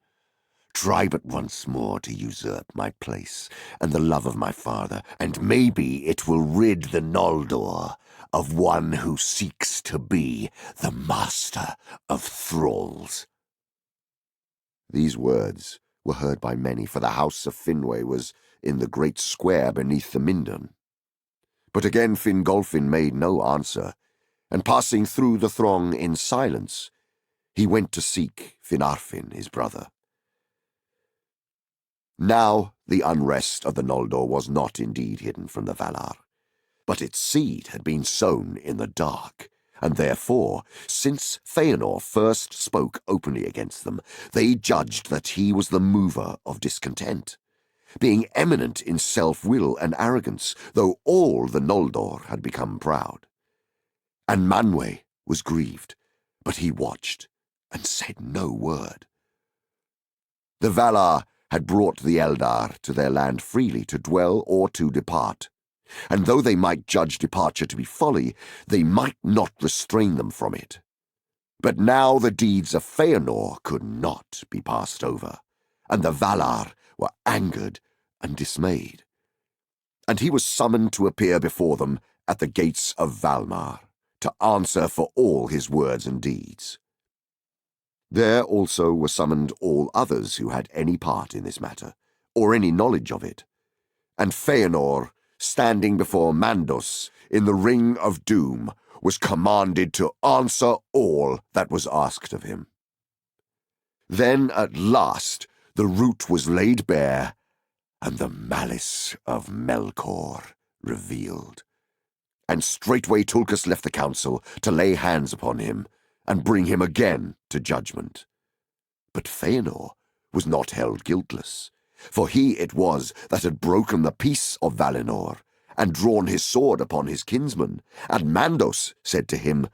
Try but once more to usurp my place and the love of my father, and maybe it will rid the Noldor of one who seeks to be the master of thralls." These words were heard by many, for the house of Finwë was in the great square beneath the Minden. But again Fingolfin made no answer, and passing through the throng in silence, he went to seek Finarfin his brother. Now the unrest of the Noldor was not indeed hidden from the Valar, but its seed had been sown in the dark, and therefore, since Fëanor first spoke openly against them, they judged that he was the mover of discontent, being eminent in self-will and arrogance, though all the Noldor had become proud. And Manwë was grieved, but he watched and said no word. The Valar had brought the Eldar to their land freely to dwell or to depart, and though they might judge departure to be folly, they might not restrain them from it. But now the deeds of Fëanor could not be passed over, and the Valar were angered and dismayed. And he was summoned to appear before them at the gates of Valmar, to answer for all his words and deeds. There also were summoned all others who had any part in this matter, or any knowledge of it. And Fëanor, standing before Mandos in the Ring of Doom, was commanded to answer all that was asked of him. Then at last the root was laid bare, and the malice of Melkor revealed. And straightway Tulkas left the council to lay hands upon him, and bring him again to judgment. But Fëanor was not held guiltless, for he it was that had broken the peace of Valinor, and drawn his sword upon his kinsman, and Mandos said to him,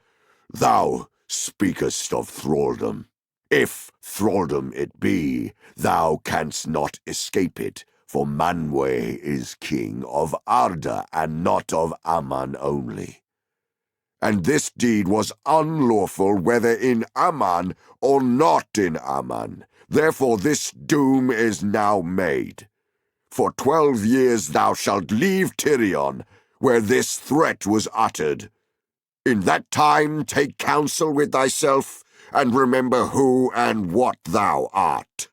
"Thou speakest of thraldom. If thraldom it be, thou canst not escape it, for Manwë is king of Arda, and not of Aman only. And this deed was unlawful whether in Aman or not in Aman. Therefore this doom is now made. For 12 years thou shalt leave Tirion, where this threat was uttered. In that time take counsel with thyself, and remember who and what thou art.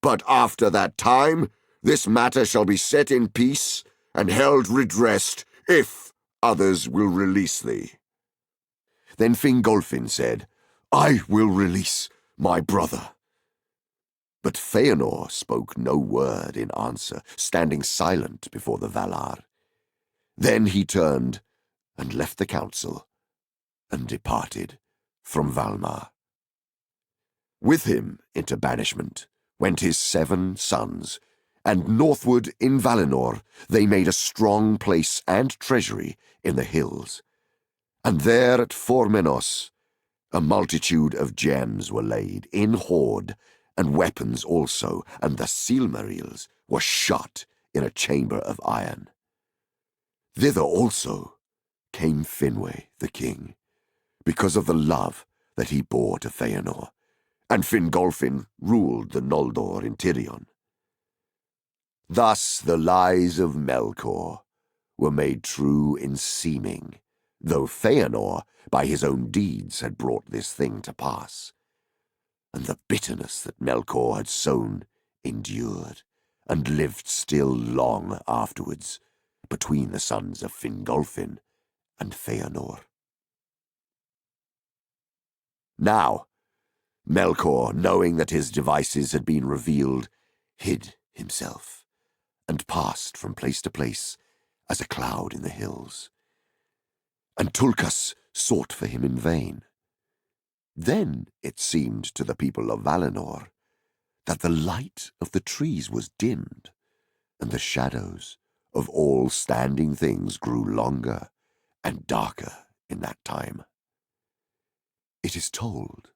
But after that time, this matter shall be set in peace, and held redressed, if others will release thee." Then Fingolfin said, "I will release my brother." But Fëanor spoke no word in answer, standing silent before the Valar. Then he turned and left the council, and departed from Valmar. With him into banishment went his 7 sons, and northward in Valinor they made a strong place and treasury in the hills. And there at Formenos a multitude of gems were laid in hoard, and weapons also, and the Silmarils were shut in a chamber of iron. Thither also came Finwë the king, because of the love that he bore to Fëanor, and Fingolfin ruled the Noldor in Tirion. Thus the lies of Melkor were made true in seeming, though Fëanor by his own deeds had brought this thing to pass. And the bitterness that Melkor had sown endured, and lived still long afterwards, between the sons of Fingolfin and Fëanor. Now, Melkor, knowing that his devices had been revealed, hid himself, and passed from place to place as a cloud in the hills. And Tulkas sought for him in vain. Then it seemed to the people of Valinor that the light of the trees was dimmed, and the shadows of all standing things grew longer and darker in that time. It is told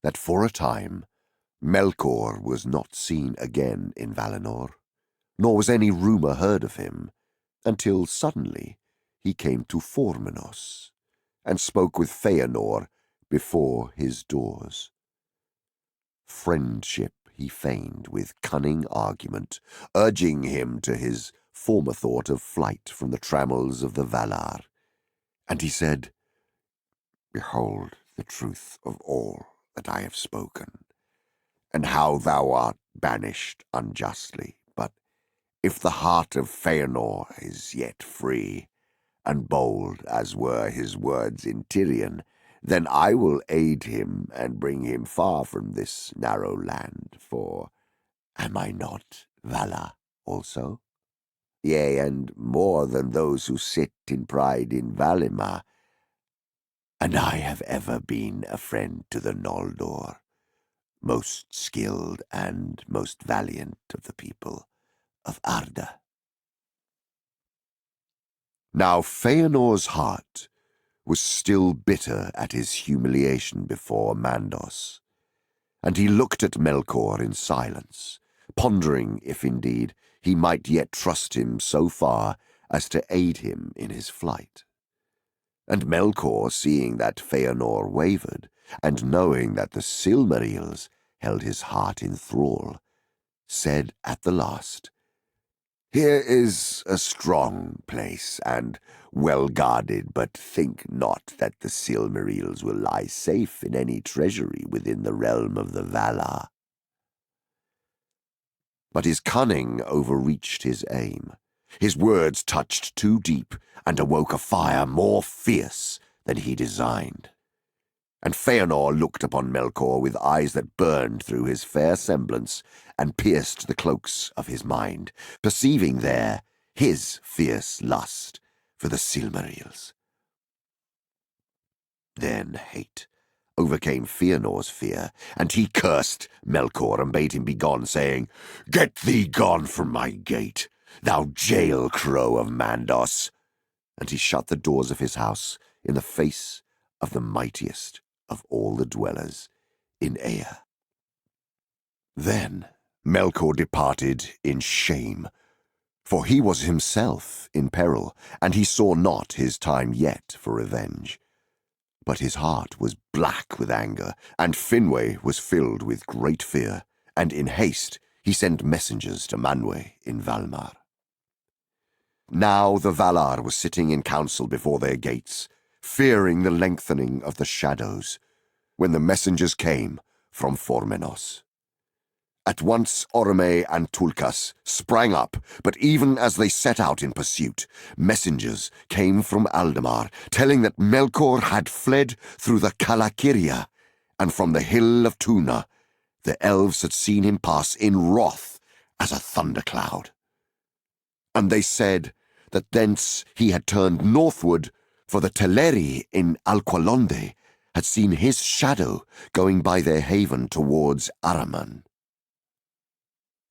that for a time Melkor was not seen again in Valinor, nor was any rumour heard of him, until suddenly he came to Formenos, and spoke with Fëanor before his doors. Friendship he feigned with cunning argument, urging him to his former thought of flight from the trammels of the Valar. And he said, "Behold the truth of all that I have spoken, and how thou art banished unjustly. But if the heart of Fëanor is yet free, and bold as were his words in Tirion, then I will aid him and bring him far from this narrow land, for am I not Vala also? Yea, and more than those who sit in pride in Valimar, and I have ever been a friend to the Noldor, most skilled and most valiant of the people of Arda." Now Fëanor's heart was still bitter at his humiliation before Mandos, and he looked at Melkor in silence, pondering if indeed he might yet trust him so far as to aid him in his flight. And Melkor, seeing that Fëanor wavered, and knowing that the Silmarils held his heart in thrall, said at the last, "Here is a strong place, and well guarded, but think not that the Silmarils will lie safe in any treasury within the realm of the Valar." But his cunning overreached his aim. His words touched too deep and awoke a fire more fierce than he designed. And Fëanor looked upon Melkor with eyes that burned through his fair semblance and pierced the cloaks of his mind, perceiving there his fierce lust for the Silmarils. Then hate overcame Fëanor's fear, and he cursed Melkor and bade him begone, saying, "Get thee gone from my gate, thou jail crow of Mandos." And he shut the doors of his house in the face of the mightiest of all the dwellers in Ea. Then Melkor departed in shame, for he was himself in peril, and he saw not his time yet for revenge. But his heart was black with anger, and Finwë was filled with great fear, and in haste he sent messengers to Manwë in Valmar. Now the Valar were sitting in council before their gates, fearing the lengthening of the shadows, when the messengers came from Formenos. At once Orome and Tulkas sprang up, but even as they set out in pursuit, messengers came from Eldamar, telling that Melkor had fled through the Calakiria, and from the hill of Tuna the elves had seen him pass in wrath as a thundercloud. And they said that thence he had turned northward, for the Teleri in Alqualonde had seen his shadow going by their haven towards Araman.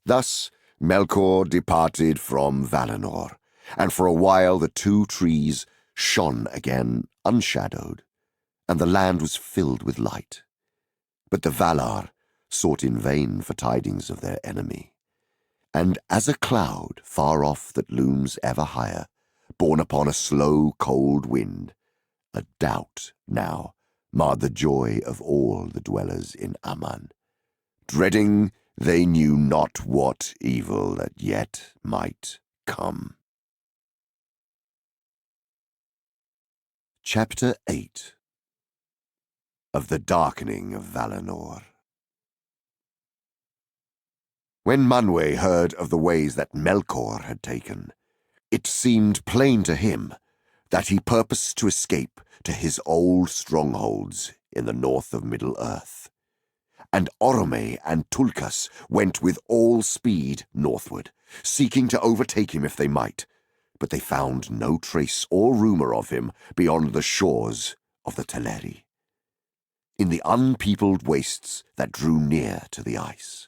Thus Melkor departed from Valinor, and for a while the two trees shone again unshadowed, and the land was filled with light. But the Valar sought in vain for tidings of their enemy. And as a cloud far off that looms ever higher, borne upon a slow cold wind, a doubt now marred the joy of all the dwellers in Aman, dreading they knew not what evil that yet might come. Chapter 8 of the Darkening of Valinor. When Manwë heard of the ways that Melkor had taken, it seemed plain to him that he purposed to escape to his old strongholds in the north of Middle-earth. And Orome and Tulkas went with all speed northward, seeking to overtake him if they might, but they found no trace or rumour of him beyond the shores of the Teleri, in the unpeopled wastes that drew near to the ice.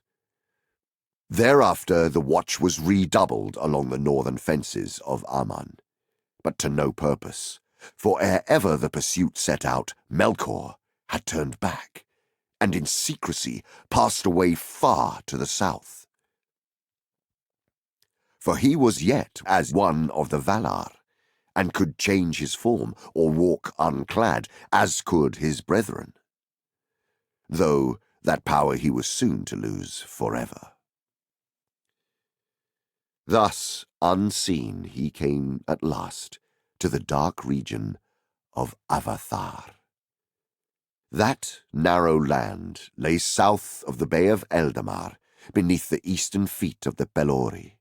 Thereafter the watch was redoubled along the northern fences of Aman, but to no purpose, for ere ever the pursuit set out, Melkor had turned back, and in secrecy passed away far to the south. For he was yet as one of the Valar, and could change his form or walk unclad, as could his brethren, though that power he was soon to lose forever. Thus, unseen, he came at last to the dark region of Avathar. That narrow land lay south of the Bay of Eldamar, beneath the eastern feet of the Pelori,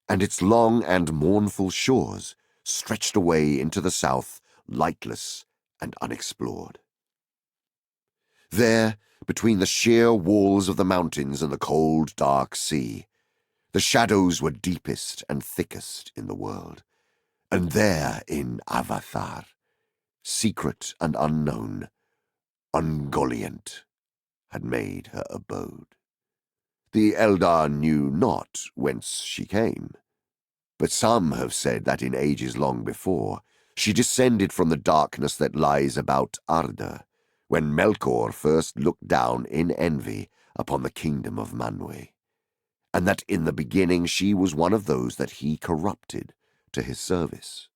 and its long and mournful shores stretched away into the south, lightless and unexplored. There, between the sheer walls of the mountains and the cold, dark sea, the shadows were deepest and thickest in the world, and there in Avathar, secret and unknown, Ungoliant had made her abode. The Eldar knew not whence she came, but some have said that in ages long before she descended from the darkness that lies about Arda, when Melkor first looked down in envy upon the kingdom of Manwë, and that in the beginning she was one of those that he corrupted to his service.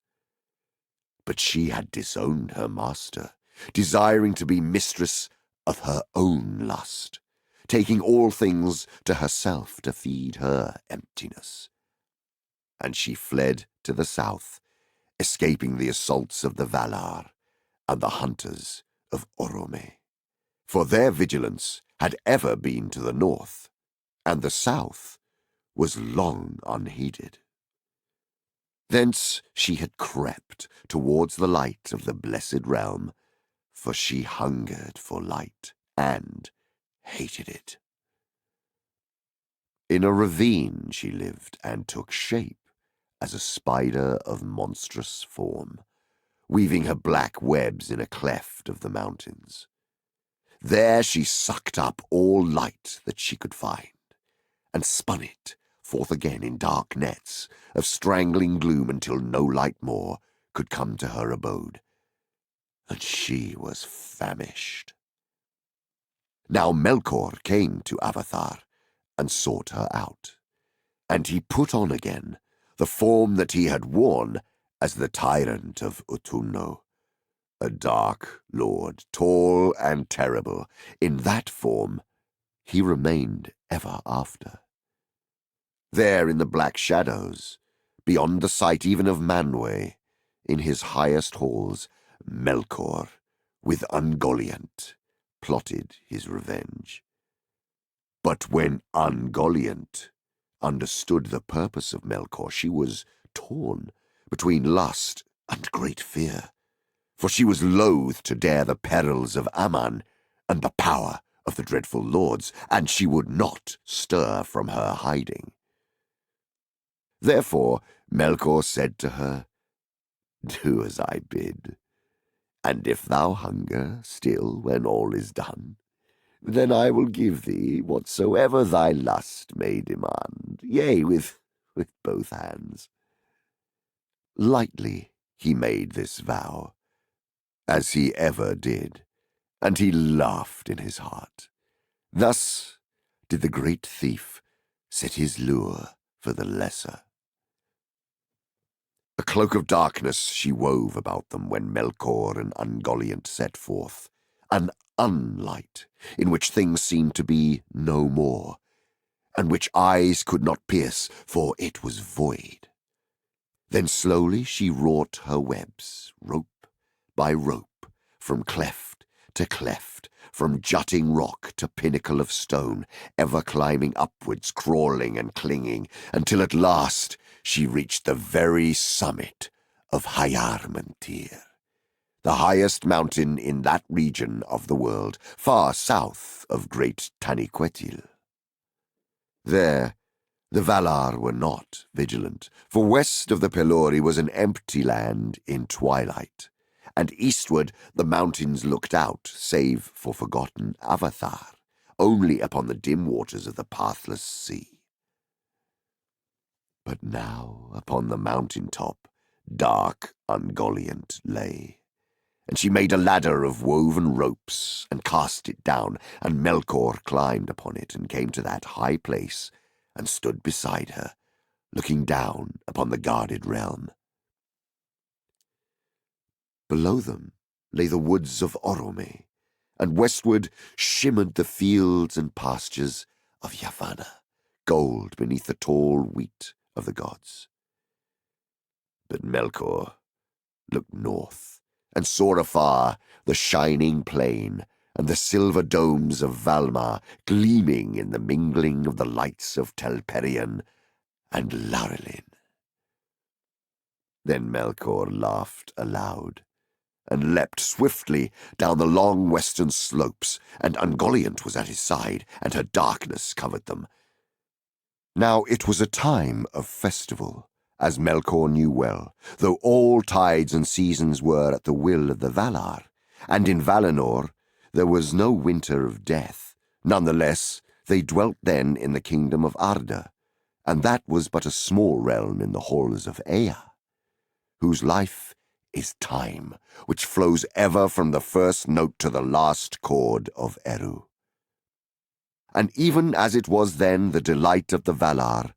But she had disowned her master, desiring to be mistress of her own lust, taking all things to herself to feed her emptiness. And she fled to the south, escaping the assaults of the Valar and the hunters of Orome. For their vigilance had ever been to the north, and the south was long unheeded. Thence she had crept towards the light of the blessed realm, for she hungered for light and hated it. In a ravine she lived and took shape as a spider of monstrous form, weaving her black webs in a cleft of the mountains. There she sucked up all light that she could find, and spun it forth again in dark nets of strangling gloom until no light more could come to her abode, and she was famished. Now Melkor came to Avathar and sought her out, and he put on again the form that he had worn as the tyrant of Utumno, a dark lord, tall and terrible. In that form he remained ever after. There in the black shadows, beyond the sight even of Manwë, in his highest halls, Melkor, with Ungoliant, plotted his revenge. But when Ungoliant understood the purpose of Melkor, she was torn between lust and great fear, for she was loath to dare the perils of Aman and the power of the dreadful lords, and she would not stir from her hiding. Therefore Melkor said to her, "Do as I bid, and if thou hunger still when all is done, then I will give thee whatsoever thy lust may demand, yea, with both hands." Lightly he made this vow, as he ever did, and he laughed in his heart. Thus did the great thief set his lure for the lesser. A cloak of darkness she wove about them when Melkor and Ungoliant set forth, an unlight in which things seemed to be no more, and which eyes could not pierce, for it was void. Then slowly she wrought her webs, rope by rope, from cleft to cleft, from jutting rock to pinnacle of stone, ever climbing upwards, crawling and clinging, until at last she reached the very summit of Hayarmentir, the highest mountain in that region of the world, far south of great Taniquetil. There the Valar were not vigilant, for west of the Pelori was an empty land in twilight, and eastward the mountains looked out, save for forgotten Avathar, only upon the dim waters of the pathless sea. But now upon the mountain top dark Ungoliant lay, and she made a ladder of woven ropes and cast it down, and Melkor climbed upon it and came to that high place and stood beside her, looking down upon the guarded realm. Below them lay the woods of Orome, and westward shimmered the fields and pastures of Yavanna, gold beneath the tall wheat of the gods. But Melkor looked north, and saw afar the shining plain and the silver domes of Valmar gleaming in the mingling of the lights of Telperion and Laurelin. Then Melkor laughed aloud, and leapt swiftly down the long western slopes, and Ungoliant was at his side, and her darkness covered them. Now it was a time of festival, as Melkor knew well, though all tides and seasons were at the will of the Valar, and in Valinor there was no winter of death. None the less they dwelt then in the kingdom of Arda, and that was but a small realm in the halls of Ea, whose life is time, which flows ever from the first note to the last chord of Eru. and even as it was then the delight of the Valar,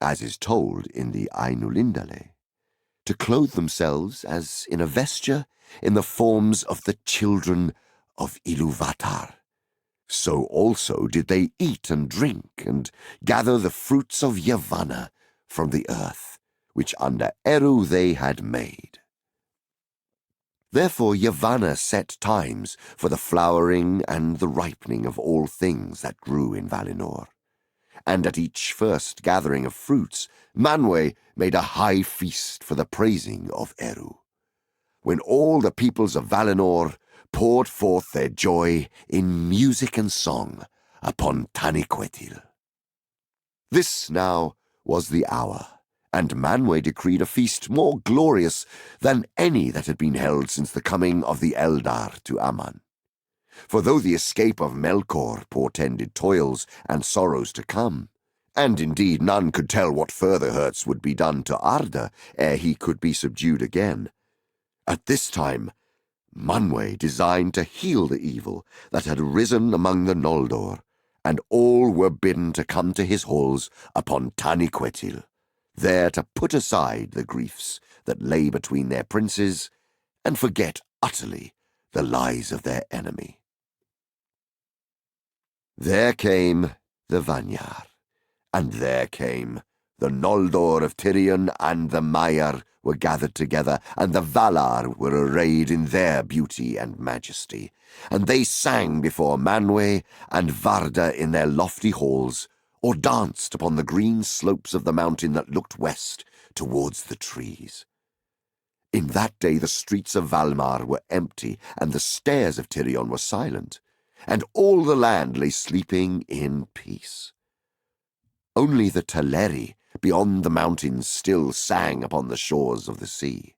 as is told in the Ainulindale, to clothe themselves as in a vesture in the forms of the children of Ilúvatar. So also did they eat and drink and gather the fruits of Yavanna from the earth, which under Eru they had made. Therefore Yavanna set times for the flowering and the ripening of all things that grew in Valinor. And at each first gathering of fruits, Manwë made a high feast for the praising of Eru, when all the peoples of Valinor poured forth their joy in music and song upon Taniquetil. This now was the hour, and Manwë decreed a feast more glorious than any that had been held since the coming of the Eldar to Aman. For though the escape of Melkor portended toils and sorrows to come, and indeed none could tell what further hurts would be done to Arda ere he could be subdued again, at this time Manwë designed to heal the evil that had arisen among the Noldor, and all were bidden to come to his halls upon Taniquetil, there to put aside the griefs that lay between their princes, and forget utterly the lies of their enemy. There came the Vanyar, and there came the Noldor of Tirion, and the Maiar were gathered together, and the Valar were arrayed in their beauty and majesty, and they sang before Manwë and Varda in their lofty halls, or danced upon the green slopes of the mountain that looked west towards the trees. In that day the streets of Valmar were empty, and the stairs of Tirion were silent, and all the land lay sleeping in peace. Only the Teleri beyond the mountains still sang upon the shores of the sea,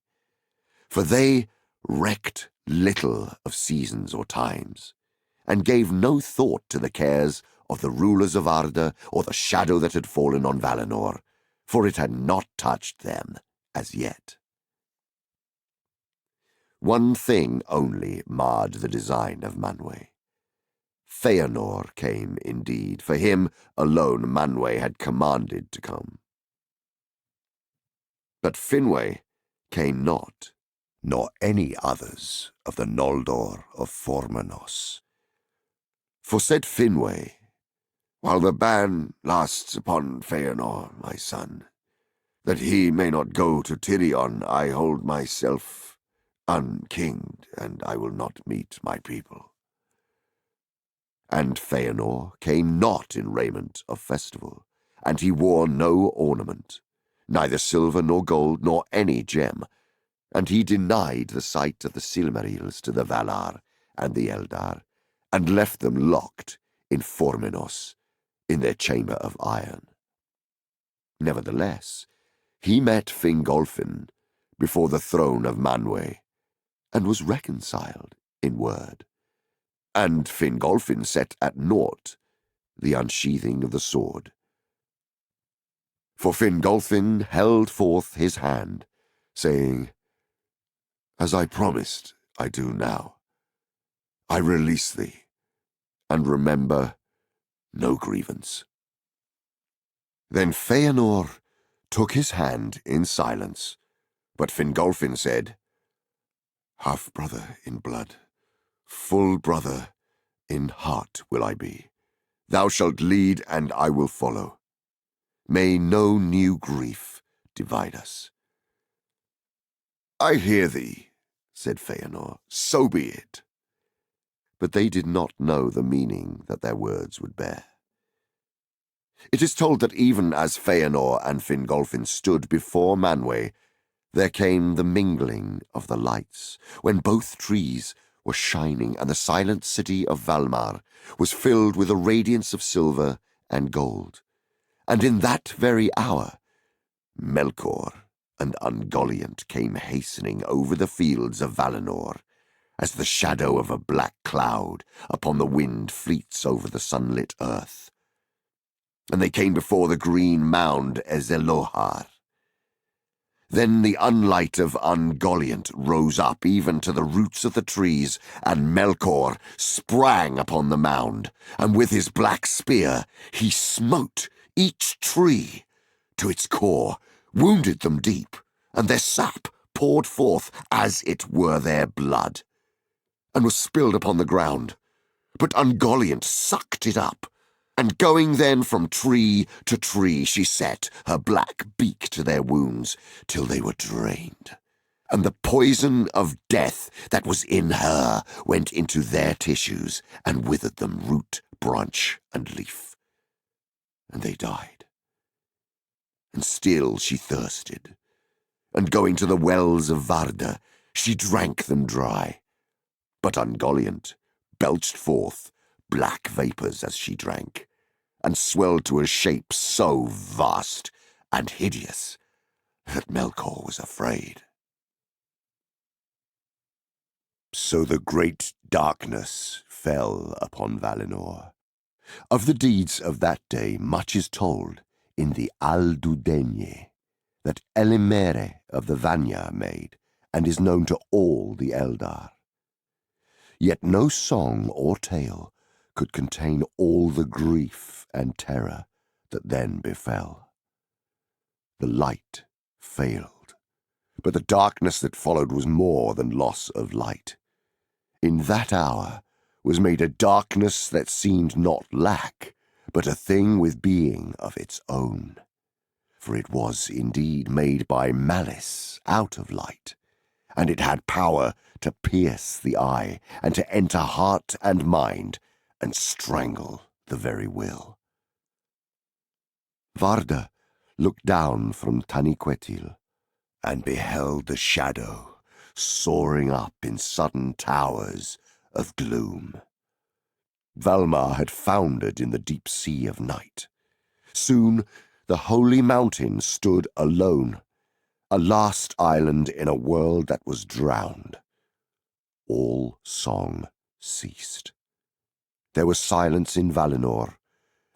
for they recked little of seasons or times, and gave no thought to the cares of the rulers of Arda or the shadow that had fallen on Valinor, for it had not touched them as yet. One thing only marred the design of Manwë. Fëanor came indeed, for him alone Manwë had commanded to come. But Finwë came not, nor any others of the Noldor of Formanos. For said Finwë, while the ban lasts upon Fëanor, my son, that he may not go to Tirion, I hold myself unkinged, and I will not meet my people. And Fëanor came not in raiment of festival, and he wore no ornament, neither silver nor gold nor any gem, and he denied the sight of the Silmarils to the Valar and the Eldar, and left them locked in Formenos, in their chamber of iron. Nevertheless, he met Fingolfin before the throne of Manwë, and was reconciled in word. And Fingolfin set at naught the unsheathing of the sword. For Fingolfin held forth his hand, saying, "As I promised, I do now. I release thee, and remember no grievance." Then Fëanor took his hand in silence, but Fingolfin said, "Half-brother in blood, full brother in heart will I be. Thou shalt lead, and I will follow. May no new grief divide us." "I hear thee," said Fëanor, "so be it." But they did not know the meaning that their words would bear. It is told that even as Fëanor and Fingolfin stood before Manwë, there came the mingling of the lights, when both trees were shining, and the silent city of Valmar was filled with a radiance of silver and gold. And in that very hour, Melkor and Ungoliant came hastening over the fields of Valinor, as the shadow of a black cloud upon the wind fleets over the sunlit earth. And they came before the green mound Ezelohar. Then the unlight of Ungoliant rose up even to the roots of the trees, and Melkor sprang upon the mound, and with his black spear he smote each tree to its core, wounded them deep, and their sap poured forth as it were their blood, and was spilled upon the ground. But Ungoliant sucked it up, and going then from tree to tree, she set her black beak to their wounds till they were drained. And the poison of death that was in her went into their tissues and withered them root, branch, and leaf. And they died. And still she thirsted, and going to the wells of Varda, she drank them dry. But Ungoliant belched forth black vapours as she drank, and swelled to a shape so vast and hideous that Melkor was afraid. So the great darkness fell upon Valinor. Of the deeds of that day much is told in the Aldudene, that Elimere of the Vanya made, and is known to all the Eldar. Yet no song or tale could contain all the grief and terror that then befell. The light failed, but the darkness that followed was more than loss of light. In that hour was made a darkness that seemed not lack, but a thing with being of its own. For it was indeed made by malice out of light, and it had power to pierce the eye, and to enter heart and mind, and strangle the very will. Varda looked down from Taniquetil, and beheld the shadow soaring up in sudden towers of gloom. Valmar had foundered in the deep sea of night. Soon the holy mountain stood alone, a last island in a world that was drowned. All song ceased. There was silence in Valinor,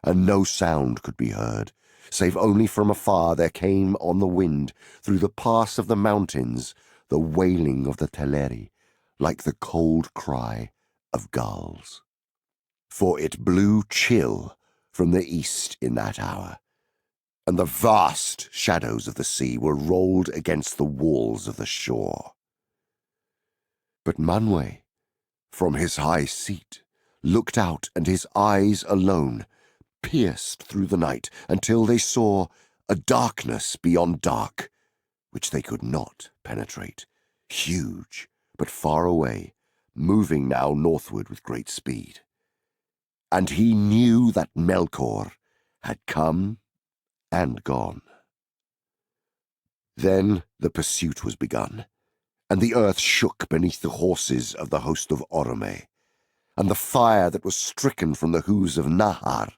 and no sound could be heard, save only from afar there came on the wind, through the pass of the mountains, the wailing of the Teleri, like the cold cry of gulls. For it blew chill from the east in that hour, and the vast shadows of the sea were rolled against the walls of the shore. But Manwë, from his high seat, looked out, and his eyes alone pierced through the night until they saw a darkness beyond dark, which they could not penetrate, huge but far away, moving now northward with great speed. And he knew that Melkor had come and gone. Then the pursuit was begun, and the earth shook beneath the horses of the host of Orome, and the fire that was stricken from the hooves of Nahar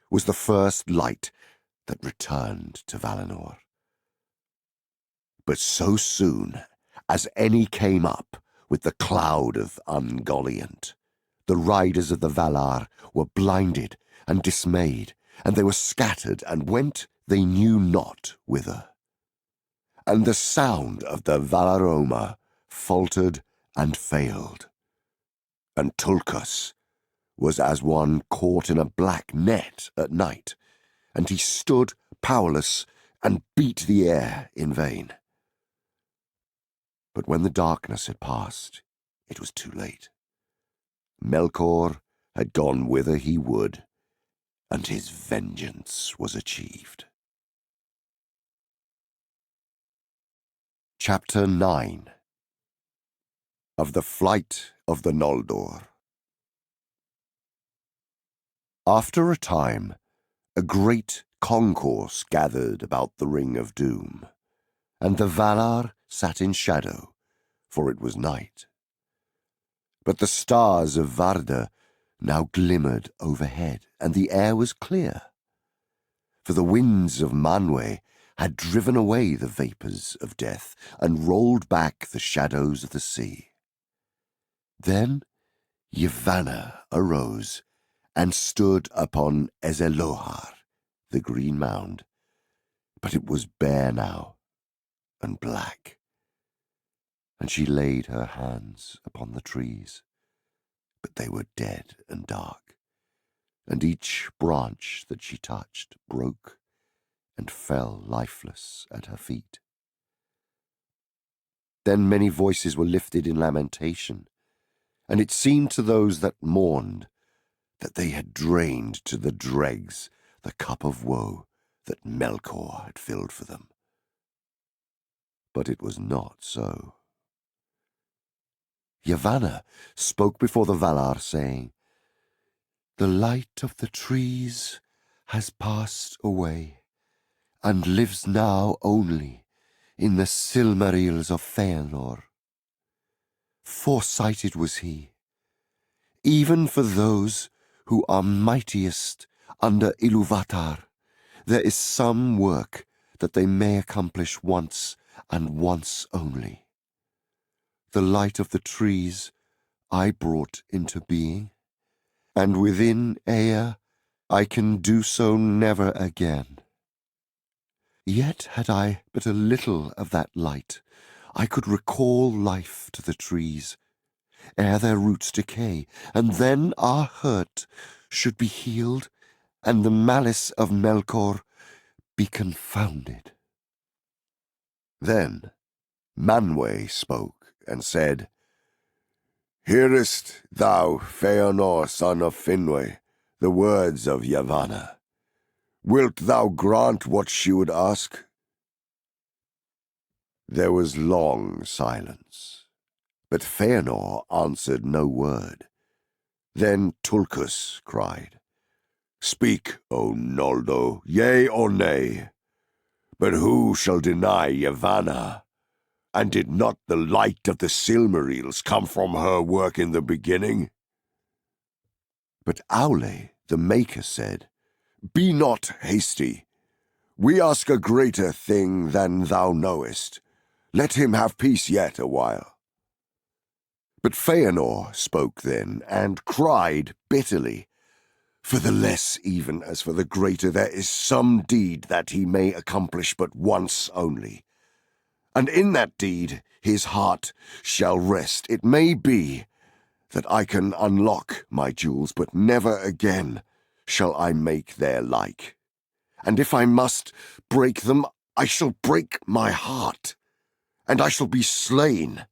was the first light that returned to Valinor. But so soon as any came up with the cloud of Ungoliant, the riders of the Valar were blinded and dismayed, and they were scattered and went they knew not whither. And the sound of the Valaroma faltered and failed, and Tulkas was as one caught in a black net at night, and he stood powerless and beat the air in vain. But when the darkness had passed, it was too late. Melkor had gone whither he would, and his vengeance was achieved. Chapter 9 of the Flight of the Noldor. After a time, a great concourse gathered about the Ring of Doom, and the Valar sat in shadow, for it was night. But the stars of Varda now glimmered overhead, and the air was clear. For the winds of Manwë had driven away the vapours of death, and rolled back the shadows of the sea. Then Yavanna arose, and stood upon Ezelohar, the green mound, but it was bare now, and black. And she laid her hands upon the trees, but they were dead and dark, and each branch that she touched broke and fell lifeless at her feet. Then many voices were lifted in lamentation, and it seemed to those that mourned that they had drained to the dregs the cup of woe that Melkor had filled for them. But it was not so. Yavanna spoke before the Valar, saying, "The light of the trees has passed away, and lives now only in the Silmarils of Fëanor. Foresighted was he, even for those who are mightiest under Ilúvatar. There is some work that they may accomplish once and once only. The light of the trees I brought into being, and within Ea I can do so never again. Yet had I but a little of that light, I could recall life to the trees, ere their roots decay, and then our hurt should be healed, and the malice of Melkor be confounded." Then Manwë spoke and said, "Hearest thou, Fëanor, son of Finwë, the words of Yavanna? Wilt thou grant what she would ask?" There was long silence, but Fëanor answered no word. Then Tulkas cried, "Speak, O Noldor, yea or nay. But who shall deny Yavanna? And did not the light of the Silmarils come from her work in the beginning?" But Aulë, the Maker, said, "Be not hasty. We ask a greater thing than thou knowest. Let him have peace yet a while." But Fëanor spoke then, and cried bitterly, "For the less even as for the greater there is some deed that he may accomplish but once only. And in that deed his heart shall rest. It may be that I can unlock my jewels, but never again shall I make their like. And if I must break them, I shall break my heart, and I shall be slain,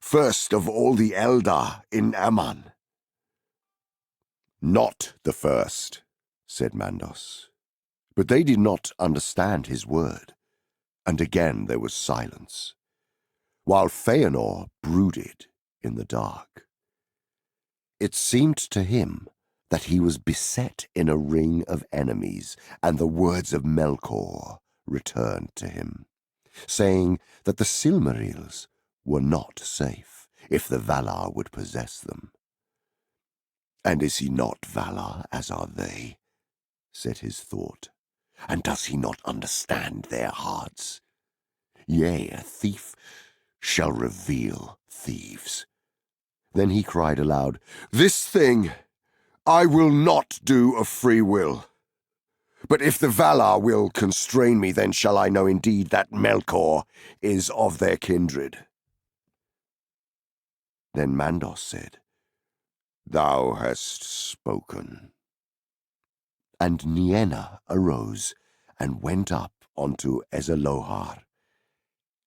first of all the Eldar in Aman." "Not the first," said Mandos. But they did not understand his word, and again there was silence, while Fëanor brooded in the dark. It seemed to him that he was beset in a ring of enemies, and the words of Melkor returned to him, saying that the Silmarils were not safe if the Valar would possess them. "And is he not Valar as are they?" said his thought. "And does he not understand their hearts? Yea, a thief shall reveal thieves." Then he cried aloud, "This thing I will not do of free will. But if the Valar will constrain me, then shall I know indeed that Melkor is of their kindred." Then Mandos said, "Thou hast spoken." And Nienna arose and went up onto Ezelohar,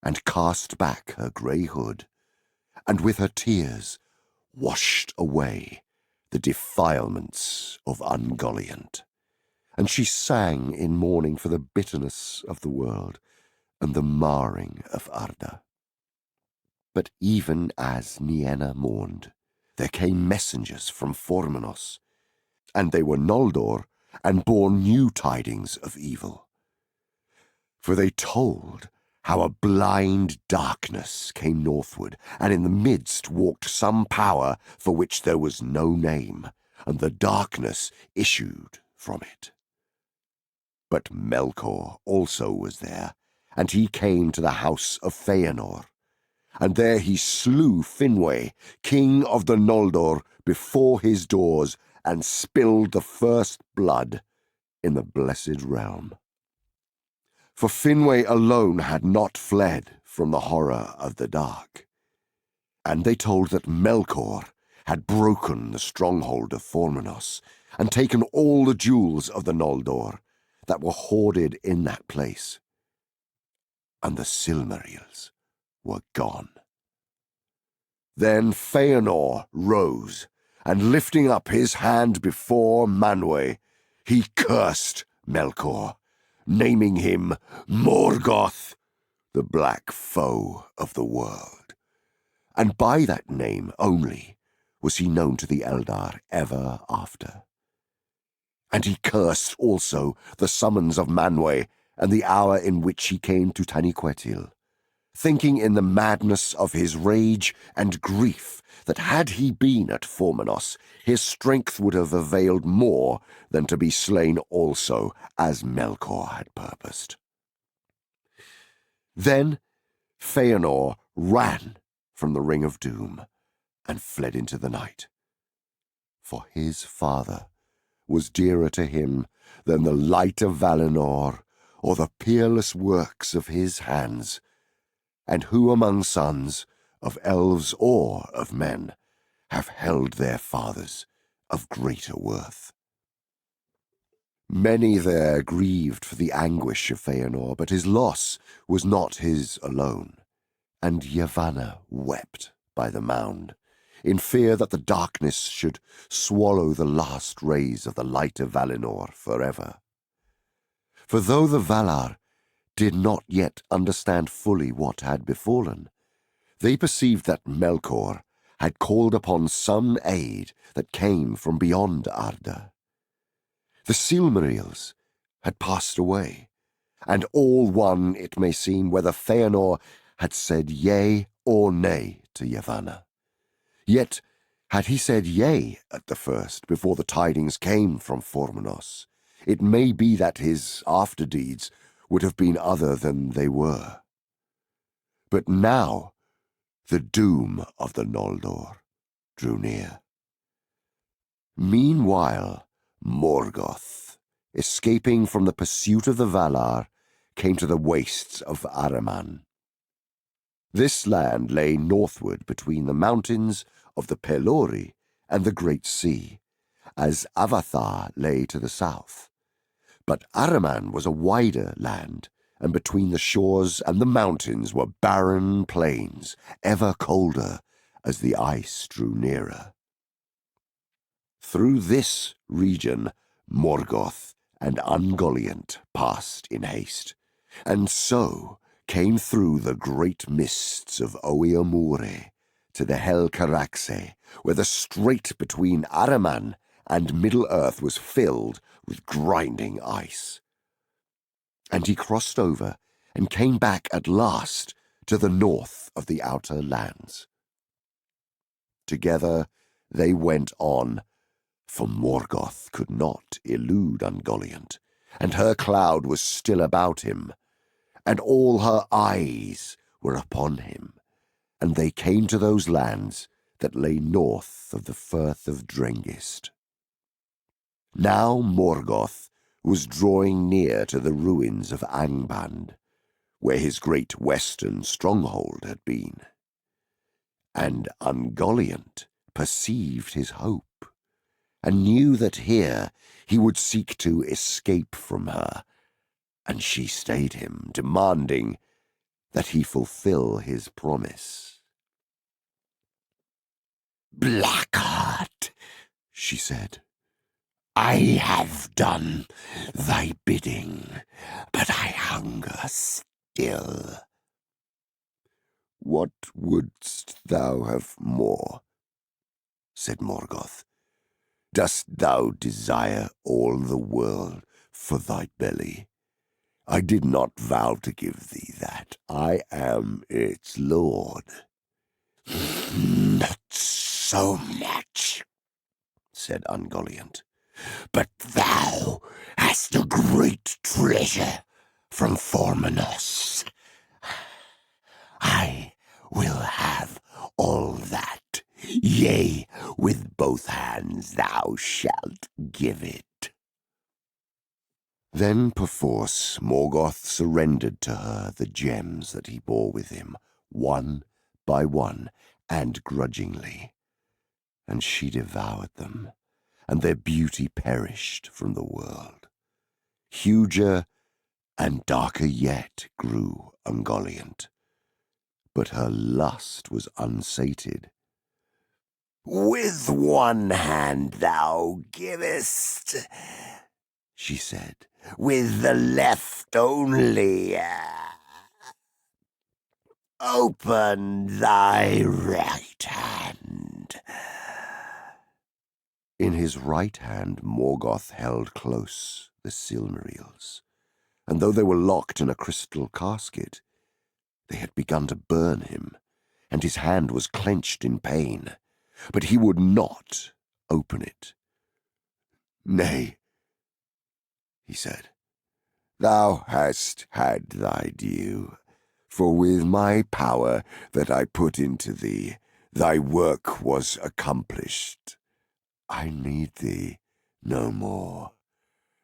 and cast back her grey hood, and with her tears washed away the defilements of Ungoliant. And she sang in mourning for the bitterness of the world and the marring of Arda. But even as Nienna mourned, there came messengers from Formenos, and they were Noldor, and bore new tidings of evil. For they told how a blind darkness came northward, and in the midst walked some power for which there was no name, and the darkness issued from it. But Melkor also was there, and he came to the house of Fëanor, and there he slew Finwë, king of the Noldor, before his doors, and spilled the first blood in the blessed realm. For Finwë alone had not fled from the horror of the dark. And they told that Melkor had broken the stronghold of Formenos and taken all the jewels of the Noldor that were hoarded in that place. And the Silmarils were gone. Then Fëanor rose, and lifting up his hand before Manwë, he cursed Melkor, naming him Morgoth, the black foe of the world. And by that name only was he known to the Eldar ever after. And he cursed also the summons of Manwë and the hour in which he came to Taniquetil, thinking in the madness of his rage and grief that had he been at Formenos, his strength would have availed more than to be slain also, as Melkor had purposed. Then Fëanor ran from the Ring of Doom and fled into the night. For his father was dearer to him than the light of Valinor or the peerless works of his hands. And who among sons of elves or of men have held their fathers of greater worth? Many there grieved for the anguish of Fëanor, but his loss was not his alone. And Yavanna wept by the mound, in fear that the darkness should swallow the last rays of the light of Valinor forever. For though the Valar did not yet understand fully what had befallen, they perceived that Melkor had called upon some aid that came from beyond Arda. The Silmarils had passed away, and all one, it may seem, whether Fëanor had said yea or nay to Yavanna. Yet had he said yea at the first, before the tidings came from Formenos, it may be that his after-deeds would have been other than they were. But now the doom of the Noldor drew near. Meanwhile, Morgoth, escaping from the pursuit of the Valar, came to the wastes of Ahriman. This land lay northward between the mountains of the Pelori and the Great Sea, as Avathar lay to the south. But Ahriman was a wider land, and between the shores and the mountains were barren plains, ever colder as the ice drew nearer. Through this region Morgoth and Ungoliant passed in haste, and so came through the great mists of Oeamure to the Helcaraxe, where the strait between Ahriman and Middle-earth was filled with grinding ice. And he crossed over and came back at last to the north of the outer lands. Together they went on, for Morgoth could not elude Ungoliant, and her cloud was still about him, and all her eyes were upon him, and they came to those lands that lay north of the Firth of Drengist. Now Morgoth was drawing near to the ruins of Angband, where his great western stronghold had been. And Ungoliant perceived his hope, and knew that here he would seek to escape from her, and she stayed him, demanding that he fulfill his promise. "Blackheart," she said, "I have done thy bidding, but I hunger still." "What wouldst thou have more?" said Morgoth. "Dost thou desire all the world for thy belly? I did not vow to give thee that. I am its lord." "Not so much," said Ungoliant, "but thou hast a great treasure from Formenos. I will have all that, yea, with both hands thou shalt give it." Then perforce Morgoth surrendered to her the gems that he bore with him, one by one and grudgingly, and she devoured them, and their beauty perished from the world. Huger and darker yet grew Ungoliant, but her lust was unsated. "With one hand thou givest," she said, "with the left only. Open thy right hand." In his right hand Morgoth held close the Silmarils, and though they were locked in a crystal casket, they had begun to burn him, and his hand was clenched in pain, but he would not open it. "Nay," he said, "thou hast had thy due, for with my power that I put into thee, thy work was accomplished. I need thee no more.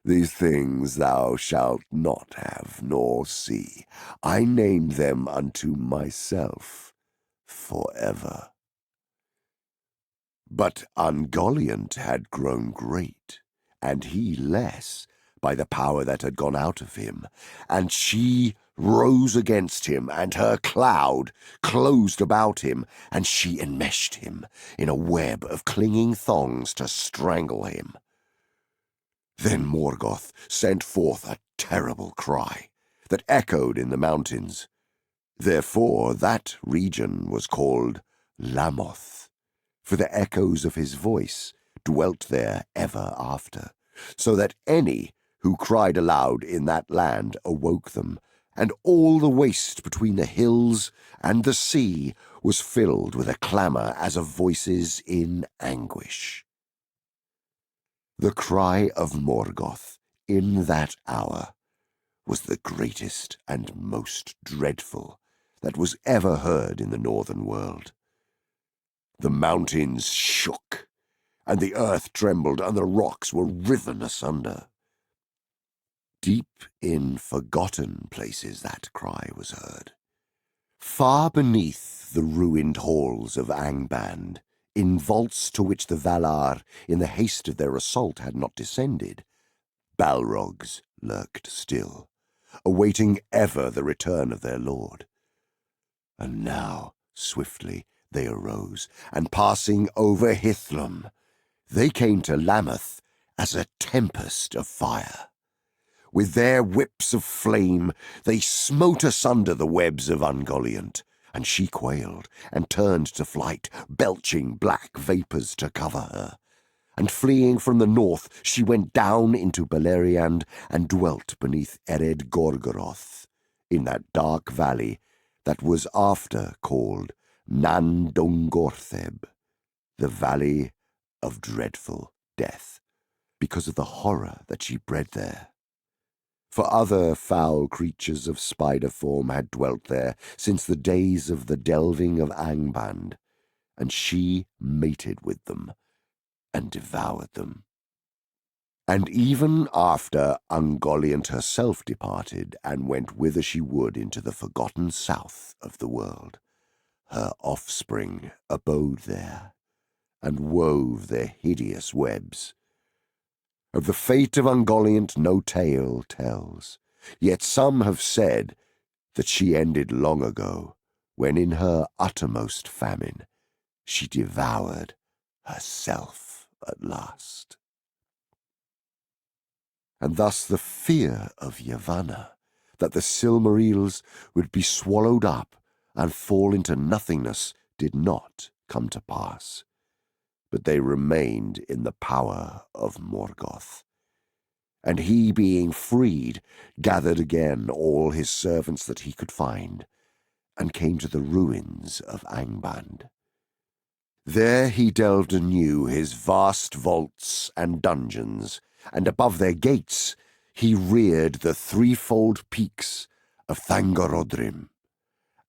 These things thou shalt not have nor see. I name them unto myself forever." But Ungoliant had grown great, and he less, by the power that had gone out of him, and she rose against him, and her cloud closed about him, and she enmeshed him in a web of clinging thongs to strangle him. Then Morgoth sent forth a terrible cry that echoed in the mountains. Therefore that region was called Lamoth, for the echoes of his voice dwelt there ever after, so that any who cried aloud in that land awoke them, and all the waste between the hills and the sea was filled with a clamour as of voices in anguish. The cry of Morgoth in that hour was the greatest and most dreadful that was ever heard in the northern world. The mountains shook, and the earth trembled, and the rocks were riven asunder. Deep in forgotten places that cry was heard. Far beneath the ruined halls of Angband, in vaults to which the Valar, in the haste of their assault, had not descended, Balrogs lurked still, awaiting ever the return of their lord. And now, swiftly, they arose, and passing over Hithlum, they came to Lamoth as a tempest of fire. With their whips of flame they smote asunder the webs of Ungoliant, and she quailed and turned to flight, belching black vapours to cover her. And fleeing from the north, she went down into Beleriand and dwelt beneath Ered Gorgoroth, in that dark valley that was after called Nan Dongortheb, the Valley of Dreadful Death, because of the horror that she bred there. For other foul creatures of spider form had dwelt there since the days of the delving of Angband, and she mated with them and devoured them. And even after Ungoliant herself departed and went whither she would into the forgotten south of the world, her offspring abode there and wove their hideous webs. Of the fate of Ungoliant no tale tells, yet some have said that she ended long ago, when in her uttermost famine she devoured herself at last. And thus the fear of Yavanna, that the Silmarils would be swallowed up and fall into nothingness, did not come to pass, but they remained in the power of Morgoth. And he, being freed, gathered again all his servants that he could find, and came to the ruins of Angband. There he delved anew his vast vaults and dungeons, and above their gates he reared the threefold peaks of Thangorodrim,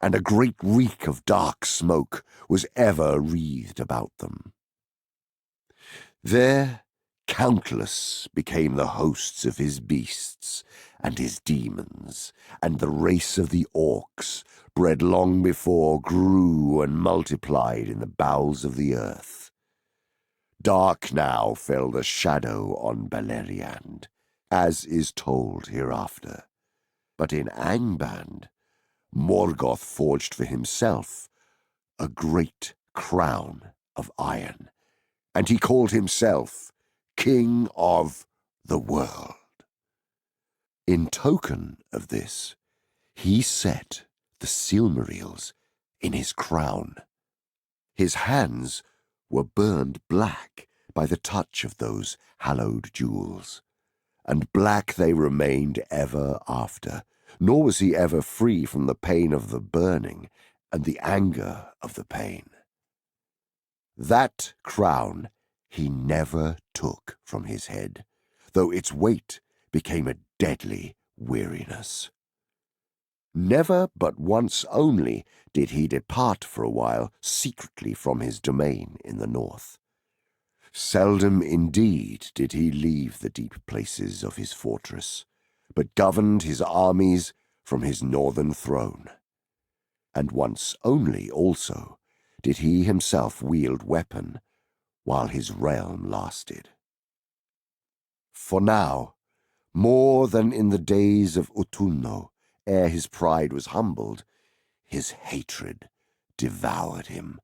and a great reek of dark smoke was ever wreathed about them. There Countless became the hosts of his beasts and his demons, and the race of the orcs, bred long before, grew and multiplied in the bowels of the earth. Dark now fell the shadow on Beleriand, as is told hereafter. But in Angband, Morgoth forged for himself a great crown of iron, and he called himself King of the World. In token of this, he set the Silmarils in his crown. His hands were burned black by the touch of those hallowed jewels, and black they remained ever after, nor was he ever free from the pain of the burning and the anger of the pain. That crown he never took from his head, though its weight became a deadly weariness. Never but once only did he depart for a while secretly from his domain in the north. Seldom indeed did he leave the deep places of his fortress, but governed his armies from his northern throne. And once only also did he himself wield weapon while his realm lasted. For now, more than in the days of Utunno, ere his pride was humbled, his hatred devoured him,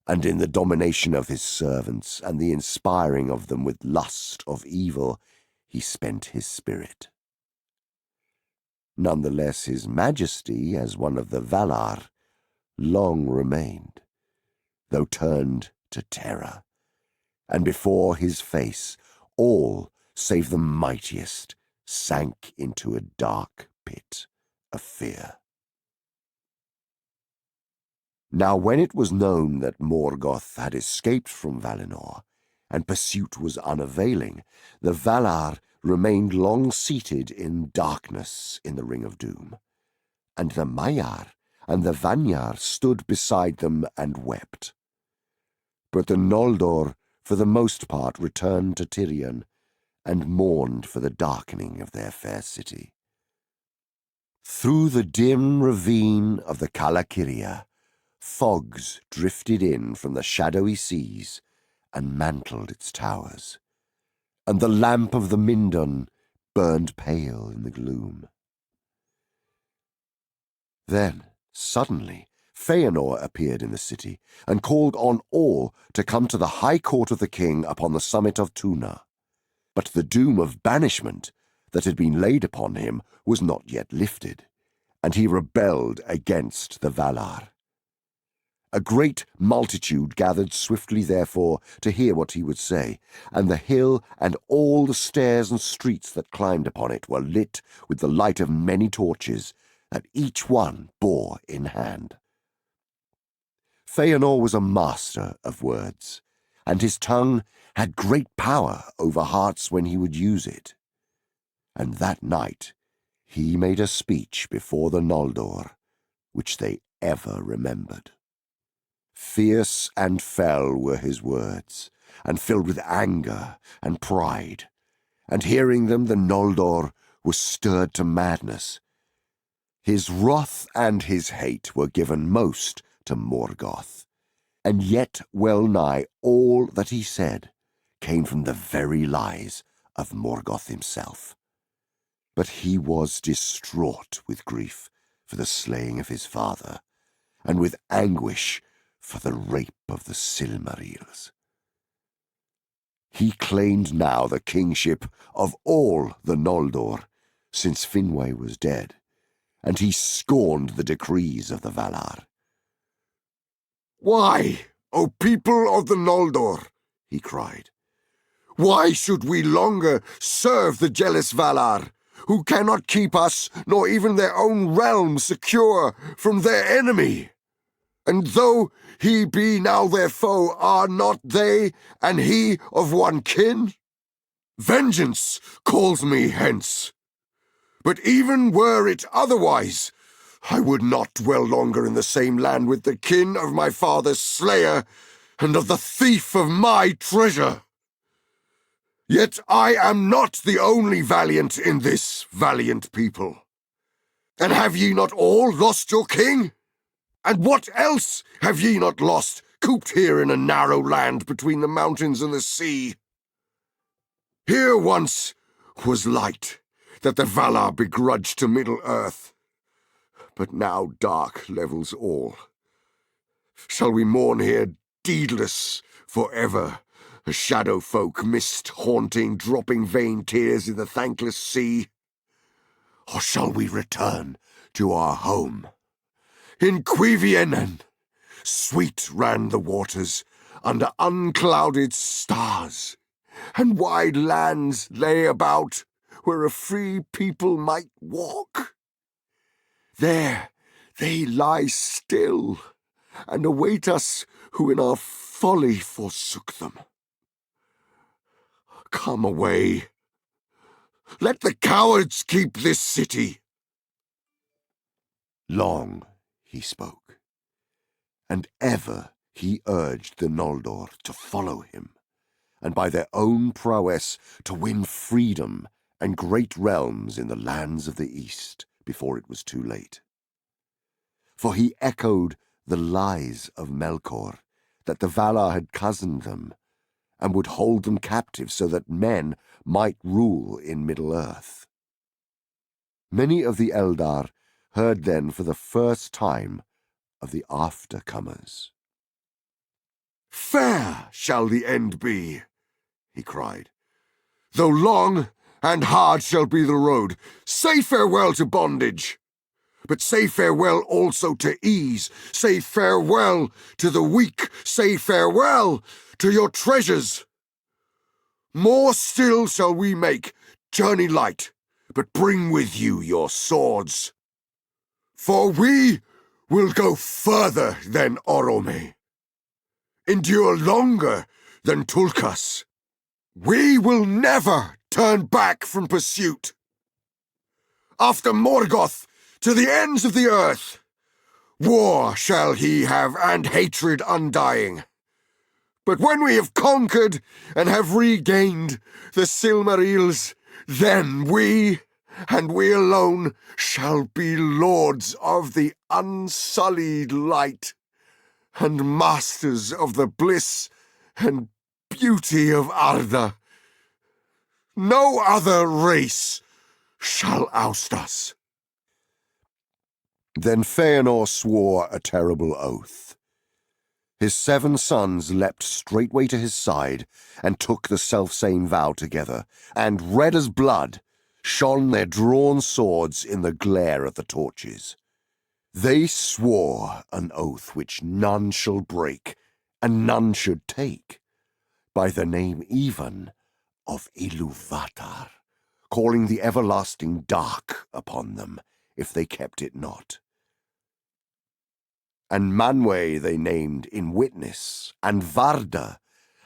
and in the domination of his servants and the inspiring of them with lust of evil, he spent his spirit. None the less his majesty, as one of the Valar, long remained, though turned to terror, and before his face all save the mightiest sank into a dark pit of fear. Now when it was known that Morgoth had escaped from Valinor, and pursuit was unavailing, the Valar remained long seated in darkness in the Ring of Doom, and the Maiar and the Vanyar stood beside them and wept. But the Noldor for the most part returned to Tirion, and mourned for the darkening of their fair city. Through the dim ravine of the Calakiria, fogs drifted in from the shadowy seas and mantled its towers, and the lamp of the Mindon burned pale in the gloom. Then, suddenly, Fëanor appeared in the city, and called on all to come to the high court of the king upon the summit of Tuna. But the doom of banishment that had been laid upon him was not yet lifted, and he rebelled against the Valar. A great multitude gathered swiftly, therefore, to hear what he would say, and the hill and all the stairs and streets that climbed upon it were lit with the light of many torches, that each one bore in hand. Fëanor was a master of words, and his tongue had great power over hearts when he would use it. And that night he made a speech before the Noldor, which they ever remembered. Fierce and fell were his words, and filled with anger and pride, and hearing them the Noldor was stirred to madness. His wrath and his hate were given most to Morgoth, and yet well nigh all that he said came from the very lies of Morgoth himself. But he was distraught with grief for the slaying of his father, and with anguish for the rape of the Silmarils. He claimed now the kingship of all the Noldor, since Finwë was dead, and he scorned the decrees of the Valar. "Why, O people of the Noldor," he cried, "why should we longer serve the jealous Valar, who cannot keep us, nor even their own realm, secure from their enemy? And though he be now their foe, are not they and he of one kin? Vengeance calls me hence. But even were it otherwise, I would not dwell longer in the same land with the kin of my father's slayer and of the thief of my treasure." Yet I am not the only valiant in this valiant people. And have ye not all lost your king? And what else have ye not lost, cooped here in a narrow land between the mountains and the sea? Here once was light, that the Valar begrudged to Middle-earth, but now dark levels all. Shall we mourn here deedless forever, a shadow folk, mist haunting, dropping vain tears in the thankless sea? Or shall we return to our home? In Cuivienen, sweet ran the waters under unclouded stars, and wide lands lay about where a free people might walk. There they lie still, and await us who in our folly forsook them. Come away. Let the cowards keep this city. Long he spoke, and ever he urged the Noldor to follow him, and by their own prowess to win freedom and great realms in the lands of the East before it was too late. For he echoed the lies of Melkor, that the Valar had cozened them, and would hold them captive so that men might rule in Middle-earth. Many of the Eldar heard then for the first time of the after-comers. "Fair shall the end be," he cried. "Though long and hard shall be the road, say farewell to bondage. But say farewell also to ease, say farewell to the weak, say farewell to your treasures. More still shall we make, journey light, but bring with you your swords. For we will go further than Orome, endure longer than Tulkas. We will never turn back from pursuit. After Morgoth, to the ends of the earth, war shall he have and hatred undying. But when we have conquered and have regained the Silmarils, then we, and we alone, shall be lords of the unsullied light, and masters of the bliss and beauty of Arda. No other race shall oust us." Then Fëanor swore a terrible oath. His 7 sons leapt straightway to his side, and took the selfsame vow together, and red as blood shone their drawn swords in the glare of the torches. They swore an oath which none shall break, and none should take, by the name even of Ilúvatar, calling the everlasting dark upon them, if they kept it not. And Manwë they named in witness, and Varda,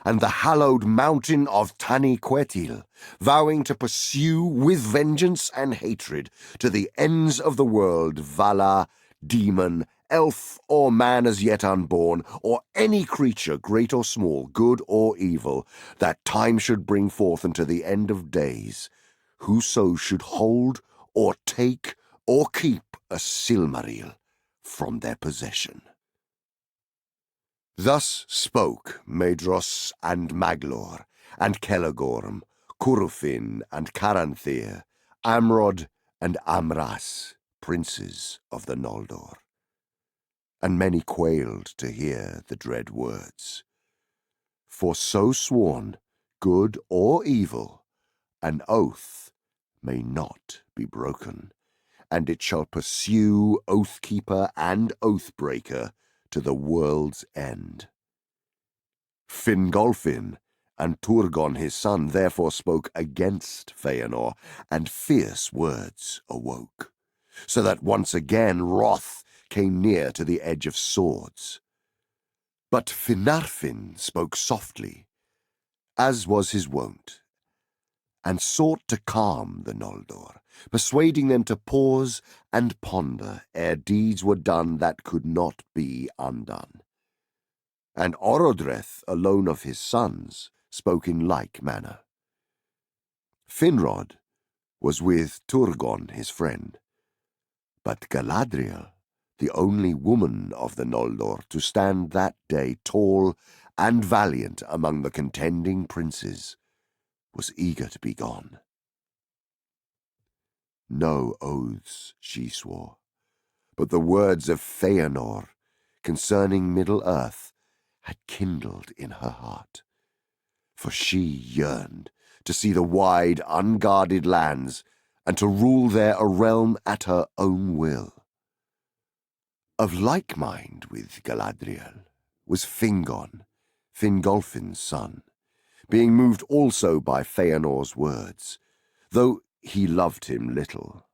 and the hallowed mountain of Taniquetil, vowing to pursue with vengeance and hatred to the ends of the world Vala, demon, elf, or man as yet unborn, or any creature, great or small, good or evil, that time should bring forth unto the end of days, whoso should hold or take or keep a Silmaril from their possession. Thus spoke Maedhros and Maglor, and Celegorm, Curufin and Caranthir, Amrod and Amras, princes of the Noldor. And many quailed to hear the dread words. For so sworn, good or evil, an oath may not be broken, and it shall pursue oath-keeper and oath-breaker to the world's end. Fingolfin and Turgon his son therefore spoke against Fëanor, and fierce words awoke, so that once again wrath came near to the edge of swords. But Finarfin spoke softly, as was his wont, and sought to calm the Noldor, persuading them to pause and ponder ere deeds were done that could not be undone. And Orodreth alone of his sons spoke in like manner. Finrod was with Turgon, his friend, but Galadriel, the only woman of the Noldor to stand that day tall and valiant among the contending princes, was eager to be gone. No oaths she swore, but the words of Fëanor concerning Middle-earth had kindled in her heart, for she yearned to see the wide, unguarded lands and to rule there a realm at her own will. Of like mind with Galadriel was Fingon, Fingolfin's son, being moved also by Fëanor's words, though he loved him little.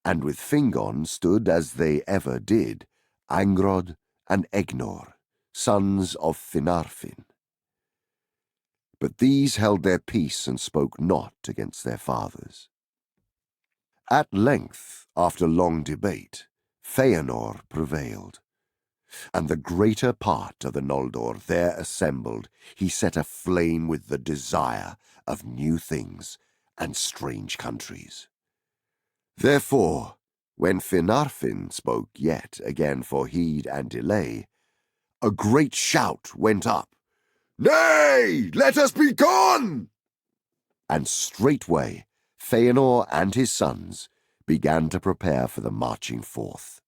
And with Fingon stood, as they ever did, Angrod and Egnor, sons of Finarfin. But these held their peace and spoke not against their fathers. At length, after long debate, Fëanor prevailed, and the greater part of the Noldor there assembled he set aflame with the desire of new things and strange countries. Therefore, when Finarfin spoke yet again for heed and delay, a great shout went up, "Nay, let us be gone!" And straightway Fëanor and his sons began to prepare for the marching forth.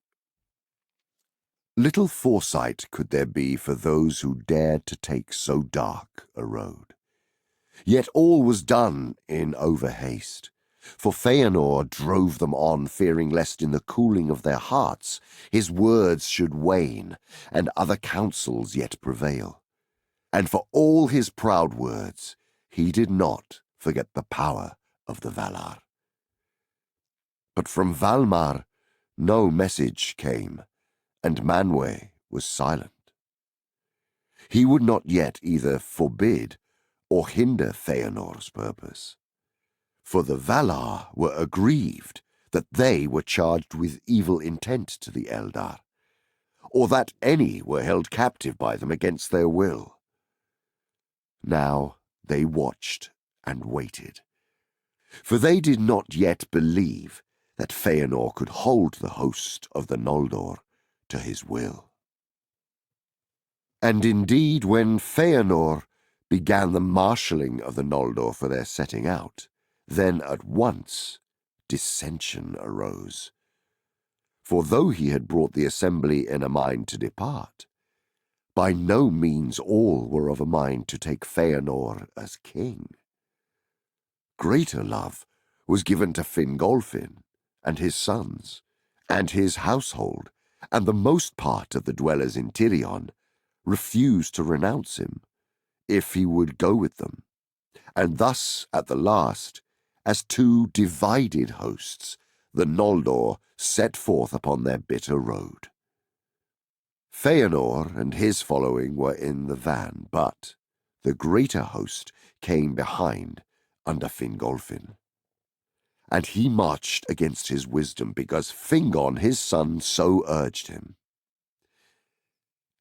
Little foresight could there be for those who dared to take so dark a road. Yet all was done in overhaste, for Fëanor drove them on, fearing lest in the cooling of their hearts his words should wane and other counsels yet prevail. And for all his proud words, he did not forget the power of the Valar. But from Valmar no message came, and Manwë was silent. He would not yet either forbid or hinder Fëanor's purpose, for the Valar were aggrieved that they were charged with evil intent to the Eldar, or that any were held captive by them against their will. Now they watched and waited, for they did not yet believe that Fëanor could hold the host of the Noldor to his will. And indeed, when Fëanor began the marshalling of the Noldor for their setting out, then at once dissension arose. For though he had brought the assembly in a mind to depart, by no means all were of a mind to take Fëanor as king. Greater love was given to Fingolfin and his sons, and his household, and the most part of the dwellers in Tirion refused to renounce him, if he would go with them, and thus, at the last, as two divided hosts, the Noldor set forth upon their bitter road. Fëanor and his following were in the van, but the greater host came behind under Fingolfin. And he marched against his wisdom, because Fingon his son so urged him,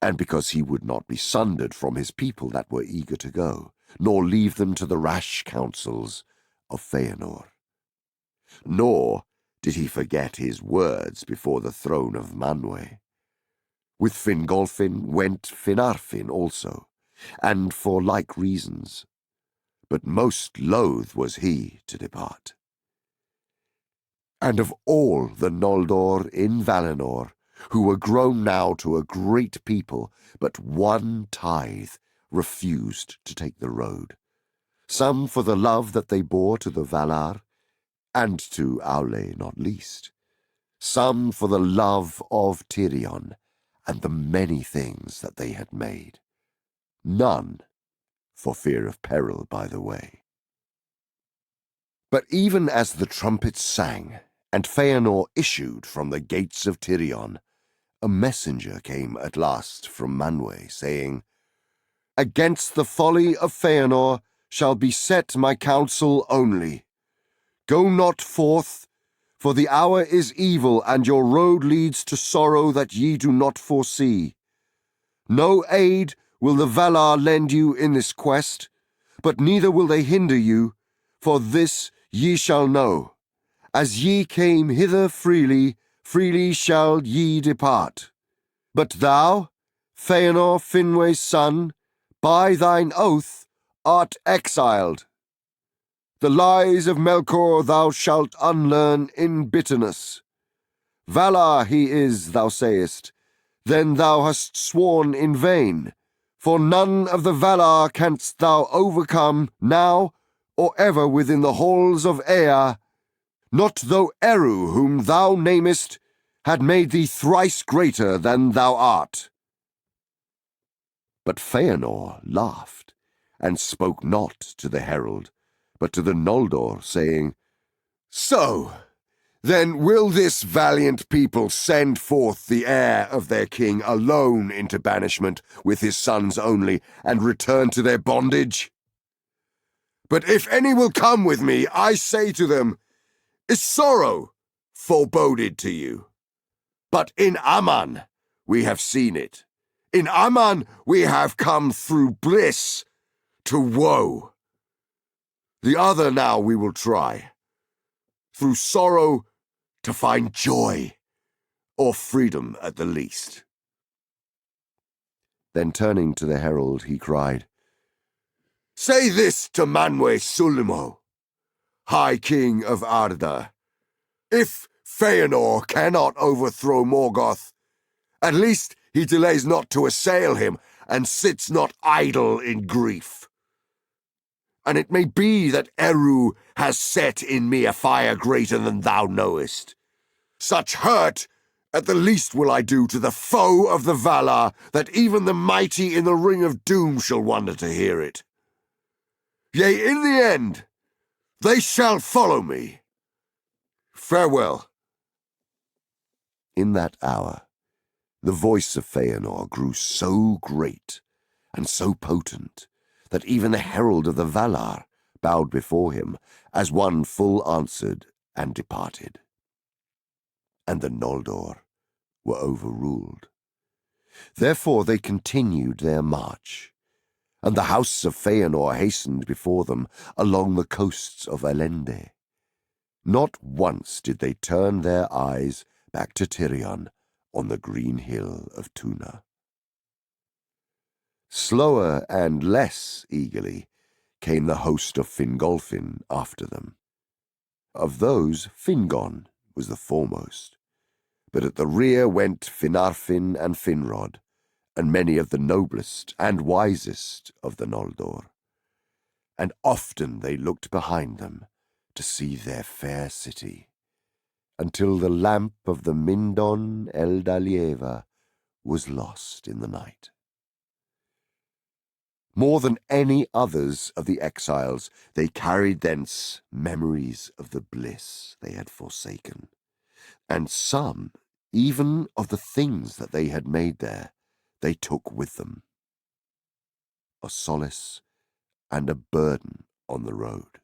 and because he would not be sundered from his people that were eager to go, nor leave them to the rash counsels of Fëanor. Nor did he forget his words before the throne of Manwë. With Fingolfin went Finarfin also, and for like reasons, but most loath was he to depart. And of all the Noldor in Valinor, who were grown now to a great people, but one tithe refused to take the road, some for the love that they bore to the Valar, and to Aulë not least, some for the love of Tirion and the many things that they had made, none for fear of peril by the way. But even as the trumpets sang, and Fëanor issued from the gates of Tirion, a messenger came at last from Manwë, saying, "Against the folly of Fëanor shall be set my counsel only. Go not forth, for the hour is evil, and your road leads to sorrow that ye do not foresee. No aid will the Valar lend you in this quest, but neither will they hinder you, For this ye shall know, as ye came hither freely, freely shall ye depart. But thou, Fëanor Finwë's son, by thine oath art exiled. The lies of Melkor thou shalt unlearn in bitterness. Valar he is, thou sayest, then thou hast sworn in vain, for none of the Valar canst thou overcome now or ever within the halls of Ea, not though Eru, whom thou namest, had made thee thrice greater than thou art. But Fëanor laughed, and spoke not to the herald, but to the Noldor, saying, So, then will this valiant people send forth the heir of their king alone into banishment with his sons only, and return to their bondage? But if any will come with me, I say to them, is sorrow foreboded to you? But in Aman we have seen it. In Aman we have come through bliss to woe. The other now we will try, through sorrow to find joy, or freedom at the least. Then turning to the herald, he cried, Say this to Manwë Sulimo, High King of Arda. If Fëanor cannot overthrow Morgoth, at least he delays not to assail him, and sits not idle in grief. And it may be that Eru has set in me a fire greater than thou knowest. Such hurt at the least will I do to the foe of the Valar, that even the mighty in the Ring of Doom shall wonder to hear it. Yea, in the end, they shall follow me. Farewell. In that hour, the voice of Fëanor grew so great and so potent that even the herald of the Valar bowed before him as one full answered and departed. And the Noldor were overruled. Therefore they continued their march, and the house of Fëanor hastened before them along the coasts of Elendë. Not once did they turn their eyes back to Tirion on the green hill of Tuna. Slower and less eagerly came the host of Fingolfin after them. Of those, Fingon was the foremost, but at the rear went Finarfin and Finrod, and many of the noblest and wisest of the Noldor. And often they looked behind them to see their fair city, until the lamp of the Mindon Eldalië was lost in the night. More than any others of the exiles, they carried thence memories of the bliss they had forsaken, and some, even of the things that they had made there, they took with them, a solace and a burden on the road.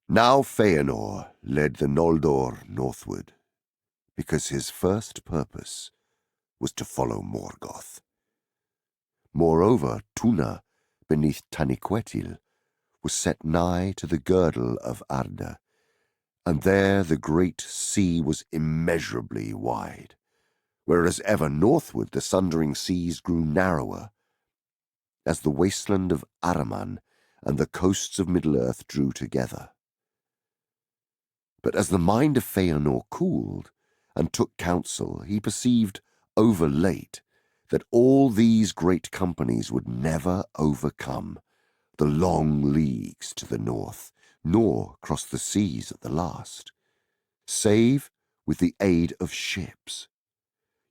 Now Fëanor led the Noldor northward, because his first purpose was to follow Morgoth. Moreover, Tuna, beneath Taniquetil, was set nigh to the girdle of Arda, and there the great sea was immeasurably wide, whereas ever northward the sundering seas grew narrower, as the wasteland of Araman and the coasts of Middle-earth drew together. But as the mind of Fëanor cooled, and took counsel, he perceived, overlate, that all these great companies would never overcome the long leagues to the north, nor cross the seas at the last, save with the aid of ships.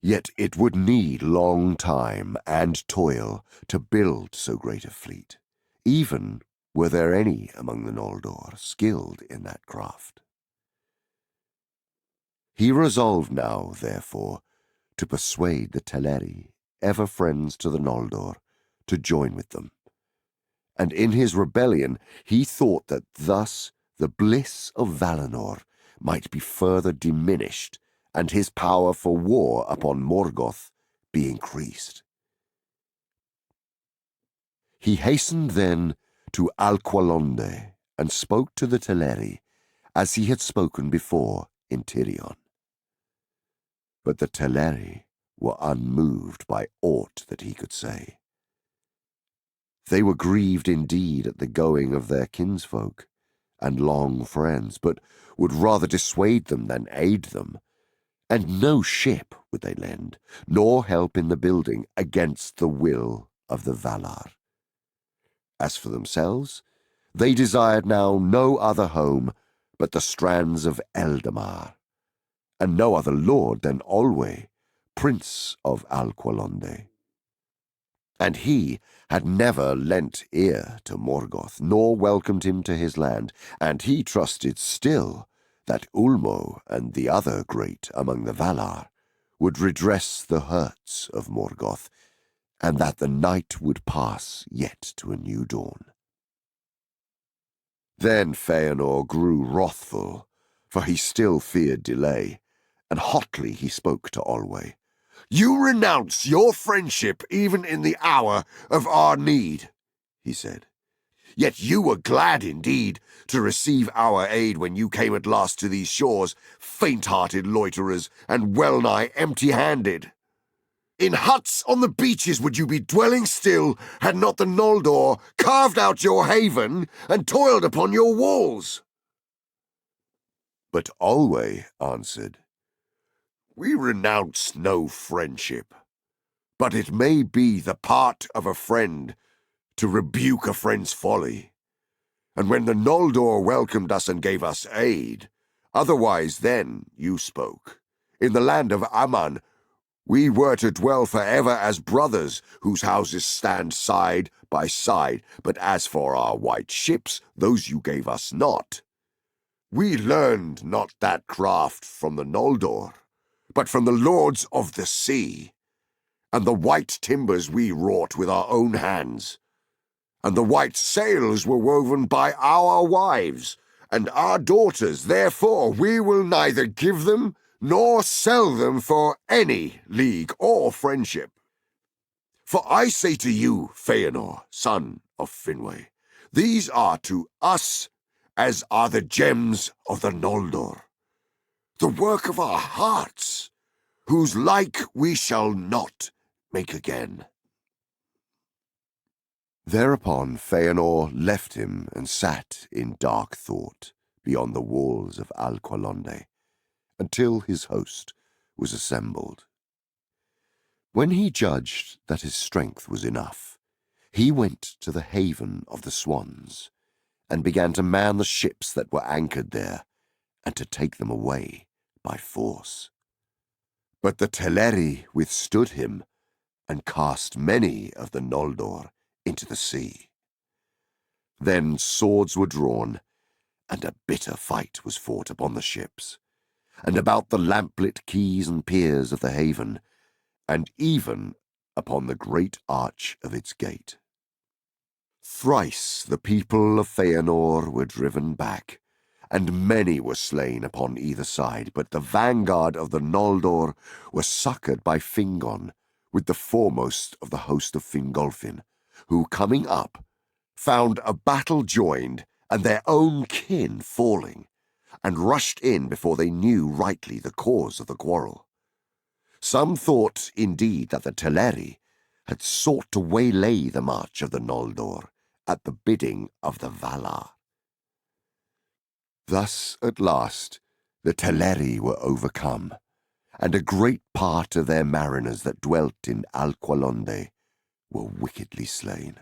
Yet it would need long time and toil to build so great a fleet, even were there any among the Noldor skilled in that craft. He resolved now, therefore, to persuade the Teleri, ever friends to the Noldor, to join with them. And in his rebellion he thought that thus the bliss of Valinor might be further diminished, and his power for war upon Morgoth be increased. He hastened then to Alqualonde and spoke to the Teleri as he had spoken before in Tirion. But the Teleri were unmoved by aught that he could say. They were grieved indeed at the going of their kinsfolk and long friends, but would rather dissuade them than aid them, and no ship would they lend, nor help in the building against the will of the Valar. As for themselves, they desired now no other home but the strands of Eldamar, and no other lord than Aulë, prince of Alqualonde. And he had never lent ear to Morgoth, nor welcomed him to his land, and he trusted still that Ulmo and the other great among the Valar would redress the hurts of Morgoth, and that the night would pass yet to a new dawn. Then Fëanor grew wrathful, for he still feared delay, and hotly he spoke to Aulë. "You renounce your friendship even in the hour of our need," he said. "Yet you were glad indeed to receive our aid when you came at last to these shores, faint-hearted loiterers and well-nigh empty-handed. In huts on the beaches would you be dwelling still, had not the Noldor carved out your haven and toiled upon your walls." But Aulë answered, "We renounce no friendship, but it may be the part of a friend to rebuke a friend's folly. And when the Noldor welcomed us and gave us aid, otherwise then you spoke. In the land of Aman we were to dwell forever as brothers whose houses stand side by side, but as for our white ships, those you gave us not. We learned not that craft from the Noldor, but from the lords of the sea, and the white timbers we wrought with our own hands, and the white sails were woven by our wives and our daughters. Therefore we will neither give them nor sell them for any league or friendship. For I say to you, Fëanor, son of Finwë, these are to us as are the gems of the Noldor, the work of our hearts, whose like we shall not make again." Thereupon Fëanor left him and sat in dark thought beyond the walls of Alqualonde, until his host was assembled. When he judged that his strength was enough, he went to the haven of the swans, and began to man the ships that were anchored there, and to take them away by force. But the Teleri withstood him, and cast many of the Noldor into the sea. Then swords were drawn, and a bitter fight was fought upon the ships, and about the lamplit quays and piers of the haven, and even upon the great arch of its gate. Thrice the people of Fëanor were driven back, and many were slain upon either side, but the vanguard of the Noldor was succoured by Fingon, with the foremost of the host of Fingolfin, who, coming up, found a battle joined and their own kin falling, and rushed in before they knew rightly the cause of the quarrel. Some thought, indeed, that the Teleri had sought to waylay the march of the Noldor at the bidding of the Valar. Thus, at last, the Teleri were overcome, and a great part of their mariners that dwelt in Alqualonde were wickedly slain.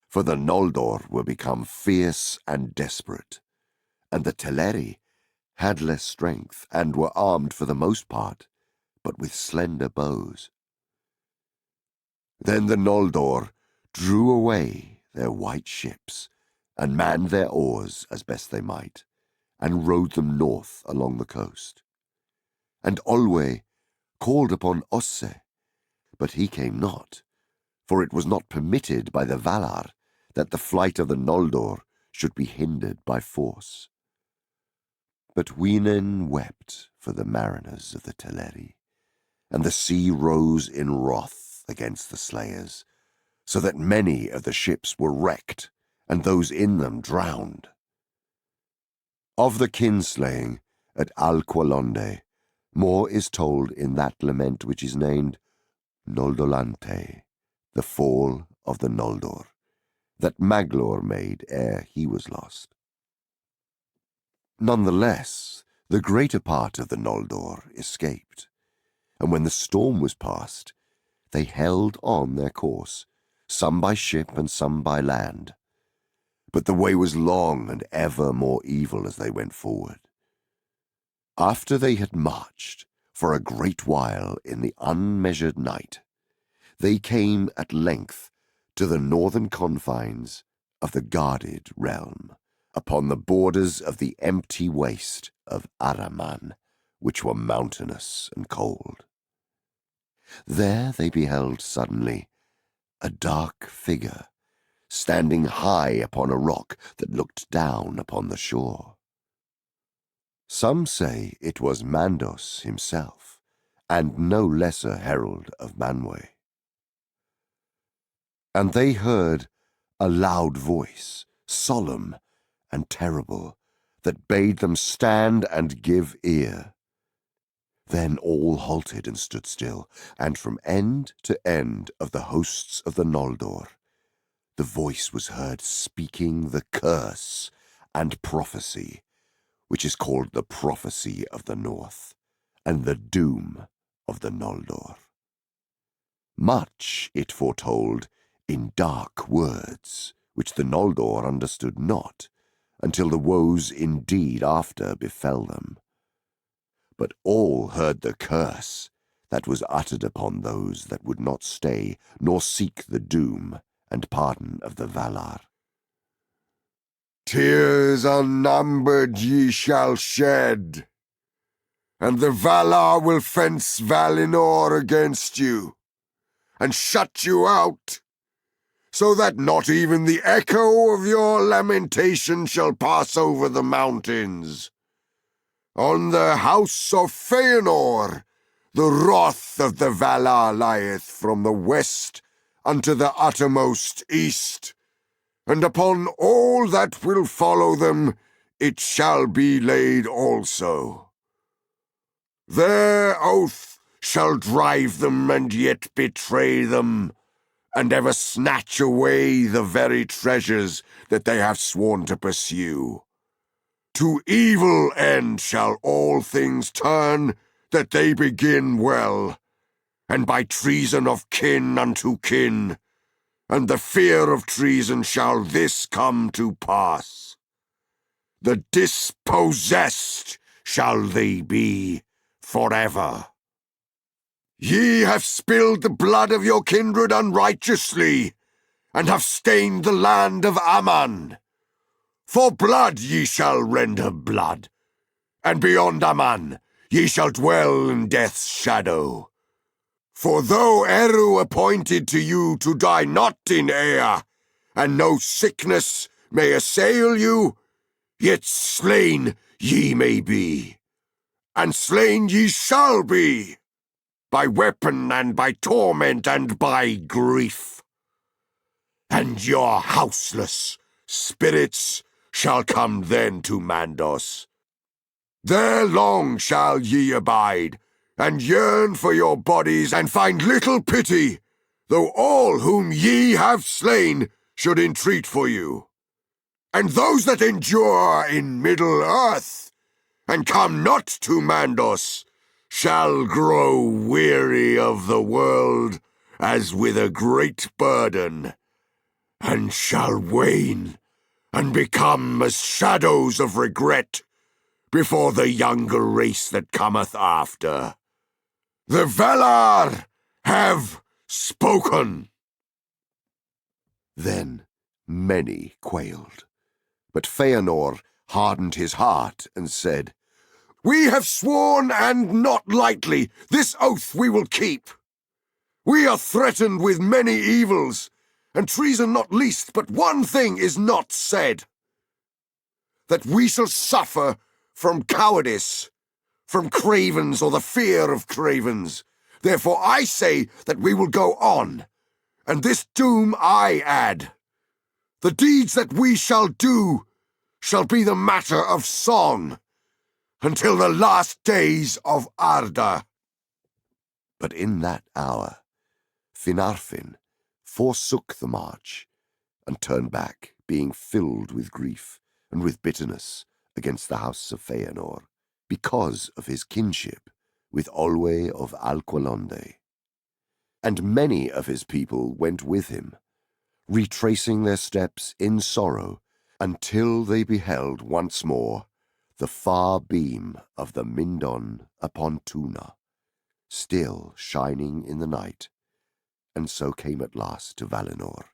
For the Noldor were become fierce and desperate, and the Teleri had less strength, and were armed for the most part, but with slender bows. Then the Noldor drew away their white ships, and manned their oars as best they might, and rowed them north along the coast. And Aulë called upon Osse, but he came not, for it was not permitted by the Valar that the flight of the Noldor should be hindered by force. But Winen wept for the mariners of the Teleri, and the sea rose in wrath against the slayers, so that many of the ships were wrecked, and those in them drowned. Of the kinslaying at Alqualonde, more is told in that lament which is named Noldolante, the fall of the Noldor, that Maglor made ere he was lost. Nonetheless, the greater part of the Noldor escaped, and when the storm was past, they held on their course, some by ship and some by land. But the way was long and ever more evil as they went forward. After they had marched for a great while in the unmeasured night, they came at length to the northern confines of the guarded realm, upon the borders of the empty waste of Araman, which were mountainous and cold. There they beheld suddenly a dark figure, standing high upon a rock that looked down upon the shore. Some say it was Mandos himself, and no lesser herald of Manwë. And they heard a loud voice, solemn and terrible, that bade them stand and give ear. Then all halted and stood still, and from end to end of the hosts of the Noldor, the voice was heard speaking the curse and prophecy, which is called the prophecy of the North, and the doom of the Noldor. Much it foretold in dark words, which the Noldor understood not, until the woes indeed after befell them. But all heard the curse that was uttered upon those that would not stay, nor seek the doom and pardon of the Valar. Tears unnumbered ye shall shed, and the Valar will fence Valinor against you, and shut you out, so that not even the echo of your lamentation shall pass over the mountains. On the house of Fëanor, the wrath of the Valar lieth from the west unto the uttermost east, and upon all that will follow them it shall be laid also. Their oath shall drive them and yet betray them, and ever snatch away the very treasures that they have sworn to pursue. To evil end shall all things turn that they begin well, and by treason of kin unto kin, and the fear of treason shall this come to pass. The dispossessed shall they be forever. Ye have spilled the blood of your kindred unrighteously, and have stained the land of Aman. For blood ye shall render blood, and beyond Aman ye shall dwell in death's shadow. For though Eru appointed to you to die not in Ea, and no sickness may assail you, yet slain ye may be, and slain ye shall be, by weapon and by torment and by grief. And your houseless spirits shall come then to Mandos. There long shall ye abide, and yearn for your bodies, and find little pity, though all whom ye have slain should entreat for you. And those that endure in Middle-earth, and come not to Mandos, shall grow weary of the world as with a great burden, and shall wane and become as shadows of regret before the younger race that cometh after. The Valar have spoken. Then many quailed, but Fëanor hardened his heart and said, We have sworn, and not lightly. This oath we will keep. We are threatened with many evils, and treason not least, but one thing is not said: that we shall suffer from cowardice, from cravens or the fear of cravens. Therefore I say that we will go on, and this doom I add. The deeds that we shall do shall be the matter of song until the last days of Arda." But in that hour, Finarfin forsook the march and turned back, being filled with grief and with bitterness against the house of Fëanor, because of his kinship with Aulë of Alqualonde. And many of his people went with him, retracing their steps in sorrow until they beheld once more the far beam of the Mindon upon Tuna, still shining in the night, and so came at last to Valinor.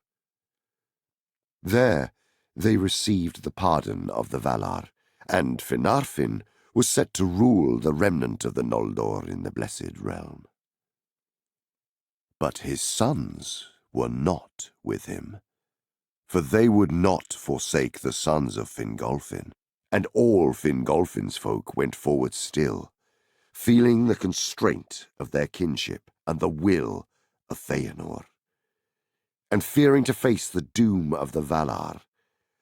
There they received the pardon of the Valar, and Finarfin was set to rule the remnant of the Noldor in the Blessed Realm. But his sons were not with him, for they would not forsake the sons of Fingolfin, and all Fingolfin's folk went forward still, feeling the constraint of their kinship and the will of Fëanor, and fearing to face the doom of the Valar,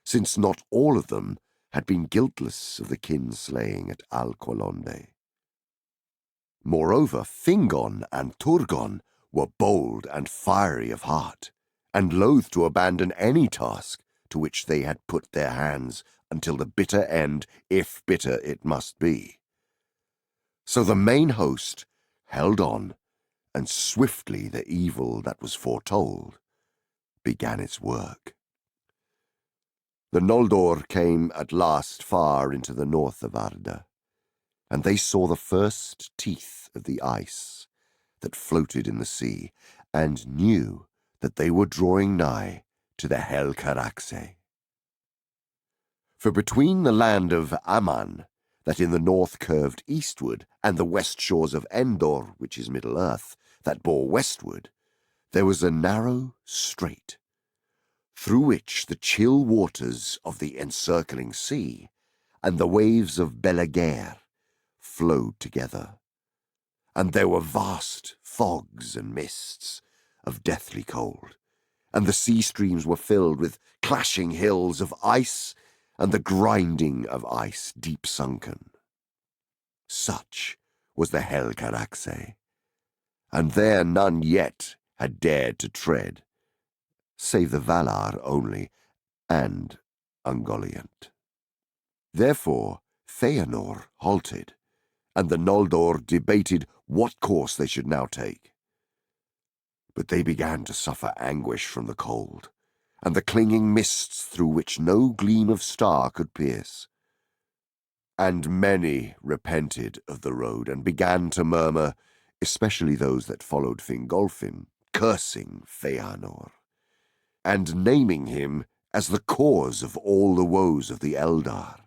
since not all of them had been guiltless of the kinslaying at Alqualonde. Moreover, Fingon and Turgon were bold and fiery of heart, and loath to abandon any task to which they had put their hands until the bitter end, if bitter it must be. So the main host held on, and swiftly the evil that was foretold began its work. The Noldor came at last far into the north of Arda, and they saw the first teeth of the ice that floated in the sea, and knew that they were drawing nigh to the Helcaraxe. For between the land of Aman, that in the north curved eastward, and the west shores of Endor, which is Middle-earth, that bore westward, there was a narrow strait, through which the chill waters of the encircling sea and the waves of Belaguer flowed together, and there were vast fogs and mists of deathly cold, and the sea streams were filled with clashing hills of ice and the grinding of ice deep sunken. Such was the Helcaraxe, and there none yet had dared to tread, save the Valar only, and Ungoliant. Therefore Fëanor halted, and the Noldor debated what course they should now take. But they began to suffer anguish from the cold, and the clinging mists through which no gleam of star could pierce. And many repented of the road, and began to murmur, especially those that followed Fingolfin, cursing Fëanor, and naming him as the cause of all the woes of the Eldar.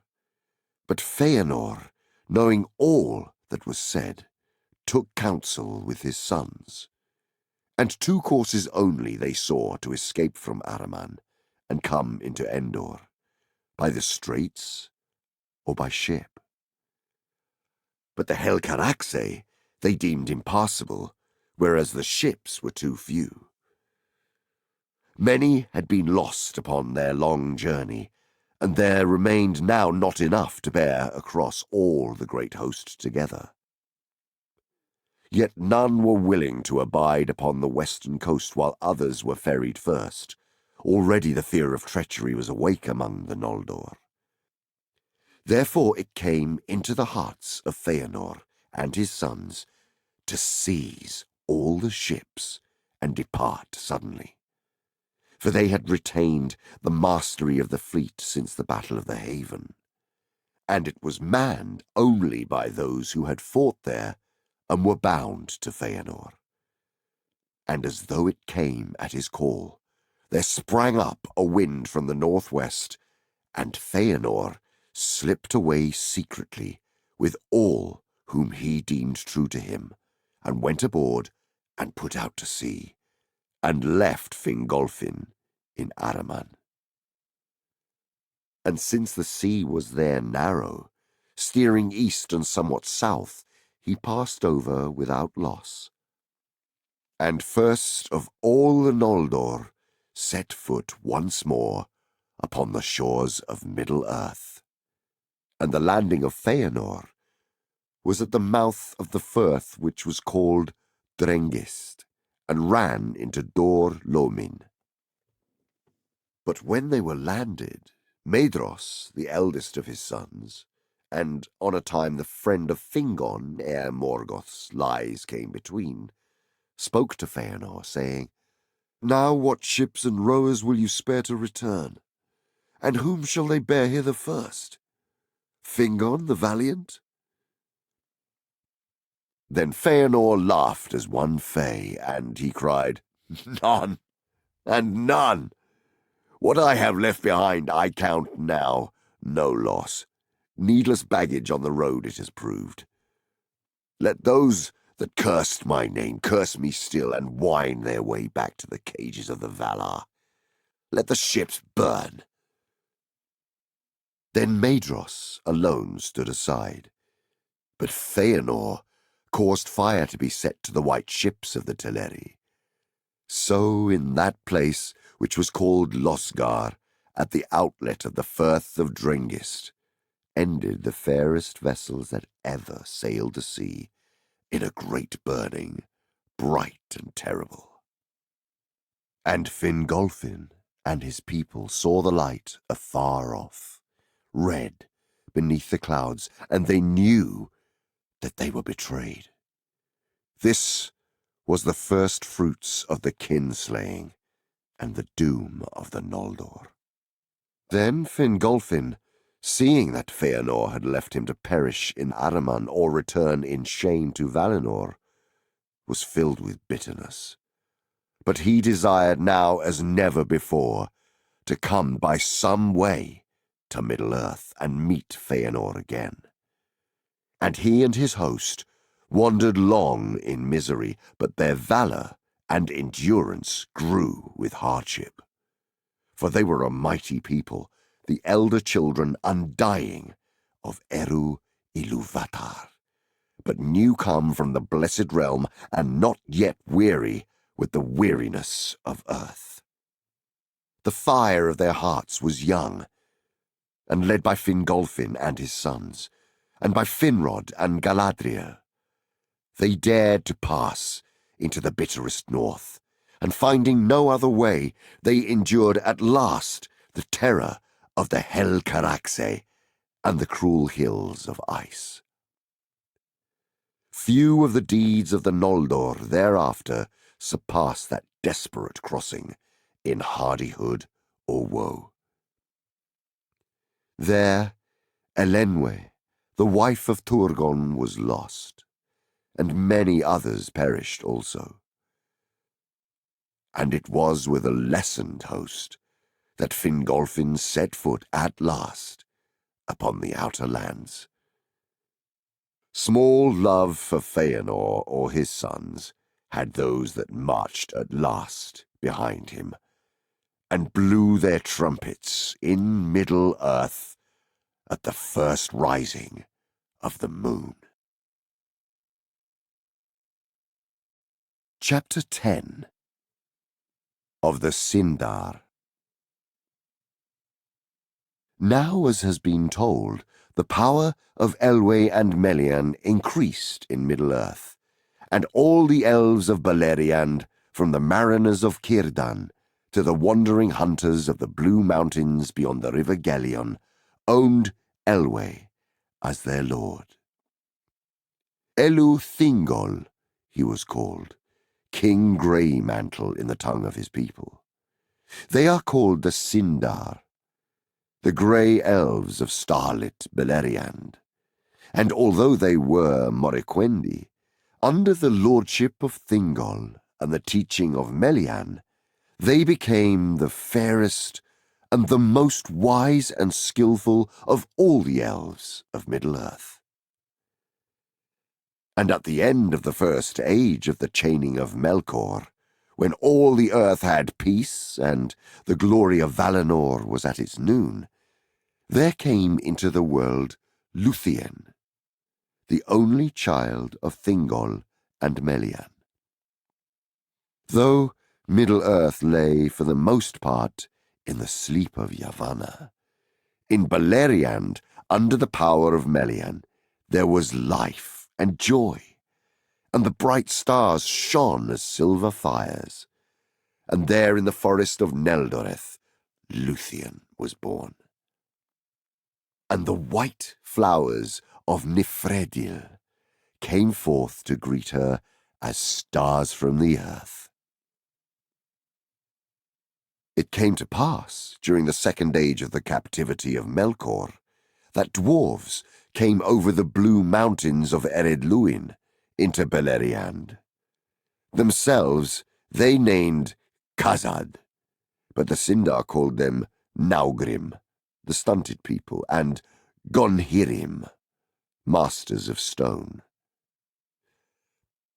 But Fëanor, knowing all that was said, took counsel with his sons, and two courses only they saw to escape from Araman and come into Endor, by the straits or by ship. But the Helcaraxe they deemed impassable, whereas the ships were too few. Many had been lost upon their long journey, and there remained now not enough to bear across all the great host together. Yet none were willing to abide upon the western coast while others were ferried first. Already the fear of treachery was awake among the Noldor. Therefore it came into the hearts of Fëanor and his sons to seize all the ships and depart suddenly. For they had retained the mastery of the fleet since the Battle of the Haven, and it was manned only by those who had fought there and were bound to Fëanor. And as though it came at his call, there sprang up a wind from the northwest, and Fëanor slipped away secretly with all whom he deemed true to him, and went aboard and put out to sea, and left Fingolfin in Araman. And since the sea was there narrow, steering east and somewhat south, he passed over without loss. And first of all the Noldor set foot once more upon the shores of Middle-earth. And the landing of Fëanor was at the mouth of the firth which was called Drengist, and ran into Dor Lomin. But when they were landed, Maedhros, the eldest of his sons, and on a time the friend of Fingon, ere Morgoth's lies came between, spoke to Fëanor, saying, Now what ships and rowers will you spare to return? And whom shall they bear hither first? Fingon the valiant? Then Fëanor laughed as one fey, and he cried, None, and none. What I have left behind I count now no loss. Needless baggage on the road it has proved. Let those that cursed my name curse me still, and whine their way back to the cages of the Valar. Let the ships burn. Then Maedhros alone stood aside, but Fëanor caused fire to be set to the white ships of the Teleri. So in that place, which was called Losgar, at the outlet of the Firth of Drengist, ended the fairest vessels that ever sailed the sea, in a great burning, bright and terrible. And Fingolfin and his people saw the light afar off, red beneath the clouds, and they knew that they were betrayed. This was the first fruits of the kinslaying and the doom of the Noldor. Then Fingolfin, seeing that Fëanor had left him to perish in Araman or return in shame to Valinor, was filled with bitterness. But he desired now as never before to come by some way to Middle-earth and meet Fëanor again. And he and his host wandered long in misery, but their valor and endurance grew with hardship. For they were a mighty people, the elder children undying of Eru Ilúvatar, but new come from the blessed realm and not yet weary with the weariness of earth. The fire of their hearts was young, and led by Fingolfin and his sons, and by Finrod and Galadriel. They dared to pass into the bitterest north, and finding no other way, they endured at last the terror of the Helcaraxe and the cruel hills of ice. Few of the deeds of the Noldor thereafter surpassed that desperate crossing in hardihood or woe. There, Elenwe, the wife of Turgon, was lost, and many others perished also. And it was with a lessened host that Fingolfin set foot at last upon the outer lands. Small love for Fëanor or his sons had those that marched at last behind him, and blew their trumpets in Middle-earth at the first rising of the moon. Chapter 10 of the Sindar. Now, as has been told, the power of Elwë and Melian increased in Middle-earth, and all the elves of Beleriand, from the mariners of Círdan to the wandering hunters of the blue mountains beyond the river Gelion, owned Elwë as their lord. Elu Thingol, he was called, King Greymantle in the tongue of his people. They are called the Sindar, the grey elves of starlit Beleriand, and although they were Moriquendi, under the lordship of Thingol and the teaching of Melian, they became the fairest and the most wise and skillful of all the elves of Middle-earth. And at the end of the first age of the chaining of Melkor, when all the earth had peace and the glory of Valinor was at its noon, there came into the world Luthien, the only child of Thingol and Melian. though Middle-earth lay for the most part in the sleep of Yavanna. In Beleriand, under the power of Melian, there was life and joy, and the bright stars shone as silver fires. And there in the forest of Neldoreth, Luthien was born. And the white flowers of Nifredil came forth to greet her as stars from the earth. It came to pass, during the second age of the captivity of Melkor, that dwarves came over the blue mountains of Eredluin into Beleriand. Themselves they named Khazad, but the Sindar called them Naugrim, the stunted people, and Gonhirim, masters of stone.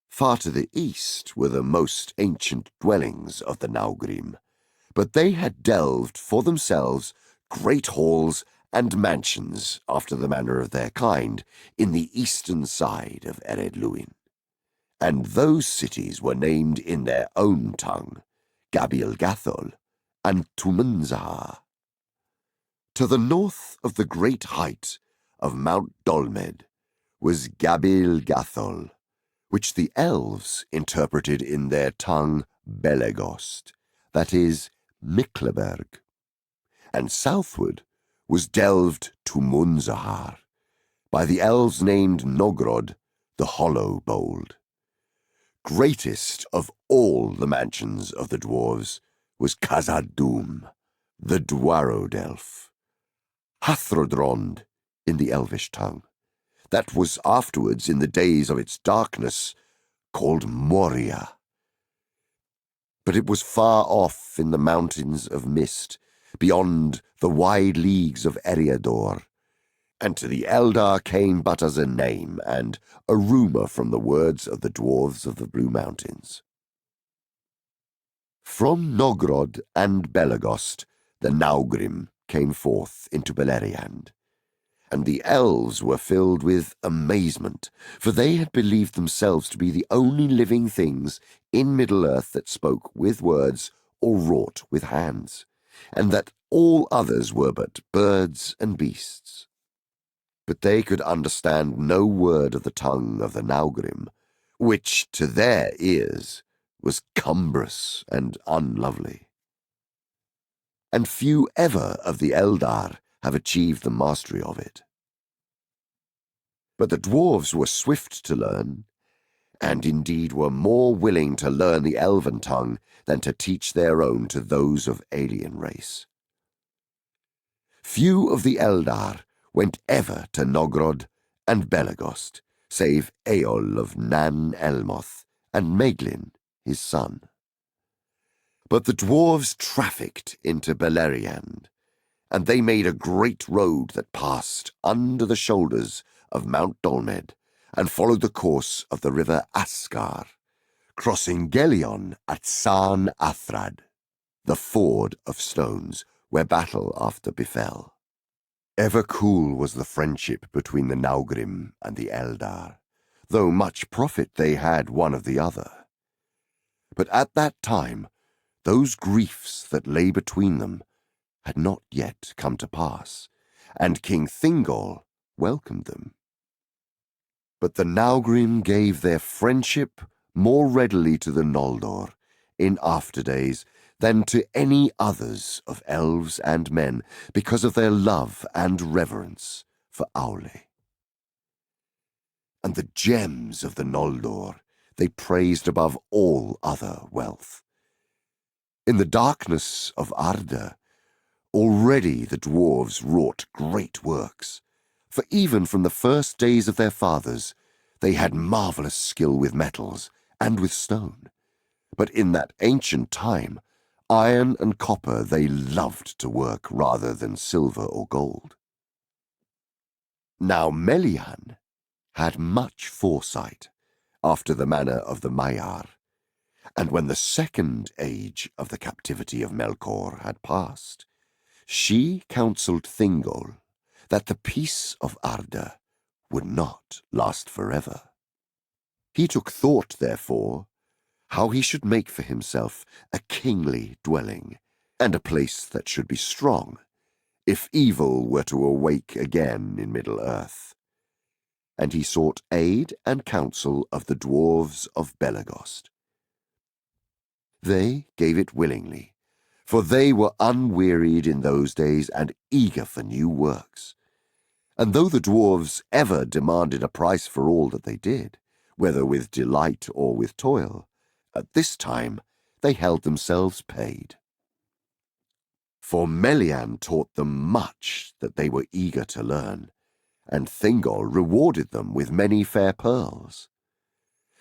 Far to the east were the most ancient dwellings of the Naugrim, but they had delved for themselves great halls and mansions after the manner of their kind in the eastern side of Eredluin. And those cities were named in their own tongue, Gabil-Gathol and Tumunzahar. To the north of the great height of Mount Dolmed was Gabil-Gathol, which the Elves interpreted in their tongue Belegost, that is, Miklaberg. And southward was delved Tumunzahar, by the Elves named Nogrod, the Hollow-Bold. Greatest of all the mansions of the dwarves was Khazad-dûm, the Dwarodelf, Hathrodrond in the Elvish tongue, that was afterwards, in the days of its darkness, called Moria. But it was far off in the mountains of mist, beyond the wide leagues of Eriador, and to the Eldar came but as a name and a rumour from the words of the dwarves of the Blue Mountains. From Nogrod and Belegost the Naugrim came forth into Beleriand, and the Elves were filled with amazement, for they had believed themselves to be the only living things in Middle-earth that spoke with words or wrought with hands, and that all others were but birds and beasts. But they could understand no word of the tongue of the Naugrim, which to their ears was cumbrous and unlovely. And few ever of the Eldar have achieved the mastery of it. But the dwarves were swift to learn, and indeed were more willing to learn the Elven tongue than to teach their own to those of alien race. Few of the Eldar went ever to Nogrod and Belegost, save Eol of Nan Elmoth and Maeglin, his son. But the dwarves trafficked into Beleriand, and they made a great road that passed under the shoulders of Mount Dolmed and followed the course of the river Ascar, crossing Gelion at San Athrad, the ford of stones, where battle after befell. Ever cool was the friendship between the Naugrim and the Eldar, though much profit they had one of the other. But at that time, those griefs that lay between them had not yet come to pass, and King Thingol welcomed them. But the Naugrim gave their friendship more readily to the Noldor in after days than to any others of elves and men, because of their love and reverence for Aulë. And the gems of the Noldor they praised above all other wealth. In the darkness of Arda, already the dwarves wrought great works, for even from the first days of their fathers they had marvellous skill with metals and with stone. But in that ancient time, iron and copper they loved to work rather than silver or gold. Now Melian had much foresight, after the manner of the Maiar, and when the second age of the captivity of Melkor had passed, she counselled Thingol that the peace of Arda would not last forever. He took thought, therefore, how he should make for himself a kingly dwelling, and a place that should be strong, if evil were to awake again in Middle-earth. And he sought aid and counsel of the dwarves of Belegost. They gave it willingly, for they were unwearied in those days and eager for new works. And though the dwarves ever demanded a price for all that they did, whether with delight or with toil, at this time they held themselves paid. For Melian taught them much that they were eager to learn, and Thingol rewarded them with many fair pearls.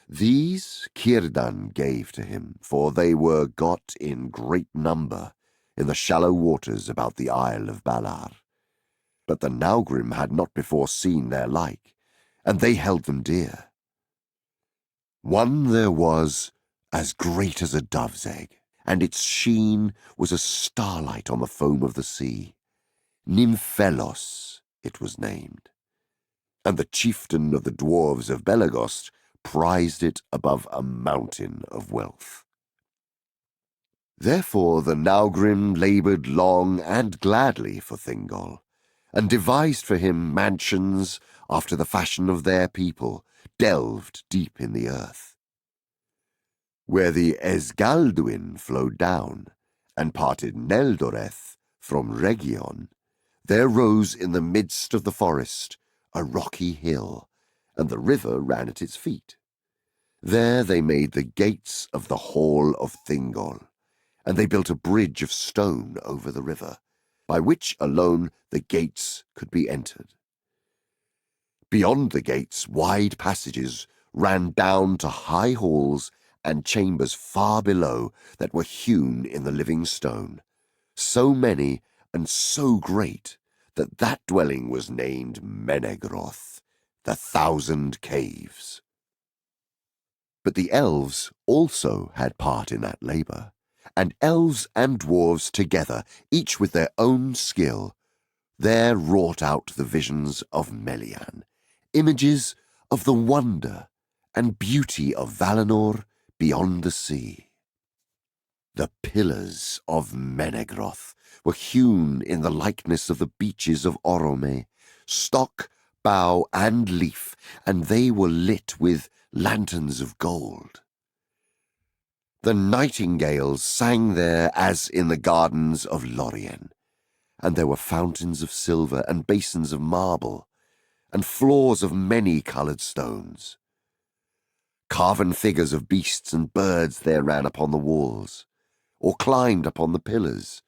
These Círdan gave to him, for they were got in great number in the shallow waters about the Isle of Balar. But the Naugrim had not before seen their like, and they held them dear. One there was as great as a dove's egg, and its sheen was as starlight on the foam of the sea. Nymphelos it was named, and the chieftain of the dwarves of Belegost prized it above a mountain of wealth. Therefore the Naugrim laboured long and gladly for Thingol, and devised for him mansions after the fashion of their people, delved deep in the earth. Where the Esgaldwin flowed down, and parted Neldoreth from Region, there rose in the midst of the forest a rocky hill, and the river ran at its feet. There they made the gates of the hall of Thingol, and they built a bridge of stone over the river, by which alone the gates could be entered. Beyond the gates wide passages ran down to high halls and chambers far below that were hewn in the living stone, so many and so great that that dwelling was named Menegroth, the 1,000 Caves. But the elves also had part in that labour, and elves and dwarves together, each with their own skill, there wrought out the visions of Melian, images of the wonder and beauty of Valinor beyond the sea. The pillars of Menegroth were hewn in the likeness of the beeches of Orome, stock, bough, and leaf, and they were lit with lanterns of gold. The nightingales sang there as in the gardens of Lorien, and there were fountains of silver and basins of marble, and floors of many-coloured stones. Carven figures of beasts and birds there ran upon the walls, or climbed upon the pillars,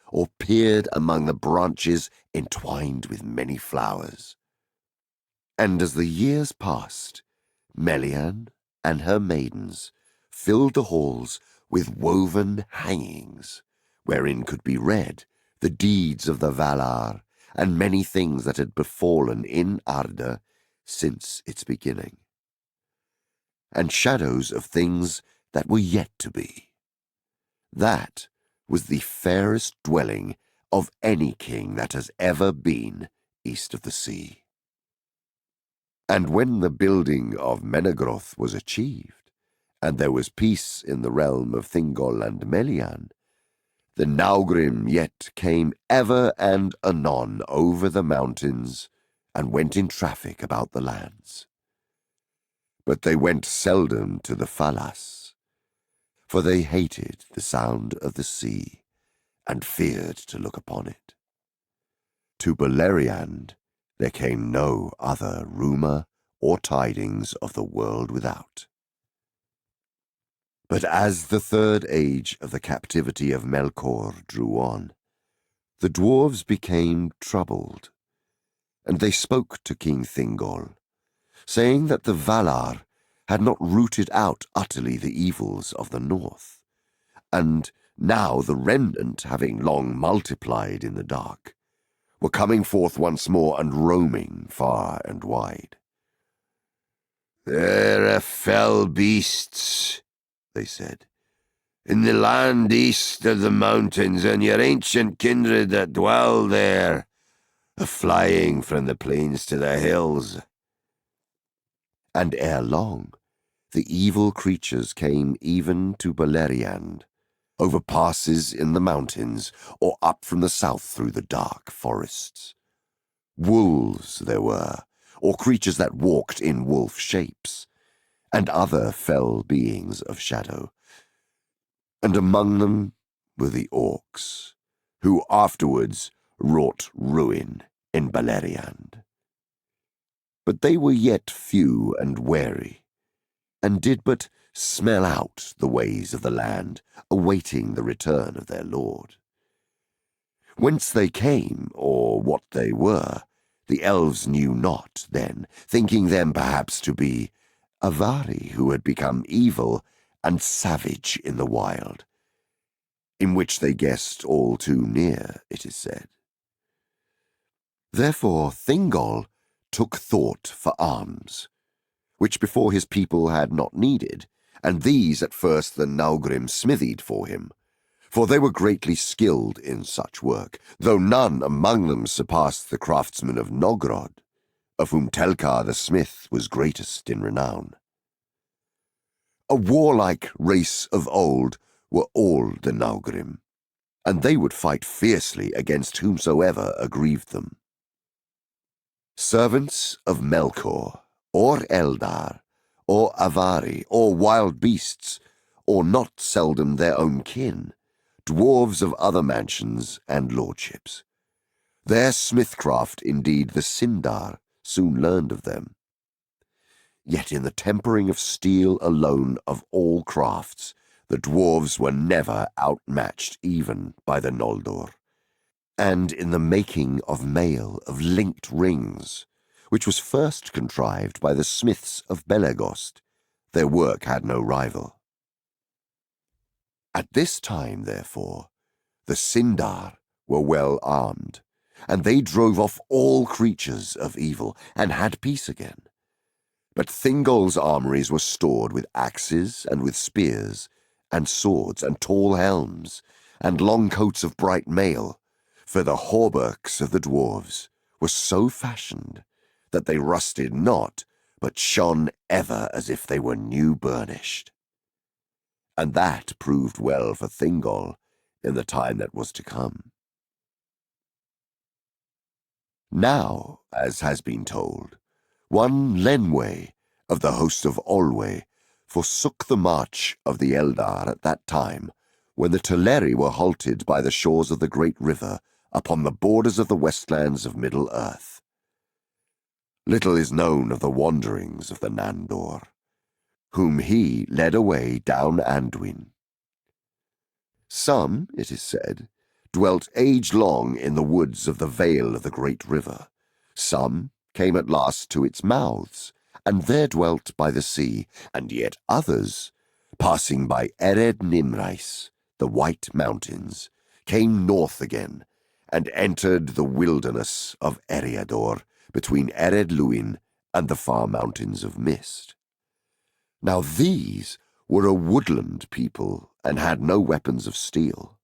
or peered among the branches entwined with many flowers. And as the years passed, Melian and her maidens filled the halls with woven hangings, wherein could be read the deeds of the Valar and many things that had befallen in Arda since its beginning, and shadows of things that were yet to be. That was the fairest dwelling of any king that has ever been east of the sea. And when the building of Menegroth was achieved, and there was peace in the realm of Thingol and Melian, the Naugrim yet came ever and anon over the mountains and went in traffic about the lands. But they went seldom to the Falas, for they hated the sound of the sea and feared to look upon it. To Beleriand there came no other rumour or tidings of the world without. But as the third age of the captivity of Melkor drew on, the dwarves became troubled, and they spoke to King Thingol, saying that the Valar had not rooted out utterly the evils of the north, and now the remnant, having long multiplied in the dark, were coming forth once more and roaming far and wide. "There are fell beasts," they said, "in the land east of the mountains, and your ancient kindred that dwell there are flying from the plains to the hills." And ere long, the evil creatures came even to Beleriand, over passes in the mountains, or up from the south through the dark forests. Wolves there were, or creatures that walked in wolf shapes, and other fell beings of shadow. And among them were the orcs, who afterwards wrought ruin in Beleriand. But they were yet few and wary, and did but smell out the ways of the land, awaiting the return of their lord. Whence they came, or what they were, the elves knew not then, thinking them perhaps to be Avari who had become evil and savage in the wild, in which they guessed all too near, it is said. Therefore Thingol took thought for arms, which before his people had not needed, and these at first the Naugrim smithied for him, for they were greatly skilled in such work, though none among them surpassed the craftsmen of Nogrod, of whom Telkar the smith was greatest in renown. A warlike race of old were all the Naugrim, and they would fight fiercely against whomsoever aggrieved them. Servants of Melkor, or Eldar, or Avari, or wild beasts, or not seldom their own kin, dwarves of other mansions and lordships. Their smithcraft, indeed, the Sindar soon learned of them. Yet in the tempering of steel alone of all crafts, the dwarves were never outmatched even by the Noldor. And in the making of mail of linked rings, which was first contrived by the smiths of Belegost, their work had no rival. At this time, therefore, the Sindar were well armed, and they drove off all creatures of evil, and had peace again. But Thingol's armories were stored with axes, and with spears, and swords, and tall helms, and long coats of bright mail, for the hauberks of the dwarves were so fashioned that they rusted not, but shone ever as if they were new burnished. And that proved well for Thingol in the time that was to come. Now, as has been told, one Lenwë of the host of Aulë forsook the march of the Eldar at that time, when the Teleri were halted by the shores of the great river upon the borders of the westlands of Middle-earth. Little is known of the wanderings of the Nandor, whom he led away down Anduin. Some, it is said, dwelt age-long in the woods of the vale of the great river. Some came at last to its mouths, and there dwelt by the sea, and yet others, passing by Ered Nimrais, the White Mountains, came north again, and entered the wilderness of Eriador, between Ered Luin and the far mountains of Mist. Now these were a woodland people, and had no weapons of steel,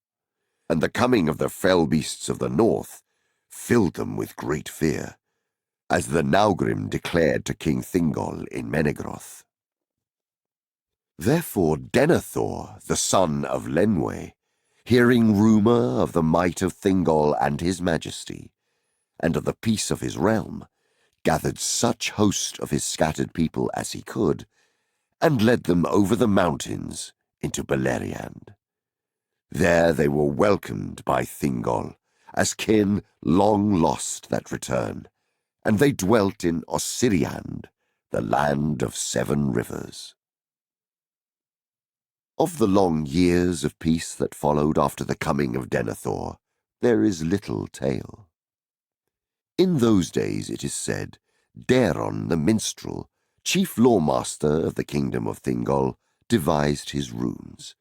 and the coming of the fell beasts of the north filled them with great fear, as the Naugrim declared to King Thingol in Menegroth. Therefore Denethor, the son of Lenwë, hearing rumour of the might of Thingol and his majesty, and of the peace of his realm, gathered such host of his scattered people as he could, and led them over the mountains into Beleriand. There they were welcomed by Thingol, as kin long lost that return, and they dwelt in Osiriand, the land of 7 rivers. Of the long years of peace that followed after the coming of Denethor, there is little tale. In those days, it is said, Daeron the minstrel, chief lawmaster of the kingdom of Thingol, devised his runes,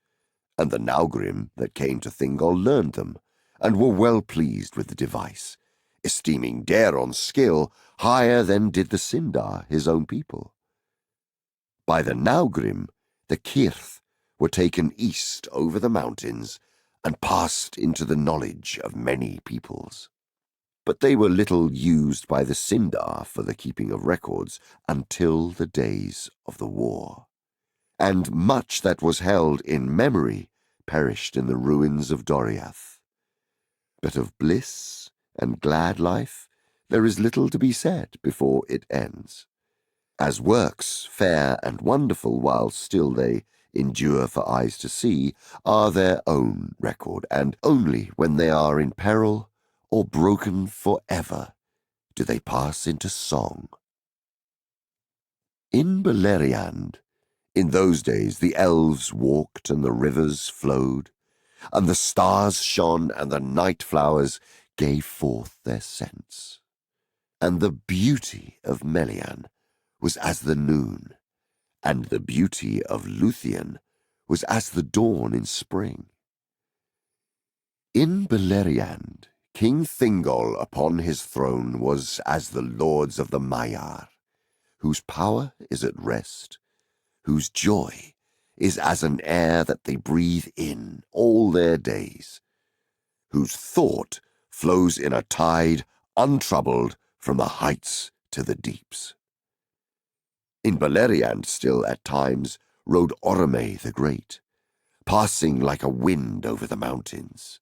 and the Naugrim that came to Thingol learned them, and were well pleased with the device, esteeming Daeron's skill higher than did the Sindar, his own people. By the Naugrim, the Cirth were taken east over the mountains, and passed into the knowledge of many peoples. But they were little used by the Sindar for the keeping of records until the days of the war. and much that was held in memory perished in the ruins of Doriath. But of bliss and glad life there is little to be said before it ends. As works fair and wonderful while still they endure for eyes to see are their own record, and only when they are in peril or broken forever do they pass into song. In Beleriand, in those days the elves walked and the rivers flowed, and the stars shone and the night flowers gave forth their scents. And the beauty of Melian was as the noon, and the beauty of Luthien was as the dawn in spring. In Beleriand, King Thingol upon his throne was as the lords of the Maiar, whose power is at rest, whose joy is as an air that they breathe in all their days, whose thought flows in a tide untroubled from the heights to the deeps. In Beleriand still at times rode Orome the Great, passing like a wind over the mountains,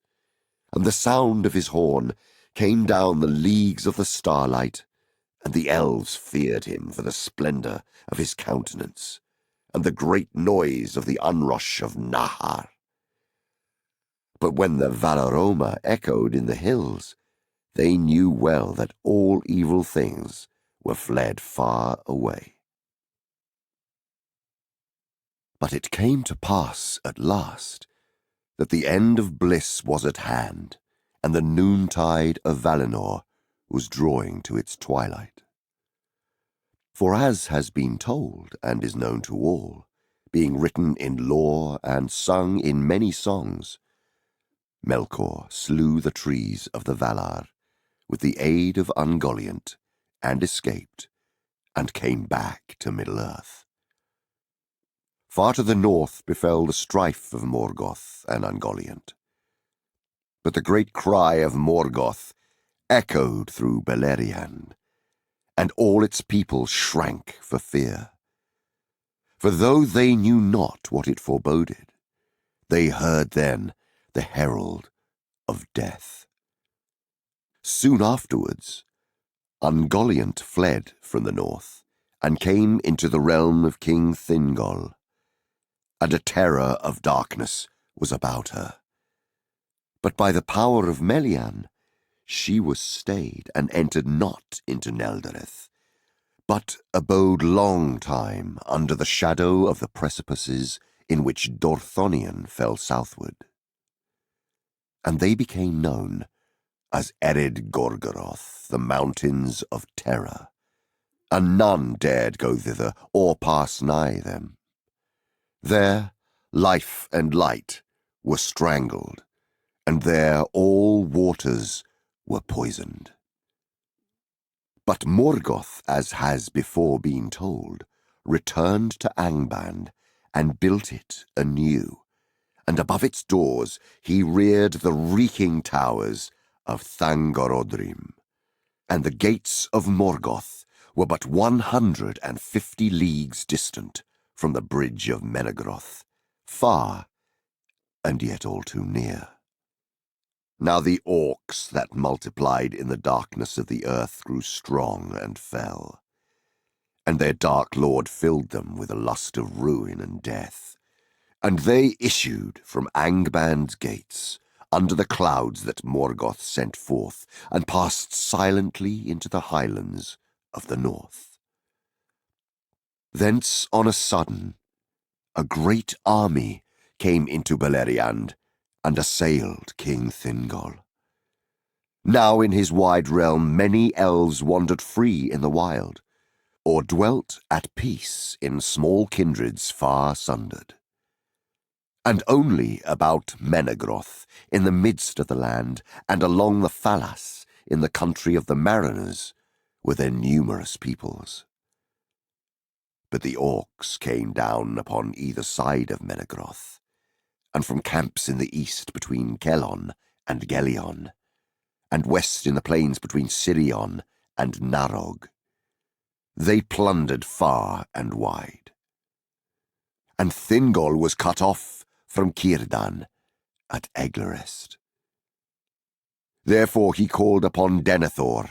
and the sound of his horn came down the leagues of the starlight, and the elves feared him for the splendour of his countenance, and the great noise of the unrush of Nahar. But when the Valaroma echoed in the hills, they knew well that all evil things were fled far away. But it came to pass at last that the end of bliss was at hand, and the noontide of Valinor was drawing to its twilight. For as has been told and is known to all, being written in lore and sung in many songs, Melkor slew the trees of the Valar with the aid of Ungoliant, and escaped, and came back to Middle-earth. Far to the north befell the strife of Morgoth and Ungoliant. But the great cry of Morgoth echoed through Beleriand, and all its people shrank for fear. For though they knew not what it foreboded, they heard then the herald of death. Soon afterwards, Ungoliant fled from the north, and came into the realm of King Thingol, and a terror of darkness was about her. But by the power of Melian, she was stayed, and entered not into Neldereth, but abode long time under the shadow of the precipices in which Dorthonion fell southward. And they became known as Ered Gorgoroth, the mountains of terror, and none dared go thither or pass nigh them. There life and light were strangled, and there all waters were poisoned. But Morgoth, as has before been told, returned to Angband and built it anew, and above its doors he reared the reeking towers of Thangorodrim, and the gates of Morgoth were but 150 leagues distant from the bridge of Menegroth, far and yet all too near. Now the orcs that multiplied in the darkness of the earth grew strong and fell, and their dark lord filled them with a lust of ruin and death, and they issued from Angband's gates under the clouds that Morgoth sent forth, and passed silently into the highlands of the north. Thence on a sudden a great army came into Beleriand, and assailed King Thingol. Now in his wide realm many elves wandered free in the wild, or dwelt at peace in small kindreds far sundered. And only about Menegroth, in the midst of the land, and along the Falas, in the country of the mariners, were there numerous peoples. But the orcs came down upon either side of Menegroth, and from camps in the east between Kelon and Gelion, and west in the plains between Sirion and Narog. They plundered far and wide. and Thingol was cut off from Círdan at Eglarest. Therefore he called upon Denethor,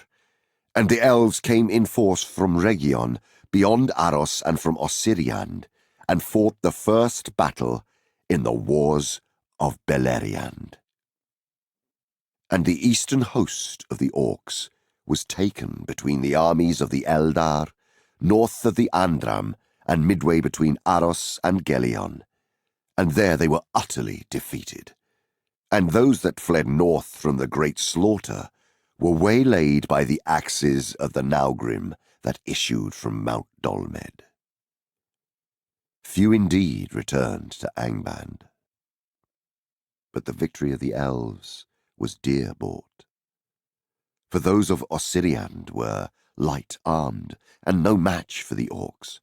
and the elves came in force from Region, beyond Aros and from Osiriand, and fought the first battle in the wars of Beleriand. And the eastern host of the Orcs was taken between the armies of the Eldar, north of the Andram, and midway between Aros and Gelion, and there they were utterly defeated. And those that fled north from the great slaughter were waylaid by the axes of the Naugrim that issued from Mount Dolmed. Few indeed returned to Angband, but the victory of the elves was dear bought. For those of Osiriand were light-armed, and no match for the Orcs,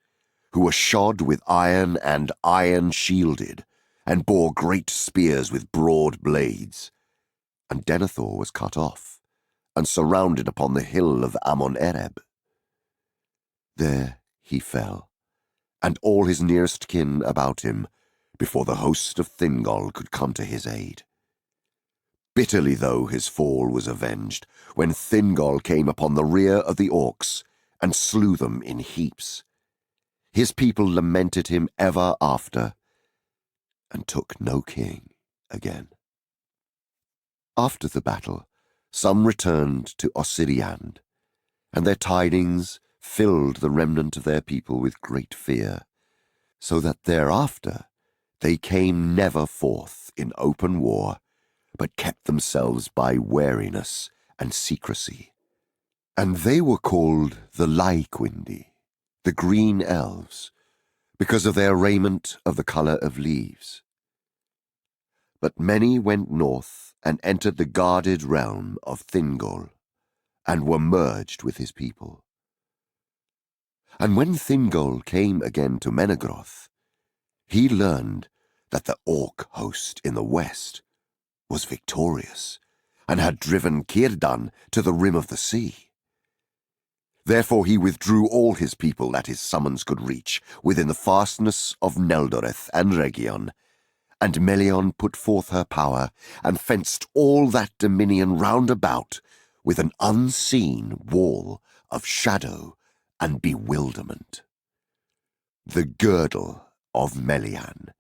who were shod with iron and iron-shielded, and bore great spears with broad blades. And Denethor was cut off, and surrounded upon the hill of Amon-Ereb. There he fell, and all his nearest kin about him, before the host of Thingol could come to his aid. Bitterly though his fall was avenged, when Thingol came upon the rear of the Orcs, and slew them in heaps. His people lamented him ever after, and took no king again. After the battle, some returned to Osiriand, and their tidings filled the remnant of their people with great fear, so that thereafter they came never forth in open war, but kept themselves by wariness and secrecy. And they were called the Laiquindi, the green elves, because of their raiment of the colour of leaves. But many went north and entered the guarded realm of Thingol, and were merged with his people. And when Thingol came again to Menegroth, he learned that the Orc host in the west was victorious, and had driven Círdan to the rim of the sea. Therefore he withdrew all his people that his summons could reach within the fastness of Neldoreth and Region, and Melian put forth her power, and fenced all that dominion round about with an unseen wall of shadow and bewilderment. The girdle of Melian,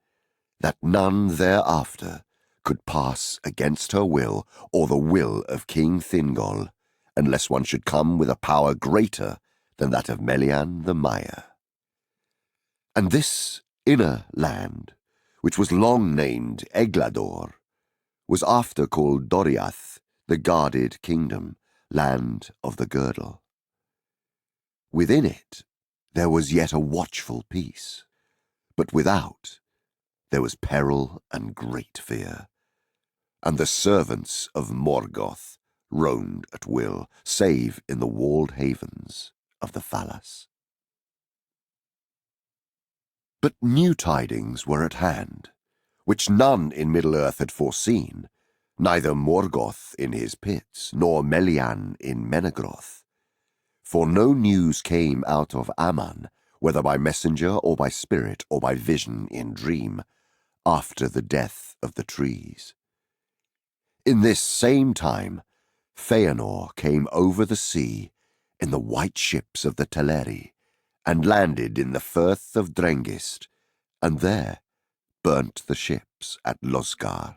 that none thereafter could pass against her will or the will of King Thingol, unless one should come with a power greater than that of Melian the Maya. And this inner land, which was long named Eglador, was after called Doriath, the guarded kingdom, land of the girdle. Within it there was yet a watchful peace, but without there was peril and great fear, and the servants of Morgoth roamed at will, save in the walled havens of the Falas. But new tidings were at hand, which none in Middle-earth had foreseen, neither Morgoth in his pits, nor Melian in Menegroth. For no news came out of Aman, whether by messenger or by spirit or by vision in dream, after the death of the trees. In this same time, Fëanor came over the sea in the white ships of the Teleri, and landed in the firth of Drengist, and there burnt the ships at Losgar.